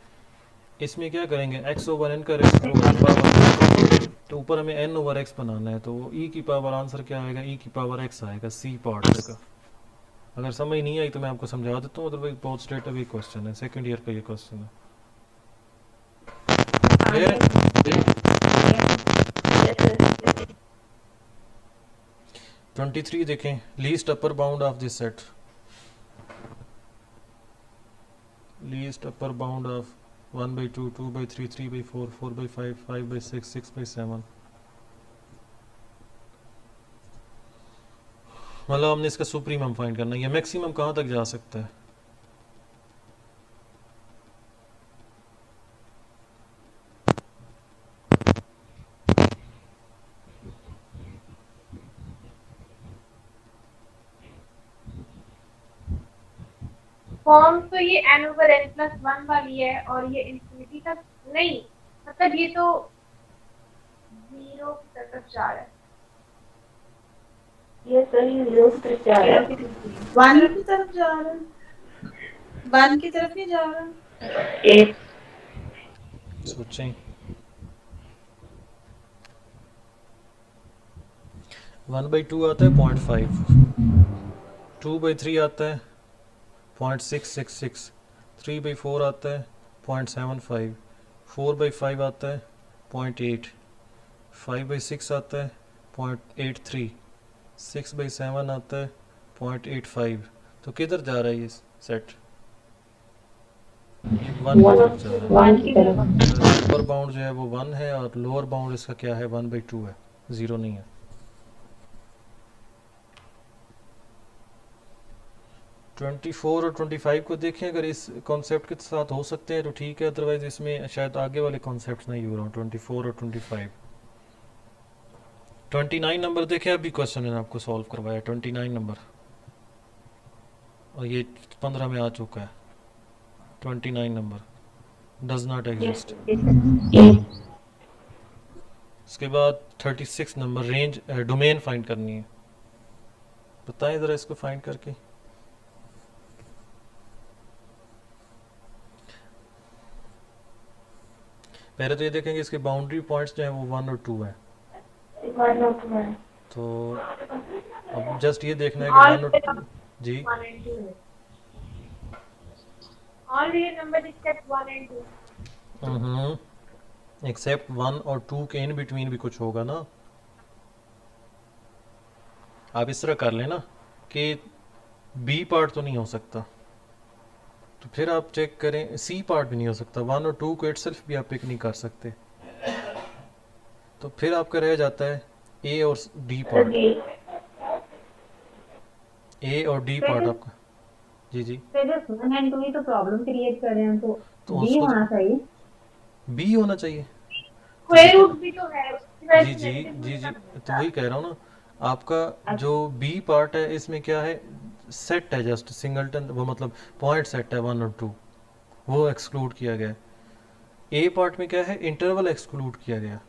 इसमें क्या करेंगे, एक्स ओवर एन का रेसिप्रोकल पावर, तो ऊपर हमें एन ओवर एक्स बनाना है, तो ई की पावर आंसर क्या आएगा, ई की पावर एक्स आएगा सी पार्ट का। अगर समझ नहीं आई तो मैं आपको समझा देता हूँ, अदरवाइज बहुत स्ट्रेट अभी क्वेश्चन है, सेकंड ईयर का ये क्वेश्चन है। क्लियर है? 23 देखें, least upper bound of this set. Least upper bound of 1/2, 2/3, 3/4, 4/5, 5/6, 6/7। मतलब हमने इसका सुप्रीमम फाइंड करना है। ये मैक्सिमम कहाँ तक जा सकता है? फॉर्म तो ये n ओवर n प्लस 1 वाली है, और ये इंफिनिटी तक नहीं, मतलब ये तो 0 की तरफ जा रहा है। ये सही 0 की तरफ जा रहा है। 1 की तरफ जा रहा है, 1 की तरफ नहीं जा रहा। एक सोचें। 1/2 आता है 0.5, 2/3 आता है 0.666, 3/4 आता है 0.75, 4/5 आता है 0.8, 5/6 आता है 0.83, 6/7 आता है 0.85, तो किधर जा रहा है ये सेट? ये 1 की तरफ जा रहा है। 1 की तरफ। अपर बाउंड जो है वो 1 है और लोअर बाउंड इसका क्या है, 1/2 है, 0 नहीं है। ट्वेंटी 24 और 25 को देखें, अगर इस कॉन्सेप्ट के साथ हो सकते हैं तो ठीक है, अदरवाइज इसमें शायद आगे वाले कॉन्सेप्ट नहीं हो रहा हूँ। 24 और 25, 29 नंबर देखें, अभी क्वेश्चन मैंने आपको सॉल्व करवाया 29 नंबर, और ये 15 में आ चुका है। 29 नंबर डज नॉट एग्जिस्ट। उसके बाद 36 नंबर रेंज डोमेन फाइंड करनी है, बताएं ज़रा इसको फाइंड करके। पहले तो ये देखेंगे इसके बाउंड्री पॉइंट्स जो हैं वो 1 और 2 है, तो अब जस्ट ये देखना है कि 1 और 2 जी All real numbers except 1 and 2. Except 1 और 2 के इन बिटवीन भी कुछ होगा ना। आप इस तरह कर लेना कि बी पार्ट तो नहीं हो सकता, तो फिर आप चेक करें सी पार्ट भी नहीं हो सकता, 1 और 2 को इटसेल्फ भी आप पिक नहीं कर सकते, तो फिर आपका रह जाता है ए और डी पार्ट। ए और डी पार्ट आपका जी जी तो जो 1 एंड 2 ही तो प्रॉब्लम क्रिएट कर रहे हैं, तो तो बी उसको होना चाहिए। बी होना चाहिए। Square root भी तो है उसकी वजह जी से जी negative जी जी होगा। तो वही कह रहा हूँ ना, आपका जो बी पार्ट है इसमें क्या है, सेट है, जस्ट सिंगलटन, वो मतलब पॉइंट सेट है 1 और 2, वो एक्सक्लूड किया गया। ए पार्ट में क्या है, इंटरवल एक्सक्लूड किया गया।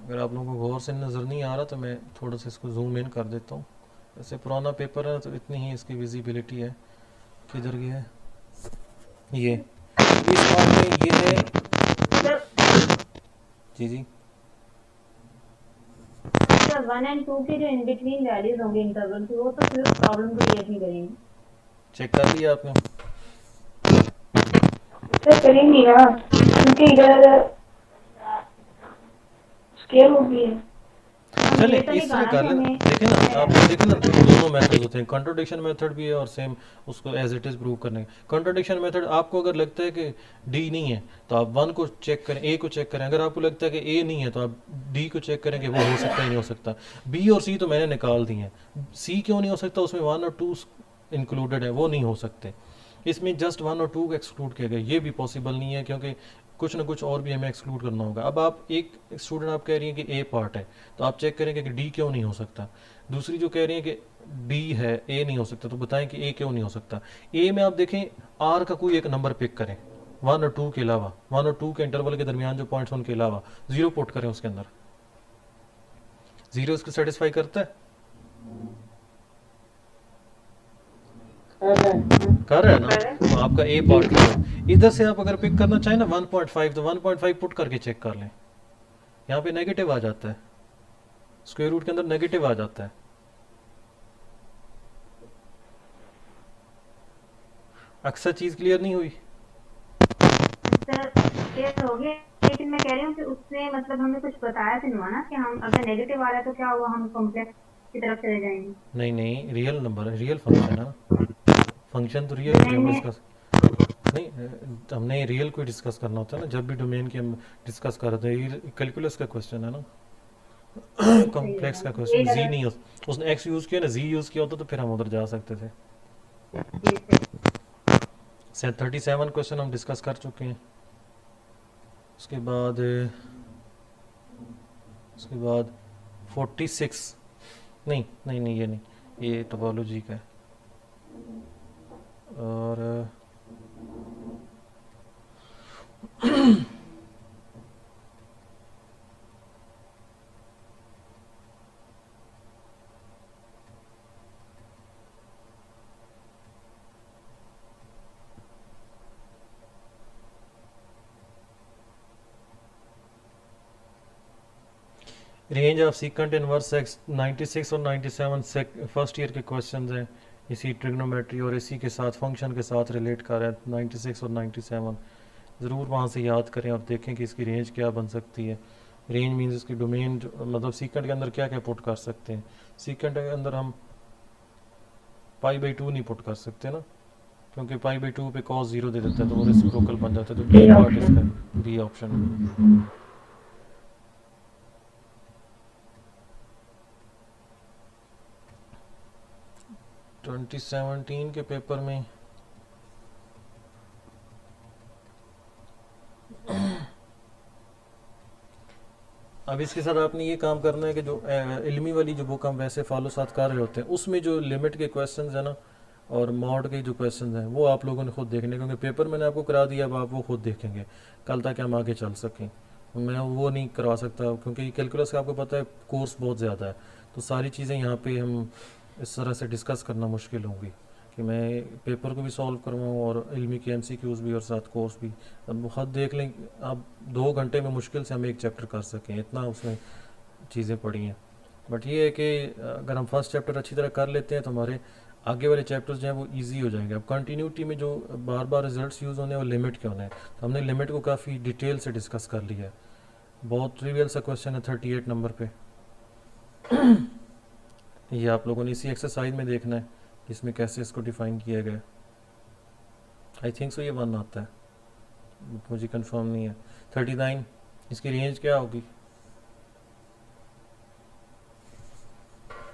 अगर आप लोगों को गौर से नज़र नहीं आ रहा तो मैं थोड़ा सा इसको जूम इन कर देता हूँ। वैसे पुराना पेपर है तो इतनी ही इसकी विजिबिलिटी है। किधर गया है ये, इस पार्ट में ये है जी जी 1 एंड 2 के जो इन बिटवीन वैल्यूज होंगे इंटरवल के, वो तो फिर प्रॉब्लम क्रिएट नहीं करेंगे। चेक कर लिया आपने? तो करेंगी ना, क्योंकि इधर स्केयर रूट भी है। चले ये तो इस नहीं तरह कहा कर ना लेना, हमें। देखें ना आप देखें ना, दोनों मेथड होते हैं, कंट्रोडिक्शन मेथड भी है और सेम उसको एज इट इज़ प्रूव करने। कंट्रोडिक्शन मेथड आपको अगर लगता है कि डी नहीं है तो आप 1 को चेक करें, ए को चेक करें, अगर आपको लगता है कि ए नहीं है तो आप डी को चेक करें कि वो हो सकता ही नहीं हो सकता। बी और सी तो मैंने निकाल दिए हैं, सी क्यों नहीं हो सकता, उसमें 1 और 2 इंक्लूडेड है, वो नहीं हो सकते। इसमें जस्ट 1 और 2 को एक्सक्लूड किया गया, ये भी पॉसिबल नहीं है क्योंकि कुछ ना कुछ और भी हमें एक्सक्लूड करना होगा। अब आप एक स्टूडेंट आप कह रही हैं कि ए पार्ट है, तो आप चेक करेंगे कि डी क्यों नहीं हो सकता। दूसरी जो कह रही है कि डी है, ए नहीं हो सकता, तो बताएं कि ए क्यों नहीं हो सकता। ए में आप देखें आर का कोई एक नंबर पिक करें 1 और 2 के अलावा, 1 और 2 के इंटरवल के दरमियान जो पॉइंट्स उनके अलावा 0 पुट करें उसके अंदर, 0 इसको सेटिस्फाई करता है, कर रहा है ना, तो आपका ए पार्ट है। इधर से आप अगर पिक करना चाहें ना 1.5, तो 1.5 पुट करके चेक कर लें, यहाँ पे नेगेटिव आ जाता है, स्क्वायर रूट के अंदर नेगेटिव आ जाता है। अक्सर चीज क्लियर नहीं हुई? सर क्लियर हो गया, लेकिन मैं कह रही हूँ कि उसने मतलब हमें कुछ बताया तो नहीं हुआ ना कि हम अगर नेगेटिव आ रहा है तो क्या हुआ, हम कॉम्प्लेक्स की तरफ चले जाएंगे। नहीं नहीं, रियल नंबर है, रियल फंक्शन है ना, फंक्शन तो रियल ही हम डिस्कस नहीं, हमने रियल को डिस्कस करना होता है ना, जब भी डोमेन की हम डिस्कस कर रहे थे। कैलकुलस का क्वेश्चन है ना, कॉम्प्लेक्स का क्वेश्चन, जी नहीं हो, उसने एक्स यूज किया ना, जी यूज किया होता तो फिर हम उधर जा सकते थे। 37 क्वेश्चन हम डिस्कस कर चुके हैं। उसके बाद 46, नहीं नहीं नहीं, ये नहीं, ये टोपोलॉजी का है। और range of secant inverse x 96 और 97 फर्स्ट ईयर के क्वेश्चंस हैं, इसी ट्रिग्नोमेट्री और इसी के साथ फंक्शन के साथ रिलेट कर रहे हैं 96 और 97। ज़रूर वहाँ से याद करें और देखें कि इसकी रेंज क्या बन सकती है। रेंज मीन्स इसकी डोमेन मतलब सीकेंट के अंदर क्या क्या पुट कर सकते हैं। सीकेंट के अंदर हम पाई बाई 2 नहीं पुट कर सकते ना, क्योंकि पाई बाई 2 पे cos 0 दे देता है तो वो रेसिप्रोकल बन जाता है, तो बी पार्ट इसका बी ऑप्शन। 2017 के पेपर में अब इसके साथ आपने ये काम करना है कि जो इल्मी वाली जो बुक हम वैसे फॉलो साथ कर रहे होते हैं उसमें जो लिमिट के क्वेश्चंस है ना और मॉड के जो क्वेश्चंस हैं वो आप लोगों ने खुद देखने, क्योंकि पेपर मैंने आपको करा दिया, अब आप वो खुद देखेंगे कल तक हम आगे चल सकें। मैं वो नहीं करवा सकता क्योंकि कैलकुलस का आपको पता है कोर्स बहुत ज़्यादा है, तो सारी चीज़ें यहाँ पे हम इस तरह से डिस्कस करना मुश्किल होंगी कि मैं पेपर को भी सॉल्व करवाऊँ और इल्मी के MCQs भी और साथ कोर्स भी। अब खुद देख लें, अब 2 घंटे में मुश्किल से हम एक चैप्टर कर सकें, इतना उसमें चीज़ें पड़ी हैं। बट ये है कि अगर हम फर्स्ट चैप्टर अच्छी तरह कर लेते हैं तो हमारे आगे वाले चैप्टर्स जो हैं वो इजी हो जाएंगे। अब कंटिन्यूटी में जो बार बार रिजल्ट्स यूज़ होने हैं वो लिमिट के होने हैं, तो हमने लिमिट को काफ़ी डिटेल से डिस्कस कर लिया है। बहुत ट्रिवियल सा क्वेश्चन है 38 नंबर पे ये आप लोगों ने इसी एक्सरसाइज में देखना है इसमें कैसे इसको डिफाइन किया गया। आई थिंक सो ये 1 आता है, मुझे कंफर्म नहीं है। 39 इसकी रेंज क्या होगी?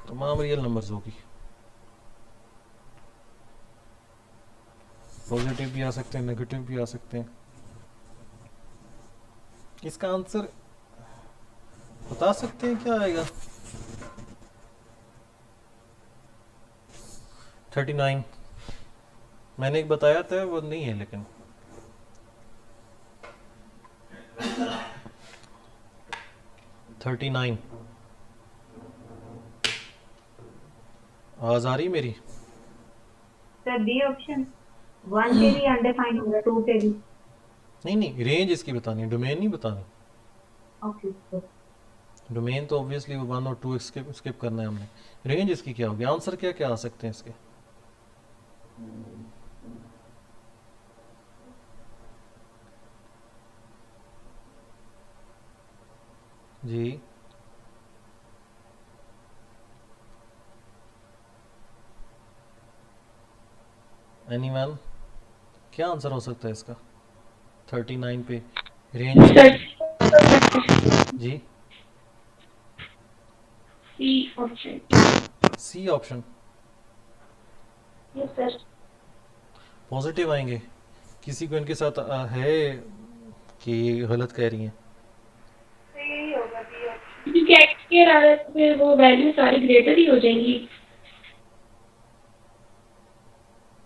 तमाम रियल नंबर्स होगी, पॉजिटिव भी आ सकते हैं, नेगेटिव भी आ सकते हैं। इसका आंसर बता सकते हैं क्या आएगा? 39 मैंने एक बताया था वो नहीं है, लेकिन आवाज आ रही मेरी? सर बी ऑप्शन 1 पे भी अनडिफाइंड होगा, 2 पे भी। नहीं रेंज इसकी बतानी है, डोमेन नहीं बतानी। Okay sir. डोमेन तो ऑब्वियसली वो 1 और 2 स्किप करना है हमने। रेंज इसकी क्या होगी? आंसर क्या क्या आ सकते हैं इसके? जी एनीवन, क्या आंसर हो सकता है इसका 39 पे? रेंज जी C option. C option yes sir. Positive आएंगे। किसी को इनके साथ है कि ये गलत कह रही हैं? यही होगा बी ऑप्शन, क्योंकि एक्स के आदत में वो वैल्यू सारी ग्रेटर ही हो जाएंगी।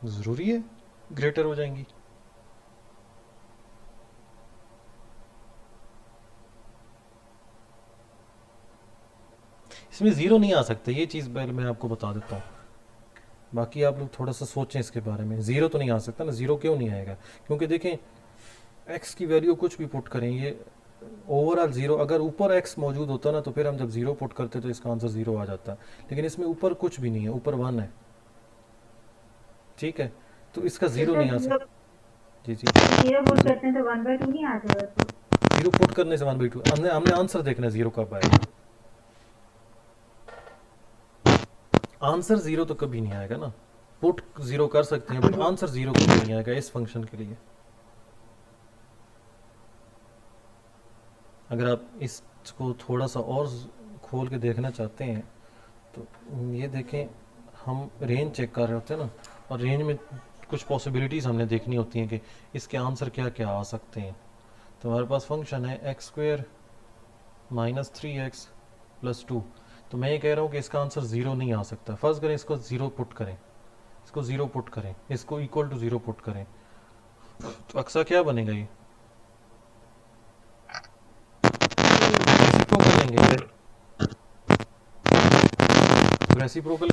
ज़रूरी है ग्रेटर हो जाएंगी? इसमें ज़ीरो नहीं आ सकता, ये चीज़ पहले मैं आपको बता देता हूँ। बाकी आप लोग थोड़ा सा सोचें इसके बारे में। ज़ीरो तो नहीं आ सकता ना। ज़ीरो क्यों नहीं आएगा? क्योंकि देखें एक्स की वैल्यू कुछ भी पुट करें, ये ओवरऑल ज़ीरो। अगर ऊपर एक्स मौजूद होता ना तो फिर हम जब ज़ीरो पुट करते तो इसका आंसर ज़ीरो आ जाता, लेकिन इसमें ऊपर कुछ भी नहीं है, ऊपर 1 है, ठीक है, तो इसका ज़ीरो नहीं आ सकता। जी जी, जीरो पुट करते हैं तो 1/2 नहीं आ जाएगा? तो ज़ीरो पुट करने से 1/2 हमने आंसर देखना है ज़ीरो कब आएगा। आंसर ज़ीरो तो कभी नहीं आएगा ना। पुट ज़ीरो कर सकते हैं बट आंसर ज़ीरो कभी नहीं आएगा इस फंक्शन के लिए। अगर आप इसको थोड़ा सा और खोल के देखना चाहते हैं तो ये देखें, हम रेंज चेक कर रहे होते हैं ना, और रेंज में कुछ पॉसिबिलिटीज़ हमने देखनी होती हैं कि इसके आंसर क्या क्या आ सकते हैं। तो हमारे पास फंक्शन है x² - 3x + 2। तो मैं ये कह रहा हूँ कि इसका आंसर ज़ीरो नहीं आ सकता। फर्स्ट करें इसको ज़ीरो पुट करें, इसको ज़ीरो पुट करें, इसको इक्वल टू ज़ीरो पुट करें, तो अक्सर क्या बनेगा? ये रेसिप्रोकल लेंगे, रेसिप्रोकल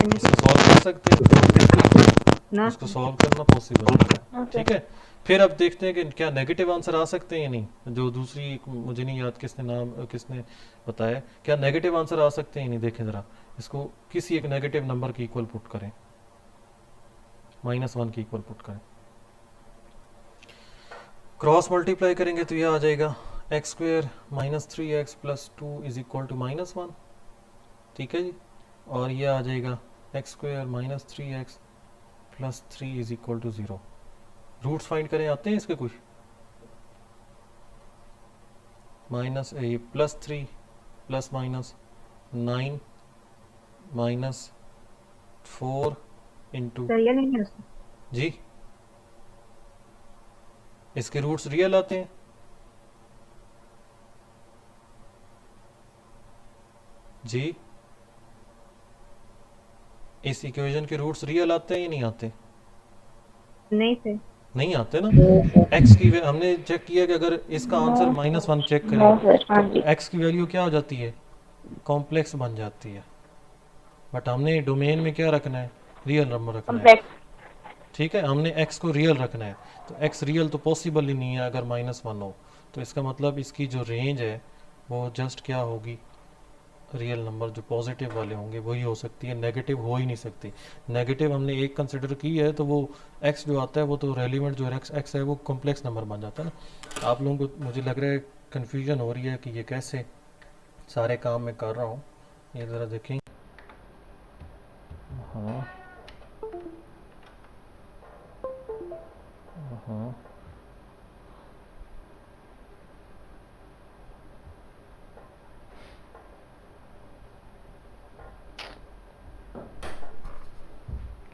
इसको सॉल्व कर सकते हैं, ना इसको सॉल्व करना पॉसिबल है, ठीक है। फिर अब देखते हैं कि क्या नेगेटिव आंसर आ सकते हैं या नहीं। जो दूसरी मुझे नहीं याद किसने बताया, क्या नेगेटिव आंसर आ सकते हैं या नहीं। देखें ज़रा, इसको किसी एक नेगेटिव नंबर के इक्वल पुट करें, -1 के इक्वल पुट करें, क्रॉस मल्टीप्लाई करेंगे तो यह आ जाएगा x² - 3x + 2 = -1। ठीक है जी। और ये आ जाएगा x square minus 3x plus 3 is equal to 0। Roots find करें, आते हैं इसके कुछ? माइनस ये plus 3 plus minus 9 minus 4 into real नहीं है उसमें। जी, इसके रूट्स रियल आते हैं जी। इस इक्वेशन के रूट्स रियल आते हैं या नहीं आते? नहीं से नहीं आते ना। एक्स की हमने चेक किया कि अगर इसका आंसर -1 चेक करें तो एक्स की वैल्यू क्या हो जाती है? कॉम्प्लेक्स बन जाती है। बट हमने डोमेन में क्या रखना है? रियल नंबर रखना है। ठीक है, हमने एक्स को रियल रखना है, तो एक्स रियल तो पॉसिबल ही नहीं है अगर -1 हो। तो इसका मतलब इसकी जो रेंज है वो जस्ट क्या होगी? रियल नंबर जो पॉजिटिव वाले होंगे वही हो सकती है, नेगेटिव हो ही नहीं सकती। नेगेटिव हमने एक कंसिडर की है तो वो एक्स जो आता है वो तो रेलिवेंट जो एक्स है वो कॉम्प्लेक्स नंबर बन जाता है ना। आप लोगों को मुझे लग रहा है कन्फ्यूजन हो रही है कि ये कैसे सारे काम मैं कर रहा हूँ। ये ज़रा देखें। हाँ हाँ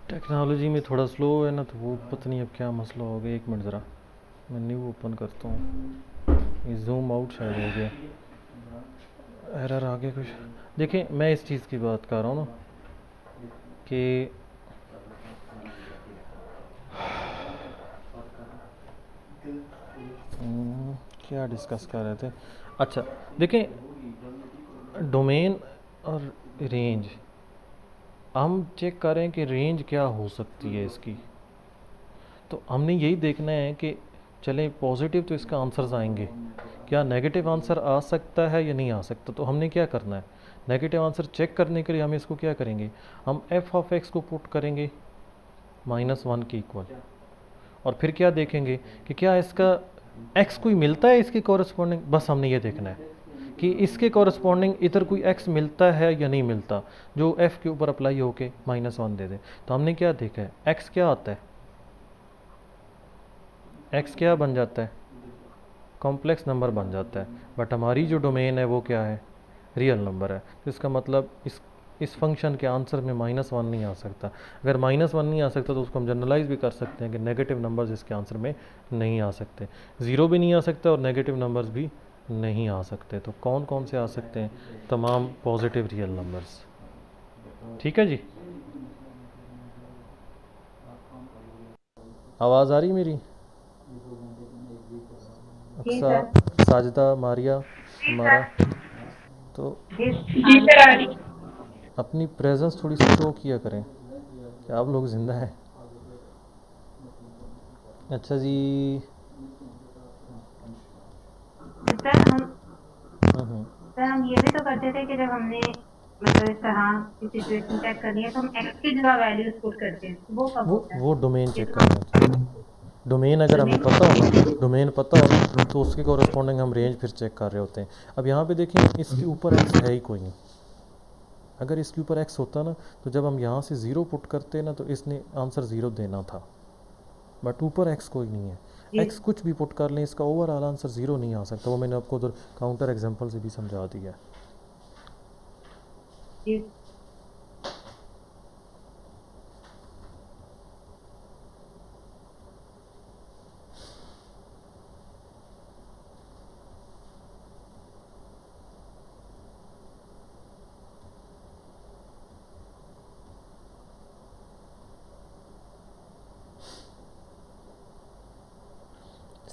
टेक्नोलॉजी में थोड़ा स्लो है ना, तो वो पता नहीं अब क्या मसला हो गया। एक मिनट ज़रा मैं न्यू ओपन करता हूँ। ये जूम आउट शायद हो गया, एरर आ गया कुछ। देखिए मैं इस चीज़ की बात कर रहा हूँ ना कि क्या डिस्कस कर रहे थे। अच्छा देखें, डोमेन और रेंज हम चेक करें कि रेंज क्या हो सकती है इसकी। तो हमने यही देखना है कि चलें पॉजिटिव तो इसका आंसर्स आएंगे, क्या नेगेटिव आंसर आ सकता है या नहीं आ सकता। तो हमने क्या करना है, नेगेटिव आंसर चेक करने के लिए हम इसको क्या करेंगे, हम एफ ऑफ एक्स को पुट करेंगे -1 के इक्वल, और फिर क्या देखेंगे कि क्या इसका एक्स कोई मिलता है इसके कॉरस्पॉन्डिंग। बस हमने ये देखना है कि इसके कॉरस्पॉन्डिंग इधर कोई एक्स मिलता है या नहीं मिलता जो एफ के ऊपर अप्लाई होके -1 दे दे। तो हमने क्या देखा है, एक्स क्या आता है, एक्स क्या बन जाता है, कॉम्प्लेक्स नंबर बन जाता है। बट हमारी जो डोमेन है वो क्या है, रियल नंबर है। तो इसका मतलब इस फंक्शन के आंसर में -1 नहीं आ सकता। अगर -1 नहीं आ सकता तो उसको हम जनरलाइज भी कर सकते हैं कि नेगेटिव नंबर्स इसके आंसर में नहीं आ सकते। ज़ीरो भी नहीं आ सकता और नेगेटिव नंबर्स भी नहीं आ सकते। तो कौन कौन से आ सकते हैं, तमाम पॉजिटिव रियल नंबर्स। ठीक है जी, आवाज़ आ रही मेरी? जी अक्सा, सर। साजिदा, मारिया, हमारा तो जी सर। अपनी प्रेजेंस थोड़ी सी शो किया करें कि आप लोग ज़िंदा हैं। अच्छा जी। हम्म, सर हम ये भी तो करते थे कि जब हमने मतलब इस तरह की सिचुएशन चेक करनी है तो हम एक्स की जगह वैल्यूज पुट करते हैं, वो कब होता है? वो डोमेन ये चेक तो करना है। डोमेन अगर हमें डोमेन पता हो ना, डोमेन पता हो ना तो उसके कॉरस्पॉन्डिंग हम रेंज फिर चेक कर रहे होते हैं। अब यहाँ पे देखें, इसके ऊपर एक्स है ही कोई नहीं। अगर इसके ऊपर एक्स होता ना तो जब हम यहाँ से 0 पुट करते ना तो इसने आंसर 0 देना था। बट ऊपर एक्स कोई नहीं है, एक्स कुछ भी पुट कर लें इसका ओवरऑल आंसर 0 नहीं आ सकता। वो मैंने आपको उधर काउंटर एग्जांपल से भी समझा दिया। जी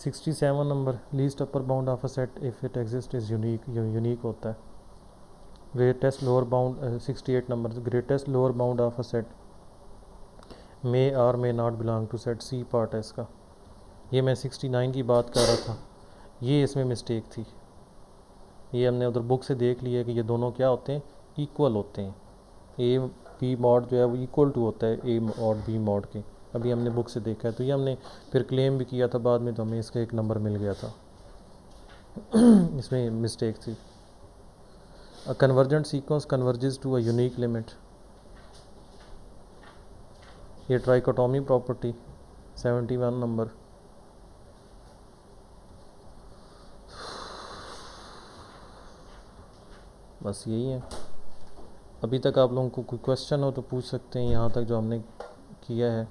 67 नंबर, least upper bound of a set if it exist is unique होता है। ग्रेटेस्ट लोअर बाउंड 68 नंबर, greatest lower bound of a set may or may not belong to set, c part है इसका। ये मैं 69 की बात कर रहा था, ये इसमें मिस्टेक थी। ये हमने उधर बुक से देख लिया कि ये दोनों क्या होते हैं, इक्वल होते हैं। ए बी मॉड जो है वो इक्वल टू होता है ए और बी मॉड के। अभी हमने बुक से देखा है, तो ये हमने फिर क्लेम भी किया था बाद में, तो हमें इसका एक नंबर मिल गया था। इसमें मिस्टेक थी। A convergent sequence converges to a unique limit. ये ट्राइकोटॉमी प्रॉपर्टी 71 नंबर। बस यही है। अभी तक आप लोगों को कोई क्वेश्चन हो तो पूछ सकते हैं यहाँ तक जो हमने किया है।